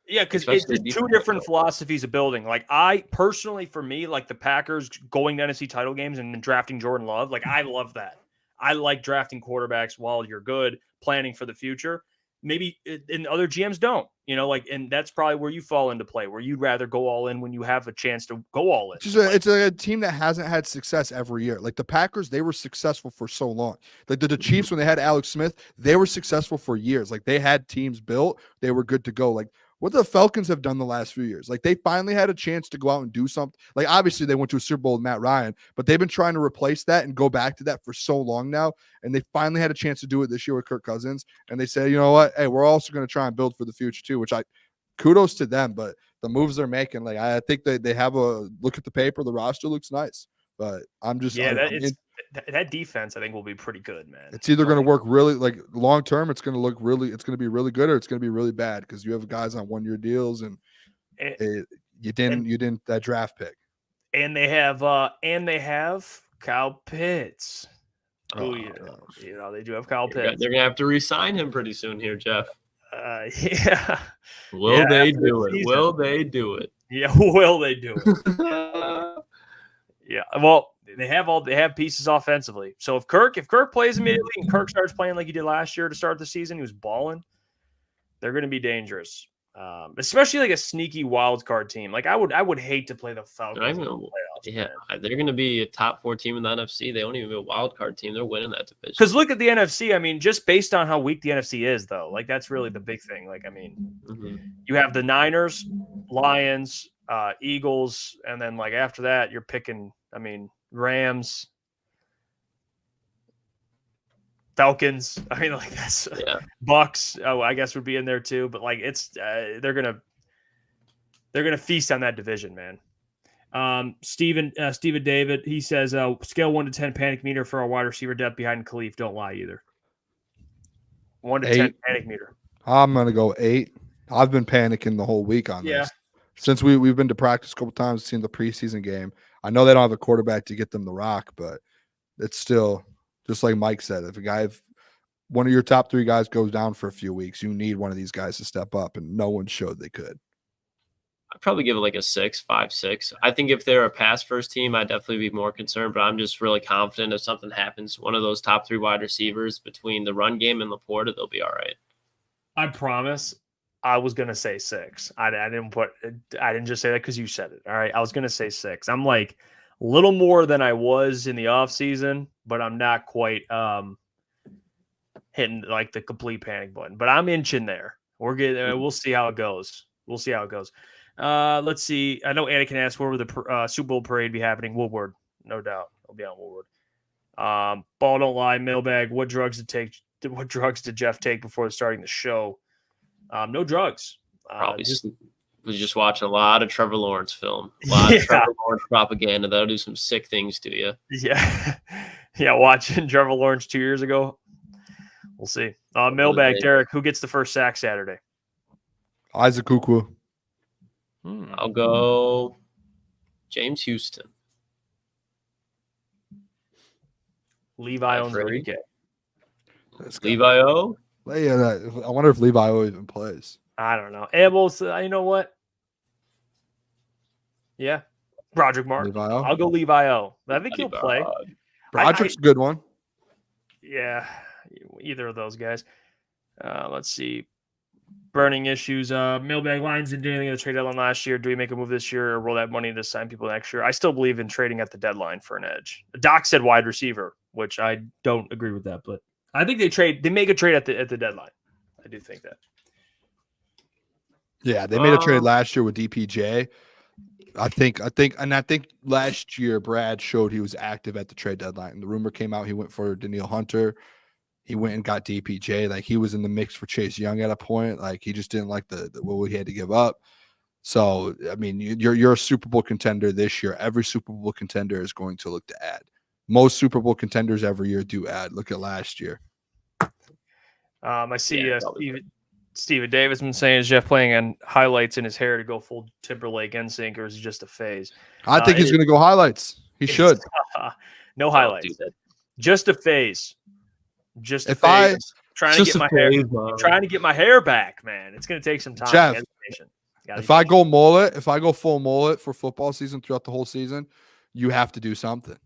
Yeah, because it's just two different philosophies of building. Like, I personally, for me, like the Packers going to NFC title games and then drafting Jordan Love, like, I love that. I like drafting quarterbacks while you're good, planning for the future. Maybe and other GMs don't, like, and that's probably where you fall into play, where you'd rather go all in when you have a chance to go all in. It's a team that hasn't had success every year. Like the Packers, they were successful for so long. Like the Chiefs, when they had Alex Smith, they were successful for years. Like they had teams built, they were good to go. Like what the Falcons have done the last few years. Like, they finally had a chance to go out and do something. Like, obviously they went to a Super Bowl with Matt Ryan, but they've been trying to replace that and go back to that for so long now. And they finally had a chance to do it this year with Kirk Cousins. And they said, you know what? Hey, we're also going to try and build for the future too, which kudos to them. But the moves they're making, like, I think they have a look at the paper. The roster looks nice, but I'm just, that defense, I think, will be pretty good, man. It's either going to work really, like, long term, it's going to be really good, or it's going to be really bad because you have guys on 1-year deals and you didn't that draft pick. And they have Kyle Pitts. They do have Kyle Pitts. They're gonna have to re-sign him pretty soon here, Jeff. Yeah. Will they do it? Will they do it? Yeah. Will they do it? Yeah. Well, they have pieces offensively. So if Kirk plays immediately and Kirk starts playing like he did last year to start the season, he was balling. They're going to be dangerous, especially like a sneaky wild card team. Like I would hate to play the Falcons. They're going to be a top 4 team in the NFC. They don't even be a wild card team. They're winning that division. Because look at the NFC. I mean, just based on how weak the NFC is, though, like that's really the big thing. Like, I mean, you have the Niners, Lions, Eagles, and then like after that, you're picking. I mean, Rams, Falcons. I mean, like that's Bucks. Oh, I guess would be in there too. But like, it's they're gonna feast on that division, man. Steven David, he says scale 1 to 10 panic meter for our wide receiver depth behind Khalif. Don't lie either. 1 to 10 panic meter. I'm gonna go 8. I've been panicking the whole week on this. Since we've been to practice a couple times, seen the preseason game. I know they don't have a quarterback to get them the rock, but it's still just like Mike said. If one of your top 3 guys goes down for a few weeks, you need one of these guys to step up, and no one showed they could. I'd probably give it like a 5, 6. I think if they're a pass first team, I'd definitely be more concerned, but I'm just really confident if something happens, one of those top 3 wide receivers between the run game and Laporta, they'll be all right. I promise. I was going to say 6. I didn't just say that because you said it. All right. I was going to say 6. I'm like a little more than I was in the off season, but I'm not quite hitting like the complete panic button, but I'm inching there. We'll see how it goes. Let's see. I know Anakin asked where will the Super Bowl parade be happening? Woodward. No doubt. I'll be on Woodward. Ball don't lie. Mailbag. What drugs did Jeff take before starting the show? No drugs. Probably was just watching a lot of Trevor Lawrence film. A lot of Trevor Lawrence propaganda. That'll do some sick things to you. Yeah. Yeah, watching Trevor Lawrence 2 years ago. We'll see. Mailbag, Derek, who gets the first sack Saturday? Isaac Ukwu. I'll go James Houston. Levi Onwuzurike. Levi O? Yeah, I wonder if Levi O even plays. I don't know. Abel's, you know what? Yeah. Broderick Martin. I'll go Levi O. I think he'll play. Broderick's a good one. Yeah. Either of those guys. Let's see. Burning issues. Mailbag Lines didn't do anything at the trade deadline last year. Do we make a move this year or roll that money to sign people next year? I still believe in trading at the deadline for an edge. Doc said wide receiver, which I don't agree with that, but I think they make a trade at the deadline. I do think that. Yeah, they made a trade last year with DPJ. I think last year Brad showed he was active at the trade deadline. And the rumor came out he went for Daniil Hunter. He went and got DPJ. Like he was in the mix for Chase Young at a point. Like he just didn't like the what he had to give up. So I mean, you're a Super Bowl contender this year. Every Super Bowl contender is going to look to add. Most Super Bowl contenders every year do add. Look at last year. I see Steven Davis been saying, is Jeff playing on highlights in his hair to go full Timberlake NSYNC, or is it just a phase? I think he's going to go highlights. He should. No highlights. Just a phase. Just a phase. Trying to get my hair back, man. It's going to take some time. Jeff, if I go full mullet for football season throughout the whole season, you have to do something.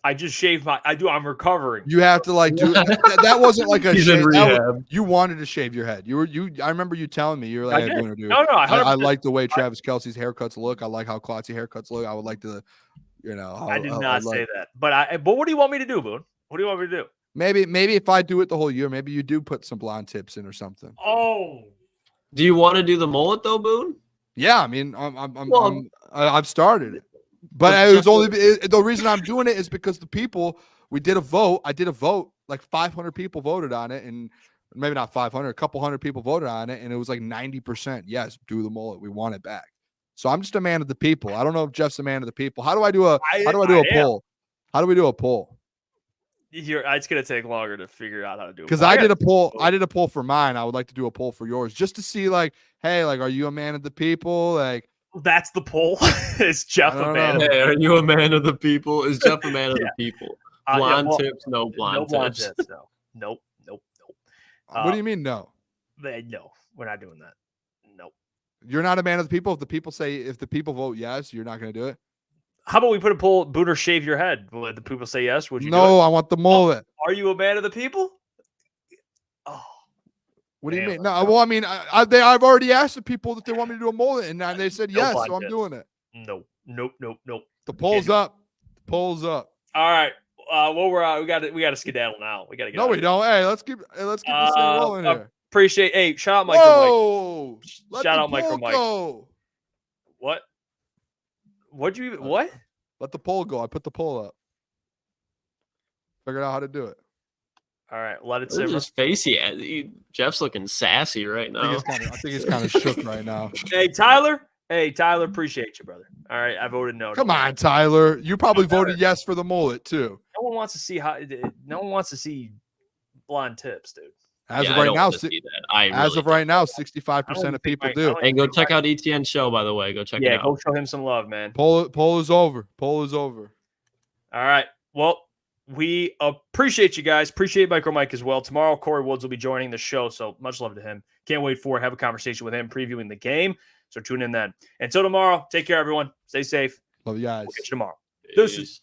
I just shaved I'm recovering. You have to do that wasn't like a shave. You wanted to shave your head. I remember you telling me, you were like, hey, Booner, dude. I like the way Travis Kelce's haircuts look. I like how Klotzy haircuts look. I would like to, I did not say that. But what do you want me to do, Boone? What do you want me to do? Maybe if I do it the whole year, maybe you do put some blonde tips in or something. Oh, Do you want to do the mullet though, Boone? Yeah, I mean, I've started it, but it was only the reason I'm doing it is because the people. We did a vote. I did a vote. Like 500 people voted on it, and maybe not 500. A couple hundred people voted on it, and it was like 90%. Yes, do the mullet. We want it back. So I'm just a man of the people. I don't know if Jeff's a man of the people. How do I do a poll? How do we do a poll? It's gonna take longer to figure out how to do it. Because I did a poll. I did a poll for mine. I would like to do a poll for yours, just to see, like, hey, like, are you a man of the people? Like, that's the poll. Is Jeff a man? Hey, are you a man of the people? Is Jeff a man of the people? Blonde tips, no blonde tips. No. Nope. What do you mean, no? No, we're not doing that. Nope. You're not a man of the people. If the people vote yes, you're not going to do it. How about we put a poll? Booner, shave your head. Will the people say yes? Would you? No, I want the mullet. Are you a man of the people? Oh, what do you mean? No, well, I mean, I've already asked the people if they want me to do a mullet, and they said yes, so I'm doing it. Nope. The poll's up. The poll's up. All right. Well, we got to skedaddle now. We got to get. No, we don't. Hey, let's keep the same rolling here. Appreciate. Hey, shout out MicroMike. Shout out MicroMike. What? What'd you? What? Let the poll go. I put the poll up. Figured out how to do it. All right, let it simmer. Just facey. Jeff's looking sassy right now. I think he's kind of shook right now. Hey, Tyler. Appreciate you, brother. All right, I voted no. Come on, Tyler. You probably voted yes for the mullet too. No one wants to see blonde tips, dude. As of right now, 65% of people do. Hey, go check out ETN's show, by the way. Go check it out. Yeah, go show him some love, man. Poll is over. Poll is over. All right. Well, we appreciate you guys. Appreciate MicroMike as well. Tomorrow, Corey Woods will be joining the show, so much love to him. Can't wait for have a conversation with him previewing the game. So tune in then. Until tomorrow, take care, everyone. Stay safe. Love you guys. We'll catch you tomorrow. This is